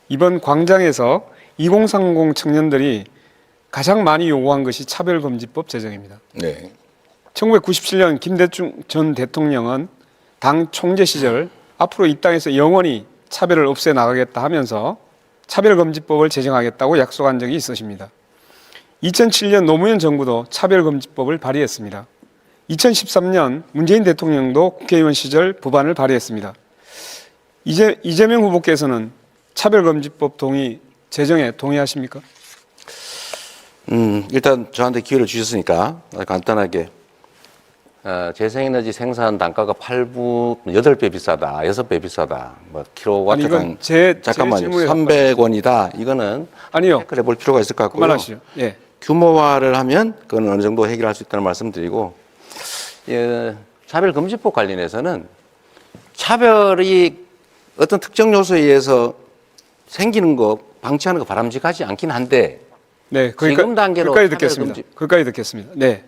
이번 광장에서 2030 청년들이 가장 많이 요구한 것이 차별금지법 제정입니다. 네. 1997년 김대중 전 대통령은 당 총재 시절 앞으로 이 땅에서 영원히 차별을 없애 나가겠다 하면서 차별금지법을 제정하겠다고 약속한 적이 있으십니다. 2007년 노무현 정부도 차별금지법을 발의했습니다. 2013년 문재인 대통령도 국회의원 시절 법안을 발의했습니다. 이재명 후보께서는 차별금지법 제정에 동의하십니까? 일단 저한테 기회를 주셨으니까 간단하게 재생에너지 생산 단가가 8배 비싸다, 6배 비싸다, 뭐 킬로와트당 잠깐만요, 300원이다. 이거는 아니요. 체크를 해볼 필요가 있을 것 같고요. 그만하시죠. 예. 규모화를 하면 그건 어느 정도 해결할 수 있다는 말씀드리고, 차별금지법 관련해서는 차별이 어떤 특정 요소에 의해서 생기는 거 방치하는 거 바람직하지 않긴 한데, 네, 지금 단계로 거기까지 듣겠습니다. 네.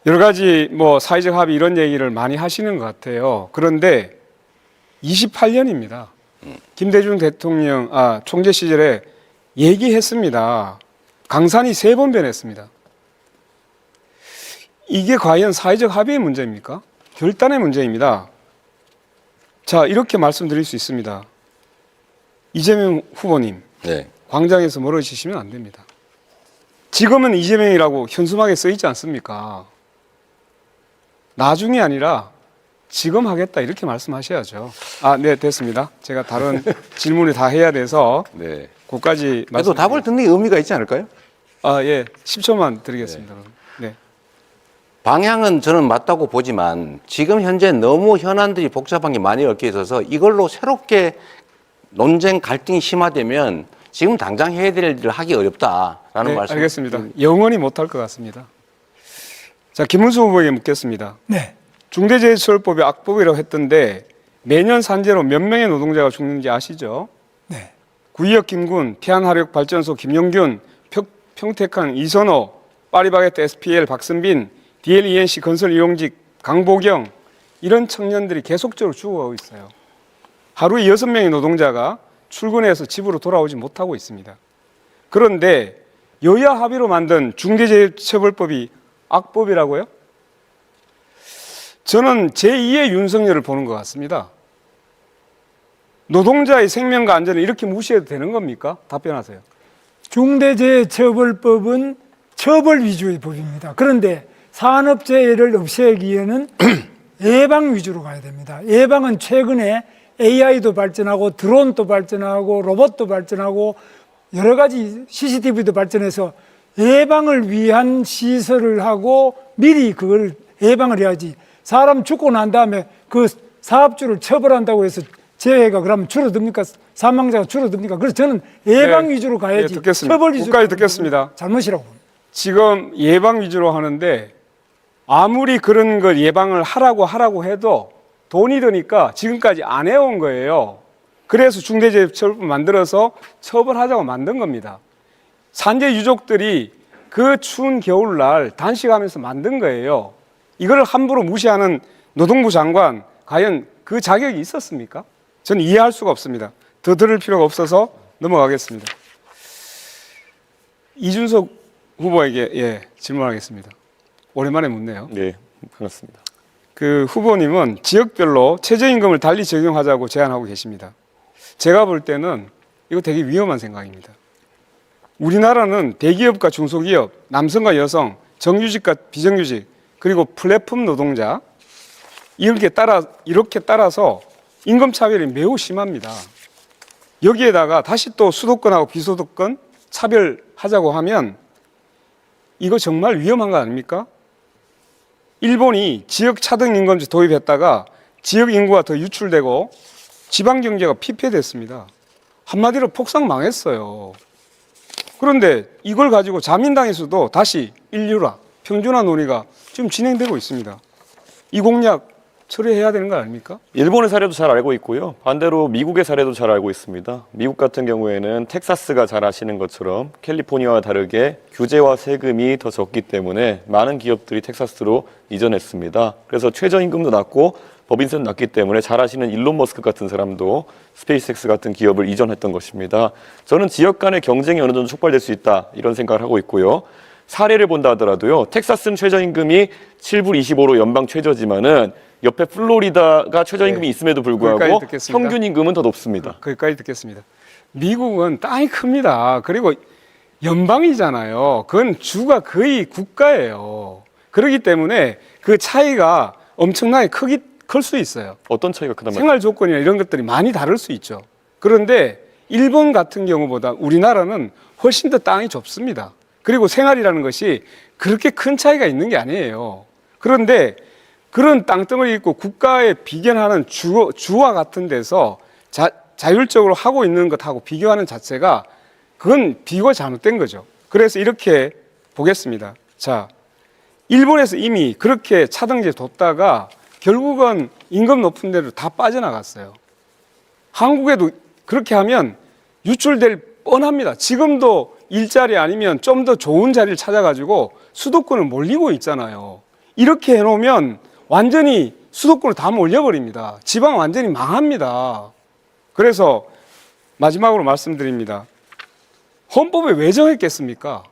여러 가지 사회적 합의 이런 얘기를 많이 하시는 것 같아요. 그런데 28년입니다. 김대중 대통령 총재 시절에 얘기했습니다. 강산이 3번 변했습니다. 이게 과연 사회적 합의의 문제입니까? 결단의 문제입니다. 자, 이렇게 말씀드릴 수 있습니다. 이재명 후보님, 네. 광장에서 멀어지시면 안 됩니다. 지금은 이재명이라고 현수막에 써 있지 않습니까? 나중이 아니라 지금 하겠다, 이렇게 말씀하셔야죠. 네, 됐습니다. 제가 다른 질문을 다 해야 돼서 네. 그까지 그래도 답을 듣는 게 의미가 있지 않을까요? 예, 10초만 드리겠습니다. 네. 방향은 저는 맞다고 보지만 지금 현재 너무 현안들이 복잡한 게 많이 얽혀 있어서 이걸로 새롭게 논쟁 갈등이 심화되면 지금 당장 해야 될 일을 하기 어렵다라는 말씀. 알겠습니다. 영원히 못할 것 같습니다. 자, 김문수 후보에게 묻겠습니다. 네. 중대재해처벌법이 악법이라고 했던데 매년 산재로 몇 명의 노동자가 죽는지 아시죠? 네. 구의역 김군, 태안화력발전소 김용균, 평택항 이선호, 파리바게뜨 SPL 박선빈, DLENC 건설 이용직 강보경 이런 청년들이 계속적으로 죽어가고 있어요. 하루에 6명의 노동자가 출근해서 집으로 돌아오지 못하고 있습니다. 그런데 여야 합의로 만든 중대재해처벌법이 악법이라고요? 저는 제2의 윤석열을 보는 것 같습니다. 노동자의 생명과 안전을 이렇게 무시해도 되는 겁니까? 답변하세요. 중대재해처벌법은 처벌 위주의 법입니다. 그런데 산업재해를 없애기에는 예방 위주로 가야 됩니다. 예방은 최근에 AI도 발전하고 드론도 발전하고 로봇도 발전하고 여러 가지 CCTV도 발전해서 예방을 위한 시설을 하고 미리 그걸 예방을 해야지. 사람 죽고 난 다음에 그 사업주를 처벌한다고 해서 재해가 그러면 줄어듭니까? 사망자가 줄어듭니까? 그래서 저는 예방 네, 위주로 가야지. 네, 듣겠습니다. 처벌 위주로 끝까지 듣겠습니다. 잘못이라고 봅니다. 지금 예방 위주로 하는데 아무리 그런 걸 예방을 하라고 해도 돈이 드니까 지금까지 안 해온 거예요. 그래서 중대재해처벌법 만들어서 처벌하자고 만든 겁니다. 산재 유족들이 그 추운 겨울날 단식하면서 만든 거예요. 이걸 함부로 무시하는 노동부 장관 과연 그 자격이 있었습니까? 저는 이해할 수가 없습니다. 더 들을 필요가 없어서 넘어가겠습니다. 이준석 후보에게 질문하겠습니다. 오랜만에 묻네요. 네, 반갑습니다. 그 후보님은 지역별로 최저임금을 달리 적용하자고 제안하고 계십니다. 제가 볼 때는 이거 되게 위험한 생각입니다. 우리나라는 대기업과 중소기업, 남성과 여성, 정규직과 비정규직, 그리고 플랫폼 노동자 이렇게 따라서 임금 차별이 매우 심합니다. 여기에다가 다시 또 수도권하고 비수도권 차별하자고 하면 이거 정말 위험한 거 아닙니까? 일본이 지역 차등 임금제 도입했다가 지역 인구가 더 유출되고 지방 경제가 피폐됐습니다. 한마디로 폭삭 망했어요. 그런데 이걸 가지고 자민당에서도 다시 인류화, 평준화 논의가 지금 진행되고 있습니다. 이 공약 처리해야 되는 거 아닙니까? 일본의 사례도 잘 알고 있고요. 반대로 미국의 사례도 잘 알고 있습니다. 미국 같은 경우에는 텍사스가 잘 아시는 것처럼 캘리포니아와 다르게 규제와 세금이 더 적기 때문에 많은 기업들이 텍사스로 이전했습니다. 그래서 최저임금도 낮고 법인세도 낮기 때문에 잘 아시는 일론 머스크 같은 사람도 스페이스X 같은 기업을 이전했던 것입니다. 저는 지역 간의 경쟁이 어느 정도 촉발될 수 있다 이런 생각을 하고 있고요. 사례를 본다 하더라도요. 텍사스는 최저임금이 7불 25로 연방 최저지만은 옆에 플로리다가 최저임금이 있음에도 불구하고 거기까지 듣겠습니다. 평균 임금은 더 높습니다. 거기까지 듣겠습니다. 미국은 땅이 큽니다. 그리고 연방이잖아요. 그건 주가 거의 국가예요. 그렇기 때문에 그 차이가 엄청나게 클 수 있어요. 어떤 차이가 크단 말이에요? 생활 조건이나 이런 것들이 많이 다를 수 있죠. 그런데 일본 같은 경우보다 우리나라는 훨씬 더 땅이 좁습니다. 그리고 생활이라는 것이 그렇게 큰 차이가 있는 게 아니에요. 그런데 그런 땅덩어리 있고 국가에 비견하는 주와 같은 데서 자율적으로 하고 있는 것하고 비교하는 자체가 그건 비교가 잘못된 거죠. 그래서 이렇게 보겠습니다. 자, 일본에서 이미 그렇게 차등제 뒀다가 결국은 임금 높은 데로 다 빠져나갔어요. 한국에도 그렇게 하면 유출될 뻔합니다. 지금도 일자리 아니면 좀 더 좋은 자리를 찾아가지고 수도권을 몰리고 있잖아요. 이렇게 해놓으면 완전히 수도권을 다 몰려버립니다. 지방 완전히 망합니다. 그래서 마지막으로 말씀드립니다. 헌법에 왜 정했겠습니까?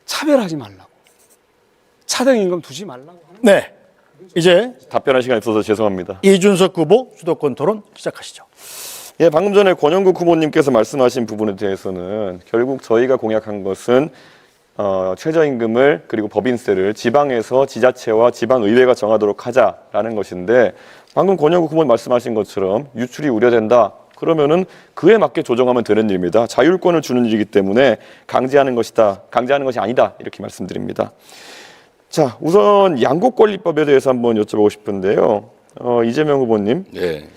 차별하지 말라고. 차등임금 두지 말라고. 네. 이제 답변할 시간이 없어서 죄송합니다. 이준석 후보 수도권 토론 시작하시죠. 예, 방금 전에 권영국 후보님께서 말씀하신 부분에 대해서는 결국 저희가 공약한 것은 최저임금을 그리고 법인세를 지방에서 지자체와 지방의회가 정하도록 하자라는 것인데 방금 권영국 후보님 말씀하신 것처럼 유출이 우려된다. 그러면은 그에 맞게 조정하면 되는 일입니다. 자율권을 주는 일이기 때문에 강제하는 것이 아니다. 이렇게 말씀드립니다. 자, 우선 양곡관리법에 대해서 한번 여쭤보고 싶은데요. 이재명 후보님. 네.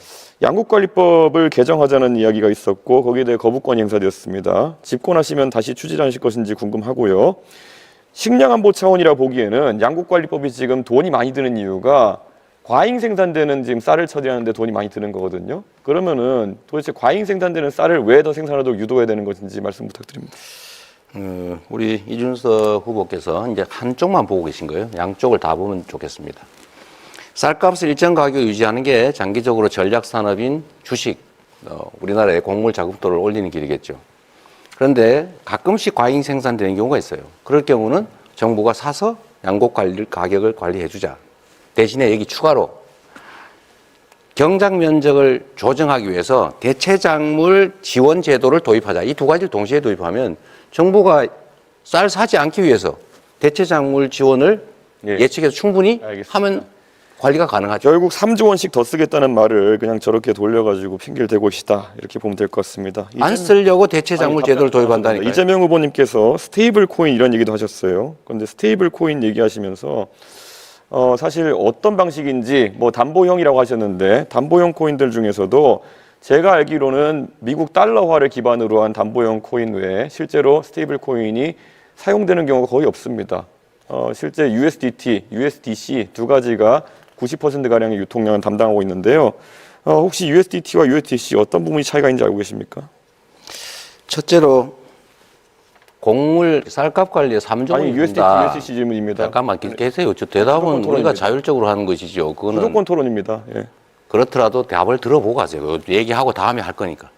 양곡관리법을 개정하자는 이야기가 있었고 거기에 대해 거부권이 행사되었습니다. 집권하시면 다시 추진하실 것인지 궁금하고요. 식량안보 차원이라 보기에는 양곡관리법이 지금 돈이 많이 드는 이유가 과잉 생산되는 지금 쌀을 처리하는데 돈이 많이 드는 거거든요. 그러면은 도대체 과잉 생산되는 쌀을 왜 더 생산하도록 유도해야 되는 것인지 말씀 부탁드립니다. 우리 이준석 후보께서 이제 한쪽만 보고 계신 거예요. 양쪽을 다 보면 좋겠습니다. 쌀값을 일정 가격 유지하는 게 장기적으로 전략 산업인 주식, 우리나라의 곡물 자급도를 올리는 길이겠죠. 그런데 가끔씩 과잉 생산되는 경우가 있어요. 그럴 경우는 정부가 사서 양곡 가격을 관리해 주자. 대신에 여기 추가로 경작 면적을 조정하기 위해서 대체작물 지원 제도를 도입하자. 이 두 가지를 동시에 도입하면 정부가 쌀 사지 않기 위해서 대체작물 지원을 예측해서 충분히 알겠습니다. 하면 관리가 가능하죠. 결국 3조 원씩 더 쓰겠다는 말을 그냥 저렇게 돌려가지고 핑계를 대고 있다 이렇게 보면 될 것 같습니다. 안 쓰려고 대체작물 제도를 도입한다니까요. 이재명 후보님께서 스테이블 코인 이런 얘기도 하셨어요. 그런데 스테이블 코인 얘기하시면서 사실 어떤 방식인지 뭐 담보형이라고 하셨는데 담보형 코인들 중에서도 제가 알기로는 미국 달러화를 기반으로 한 담보형 코인 외에 실제로 스테이블 코인이 사용되는 경우가 거의 없습니다. 실제 USDT, USDC 두 가지가 90%가량의 유통량을 담당하고 있는데요. 혹시 USDT와 USDC 어떤 부분이 차이가 있는지 알고 계십니까? 첫째로 곡물 쌀값 관리에 3조 아니, 원이 USDT, 든다. USDC 질문입니다. 잠깐만 계세요. 저 대답은 주도권 우리가 토론입니다. 자율적으로 하는 것이죠. 그거는 주도권 토론입니다. 예. 그렇더라도 답을 들어보고 가세요. 얘기하고 다음에 할 거니까.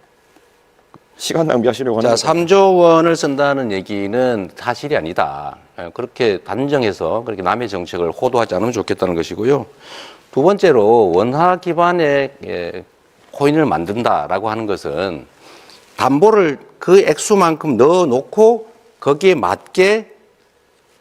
시간 낭비하시려고 하는 자, 3조 원을 쓴다는 얘기는 사실이 아니다. 그렇게 단정해서 그렇게 남의 정책을 호도하지 않으면 좋겠다는 것이고요. 두 번째로 원화 기반의 코인을 만든다라고 하는 것은 담보를 그 액수만큼 넣어놓고 거기에 맞게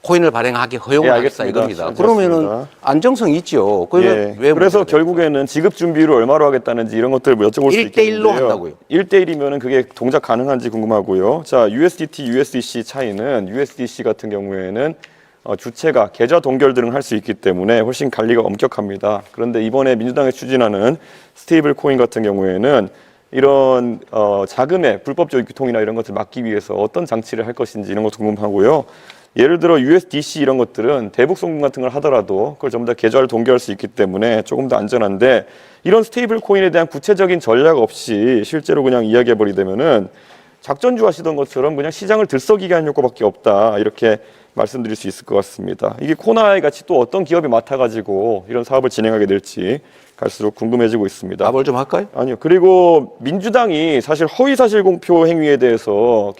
코인을 발행하게 허용을 하겠다 이겁니다. 그러면은 안정성이 있죠. 예. 그래서 결국에는 지급 준비를 얼마로 하겠다는지 이런 것들을 여쭤볼 수 1대1로 있겠는데요. 한다고요. 1대1이면 그게 동작 가능한지 궁금하고요. 자, USDT, USDC 차이는 USDC 같은 경우에는 주체가 계좌 동결 등을 할 수 있기 때문에 훨씬 관리가 엄격합니다. 그런데 이번에 민주당이 추진하는 스테이블 코인 같은 경우에는 이런 자금의 불법적 유통이나 이런 것을 막기 위해서 어떤 장치를 할 것인지 이런 것도 궁금하고요. 예를 들어 USDC 이런 것들은 대북 송금 같은 걸 하더라도 그걸 전부 다 계좌를 동결할 수 있기 때문에 조금 더 안전한데 이런 스테이블 코인에 대한 구체적인 전략 없이 실제로 그냥 이야기해 버리되면은 작전주 하시던 것처럼 그냥 시장을 들썩이게 하는 효과밖에 없다 이렇게 말씀드릴 수 있을 것 같습니다. 이게 코나이 같이 또 어떤 기업이 맡아가지고 이런 사업을 진행하게 될지 갈수록 궁금해지고 있습니다. 답을 좀 할까요? 아니요. 그리고 민주당이 사실 허위사실 공표에 대해서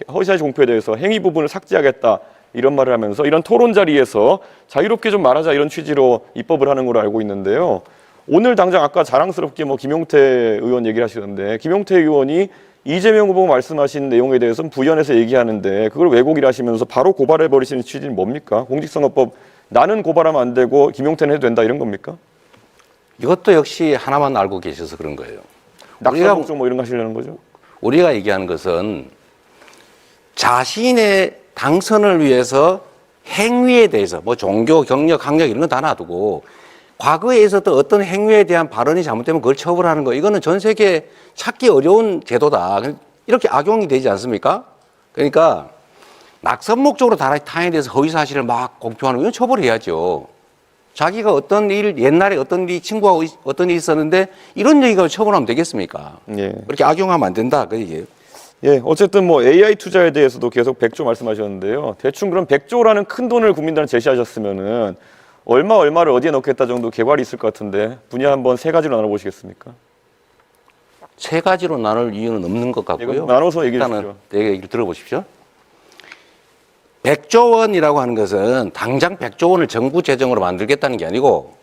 행위 부분을 삭제하겠다 이런 말을 하면서 이런 토론 자리에서 자유롭게 좀 말하자 이런 취지로 입법을 하는 걸로 알고 있는데요. 오늘 당장 아까 자랑스럽게 김용태 의원 얘기를 하시던데 김용태 의원이 이재명 후보 말씀하신 내용에 대해서는 부연해서 얘기하는데 그걸 왜곡이라 하시면서 바로 고발해버리시는 취지는 뭡니까? 공직선거법 나는 고발하면 안 되고 김용태는 해도 된다 이런 겁니까? 이것도 역시 하나만 알고 계셔서 그런 거예요. 낙사복종 뭐 이런 거 하시려는 거죠? 우리가 얘기하는 것은 자신의 당선을 위해서 행위에 대해서 뭐 종교, 경력, 학력 이런 건 다 놔두고 과거에 있었던 어떤 행위에 대한 발언이 잘못되면 그걸 처벌하는 거 이거는 전 세계에 찾기 어려운 제도다. 이렇게 악용이 되지 않습니까? 그러니까 낙선 목적으로 타인에 대해서 허위 사실을 막 공표하는 건 처벌해야죠. 자기가 어떤 일, 옛날에 어떤 일, 친구하고 어떤 일이 있었는데 이런 얘기가 처벌하면 되겠습니까? 예. 그렇게 악용하면 안 된다. 그 얘기예요. 예, 어쨌든 AI 투자에 대해서도 계속 100조 말씀하셨는데요. 대충 그럼 100조라는 큰 돈을 국민들한테 제시하셨으면은 얼마를 어디에 넣겠다 정도 개괄이 있을 것 같은데 분야 한번 세 가지로 나눠보시겠습니까? 세 가지로 나눌 이유는 없는 것 같고요. 이거 나눠서 얘기해 일단은 주시죠. 내 얘기를 들어보십시오. 100조 원이라고 하는 것은 당장 100조 원을 정부 재정으로 만들겠다는 게 아니고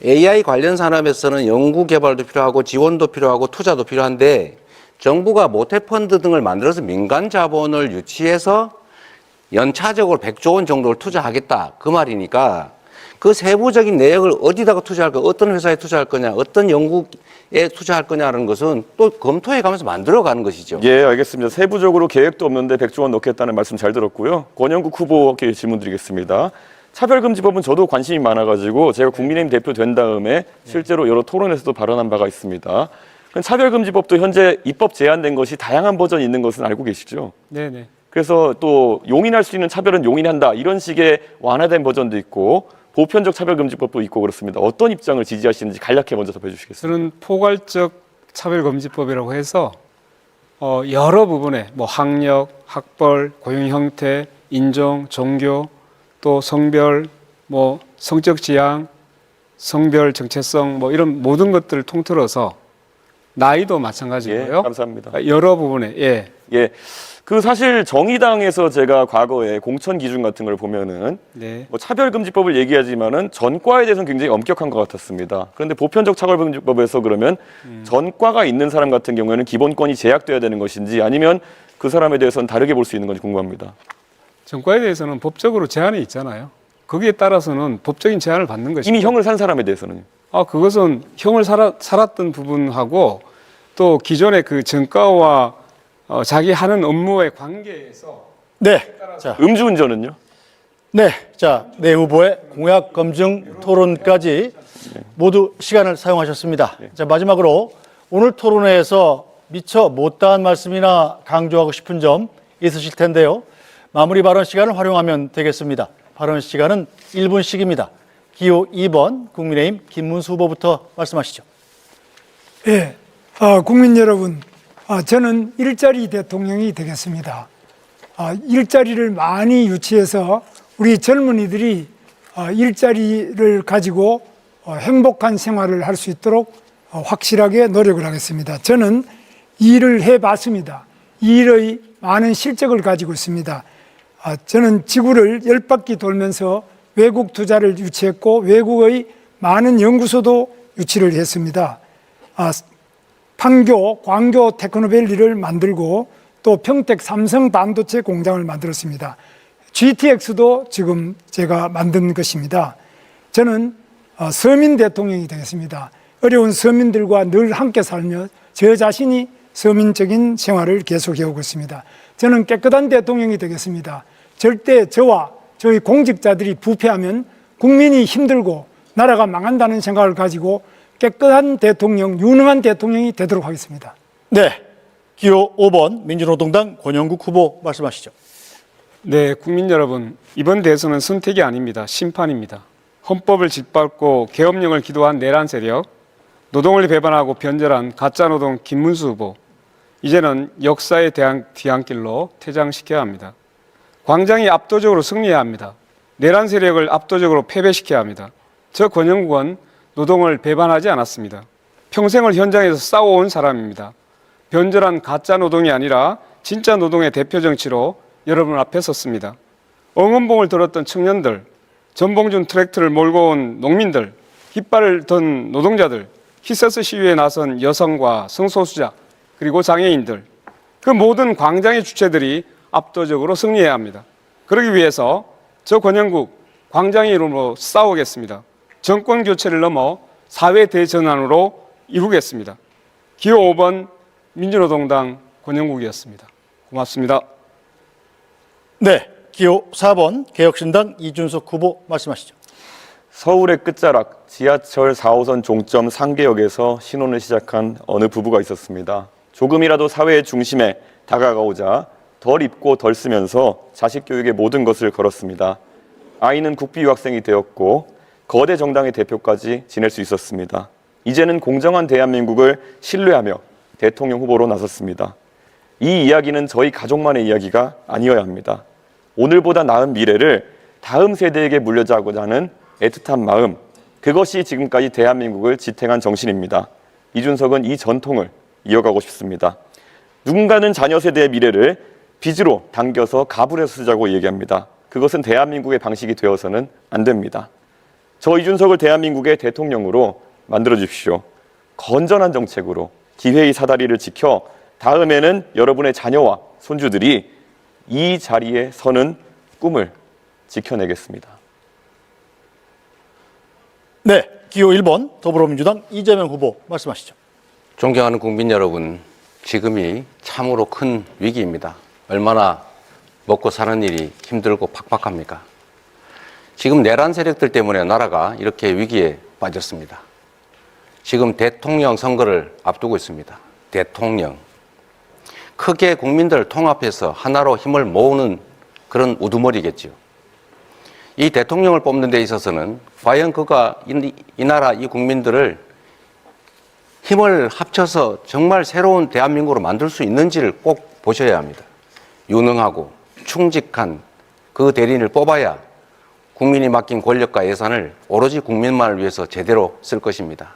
AI 관련 산업에서는 연구 개발도 필요하고 지원도 필요하고 투자도 필요한데 정부가 모태펀드 등을 만들어서 민간 자본을 유치해서 연차적으로 100조 원 정도를 투자하겠다 그 말이니까 그 세부적인 내역을 어디다가 투자할 거, 어떤 회사에 투자할 거냐, 어떤 연구에 투자할 거냐라는 것은 또 검토해 가면서 만들어가는 것이죠. 예, 알겠습니다. 세부적으로 계획도 없는데 100조 원 넣겠다는 말씀 잘 들었고요. 권영국 후보께 질문 드리겠습니다. 차별금지법은 저도 관심이 많아가지고 제가 국민의힘 대표 된 다음에 실제로 여러 토론에서도 발언한 바가 있습니다. 차별금지법도 현재 입법 제한된 것이 다양한 버전이 있는 것은 알고 계시죠? 네네. 그래서 또 용인할 수 있는 차별은 용인한다 이런 식의 완화된 버전도 있고 보편적 차별금지법도 있고 그렇습니다. 어떤 입장을 지지하시는지 간략히 먼저 답해 주시겠습니다. 저는 포괄적 차별금지법이라고 해서 여러 부분에 뭐 학력, 학벌, 고용 형태, 인종, 종교, 또 성별, 뭐 성적 지향, 성별 정체성 뭐 이런 모든 것들을 통틀어서 나이도 마찬가지고요. 예, 감사합니다. 여러 부분에 예. 예. 그 사실 정의당에서 제가 과거에 공천 기준 같은 걸 보면은 네. 뭐 차별금지법을 얘기하지만은 전과에 대해서는 굉장히 엄격한 것 같았습니다. 그런데 보편적 차별금지법에서 그러면 전과가 있는 사람 같은 경우에는 기본권이 제약돼야 되는 것인지 아니면 그 사람에 대해서는 다르게 볼 수 있는 건지 궁금합니다. 전과에 대해서는 법적으로 제한이 있잖아요. 거기에 따라서는 법적인 제한을 받는 것이죠. 이미 형을 산 사람에 대해서는 그것은 형을 살았던 부분하고 또 기존의 그 전과와 자기 하는 업무의 관계에서 네. 자, 음주운전은요? 네. 자, 네 후보의 공약 검증 토론까지 모두 시간을 사용하셨습니다. 자, 마지막으로 오늘 토론회에서 미처 못다한 말씀이나 강조하고 싶은 점 있으실 텐데요. 마무리 발언 시간을 활용하면 되겠습니다. 발언 시간은 1분씩입니다. 기호 2번 국민의힘 김문수 후보부터 말씀하시죠. 예, 국민 여러분, 저는 일자리 대통령이 되겠습니다. 일자리를 많이 유치해서 우리 젊은이들이 일자리를 가지고 행복한 생활을 할 수 있도록 확실하게 노력을 하겠습니다. 저는 일을 해봤습니다. 일의 많은 실적을 가지고 있습니다. 저는 지구를 10바퀴 돌면서 외국 투자를 유치했고 외국의 많은 연구소도 유치를 했습니다. 판교, 광교 테크노밸리를 만들고 또 평택 삼성 반도체 공장을 만들었습니다. GTX도 지금 제가 만든 것입니다. 저는 서민 대통령이 되겠습니다. 어려운 서민들과 늘 함께 살며 저 자신이 서민적인 생활을 계속해오고 있습니다. 저는 깨끗한 대통령이 되겠습니다. 절대 저와 저희 공직자들이 부패하면 국민이 힘들고 나라가 망한다는 생각을 가지고 깨끗한 대통령, 유능한 대통령이 되도록 하겠습니다. 네. 기호 5번 민주노동당 권영국 후보 말씀하시죠. 네, 국민 여러분, 이번 대선은 선택이 아닙니다. 심판입니다. 헌법을 짓밟고 계엄령을 기도한 내란 세력, 노동을 배반하고 변절한 가짜노동 김문수 후보, 이제는 역사의 뒤안길로 퇴장시켜야 합니다. 광장이 압도적으로 승리해야 합니다. 내란 세력을 압도적으로 패배시켜야 합니다. 저 권영국은 노동을 배반하지 않았습니다. 평생을 현장에서 싸워온 사람입니다. 변절한 가짜 노동이 아니라 진짜 노동의 대표 정치로 여러분 앞에 섰습니다. 응원봉을 들었던 청년들, 전봉준 트랙터를 몰고 온 농민들, 깃발을 든 노동자들, 히세스 시위에 나선 여성과 성소수자, 그리고 장애인들, 그 모든 광장의 주체들이 압도적으로 승리해야 합니다. 그러기 위해서 저 권영국 광장의 이름으로 싸우겠습니다. 정권 교체를 넘어 사회 대전환으로 이루겠습니다. 기호 5번 민주노동당 권영국이었습니다. 고맙습니다. 네. 기호 4번 개혁신당 이준석 후보 말씀하시죠. 서울의 끝자락 지하철 4호선 종점 상계역에서 신혼을 시작한 어느 부부가 있었습니다. 조금이라도 사회의 중심에 다가가고자 덜 입고 덜 쓰면서 자식 교육의 모든 것을 걸었습니다. 아이는 국비 유학생이 되었고 거대 정당의 대표까지 지낼 수 있었습니다. 이제는 공정한 대한민국을 신뢰하며 대통령 후보로 나섰습니다. 이 이야기는 저희 가족만의 이야기가 아니어야 합니다. 오늘보다 나은 미래를 다음 세대에게 물려주고자 하는 애틋한 마음, 그것이 지금까지 대한민국을 지탱한 정신입니다. 이준석은 이 전통을 이어가고 싶습니다. 누군가는 자녀 세대의 미래를 빚으로 당겨서 가불해서 쓰자고 얘기합니다. 그것은 대한민국의 방식이 되어서는 안 됩니다. 저 이준석을 대한민국의 대통령으로 만들어 주십시오. 건전한 정책으로 기회의 사다리를 지켜 다음에는 여러분의 자녀와 손주들이 이 자리에 서는 꿈을 지켜내겠습니다. 네. 기호 1번 더불어민주당 이재명 후보 말씀하시죠. 존경하는 국민 여러분, 지금이 참으로 큰 위기입니다. 얼마나 먹고 사는 일이 힘들고 팍팍합니까? 지금 내란 세력들 때문에 나라가 이렇게 위기에 빠졌습니다. 지금 대통령 선거를 앞두고 있습니다. 대통령. 크게 국민들을 통합해서 하나로 힘을 모으는 그런 우두머리겠죠. 이 대통령을 뽑는 데 있어서는 과연 그가 이 나라 이 국민들을 힘을 합쳐서 정말 새로운 대한민국으로 만들 수 있는지를 꼭 보셔야 합니다. 유능하고 충직한 그 대리인을 뽑아야 국민이 맡긴 권력과 예산을 오로지 국민만을 위해서 제대로 쓸 것입니다.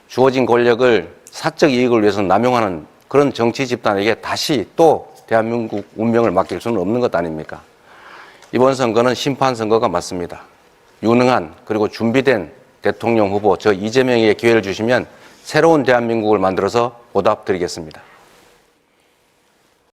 주어진 권력을 사적 이익을 위해서 남용하는 그런 정치 집단에게 다시 또 대한민국 운명을 맡길 수는 없는 것 아닙니까? 이번 선거는 심판 선거가 맞습니다. 유능한 그리고 준비된 대통령 후보 저 이재명에게 기회를 주시면 새로운 대한민국을 만들어서 보답드리겠습니다.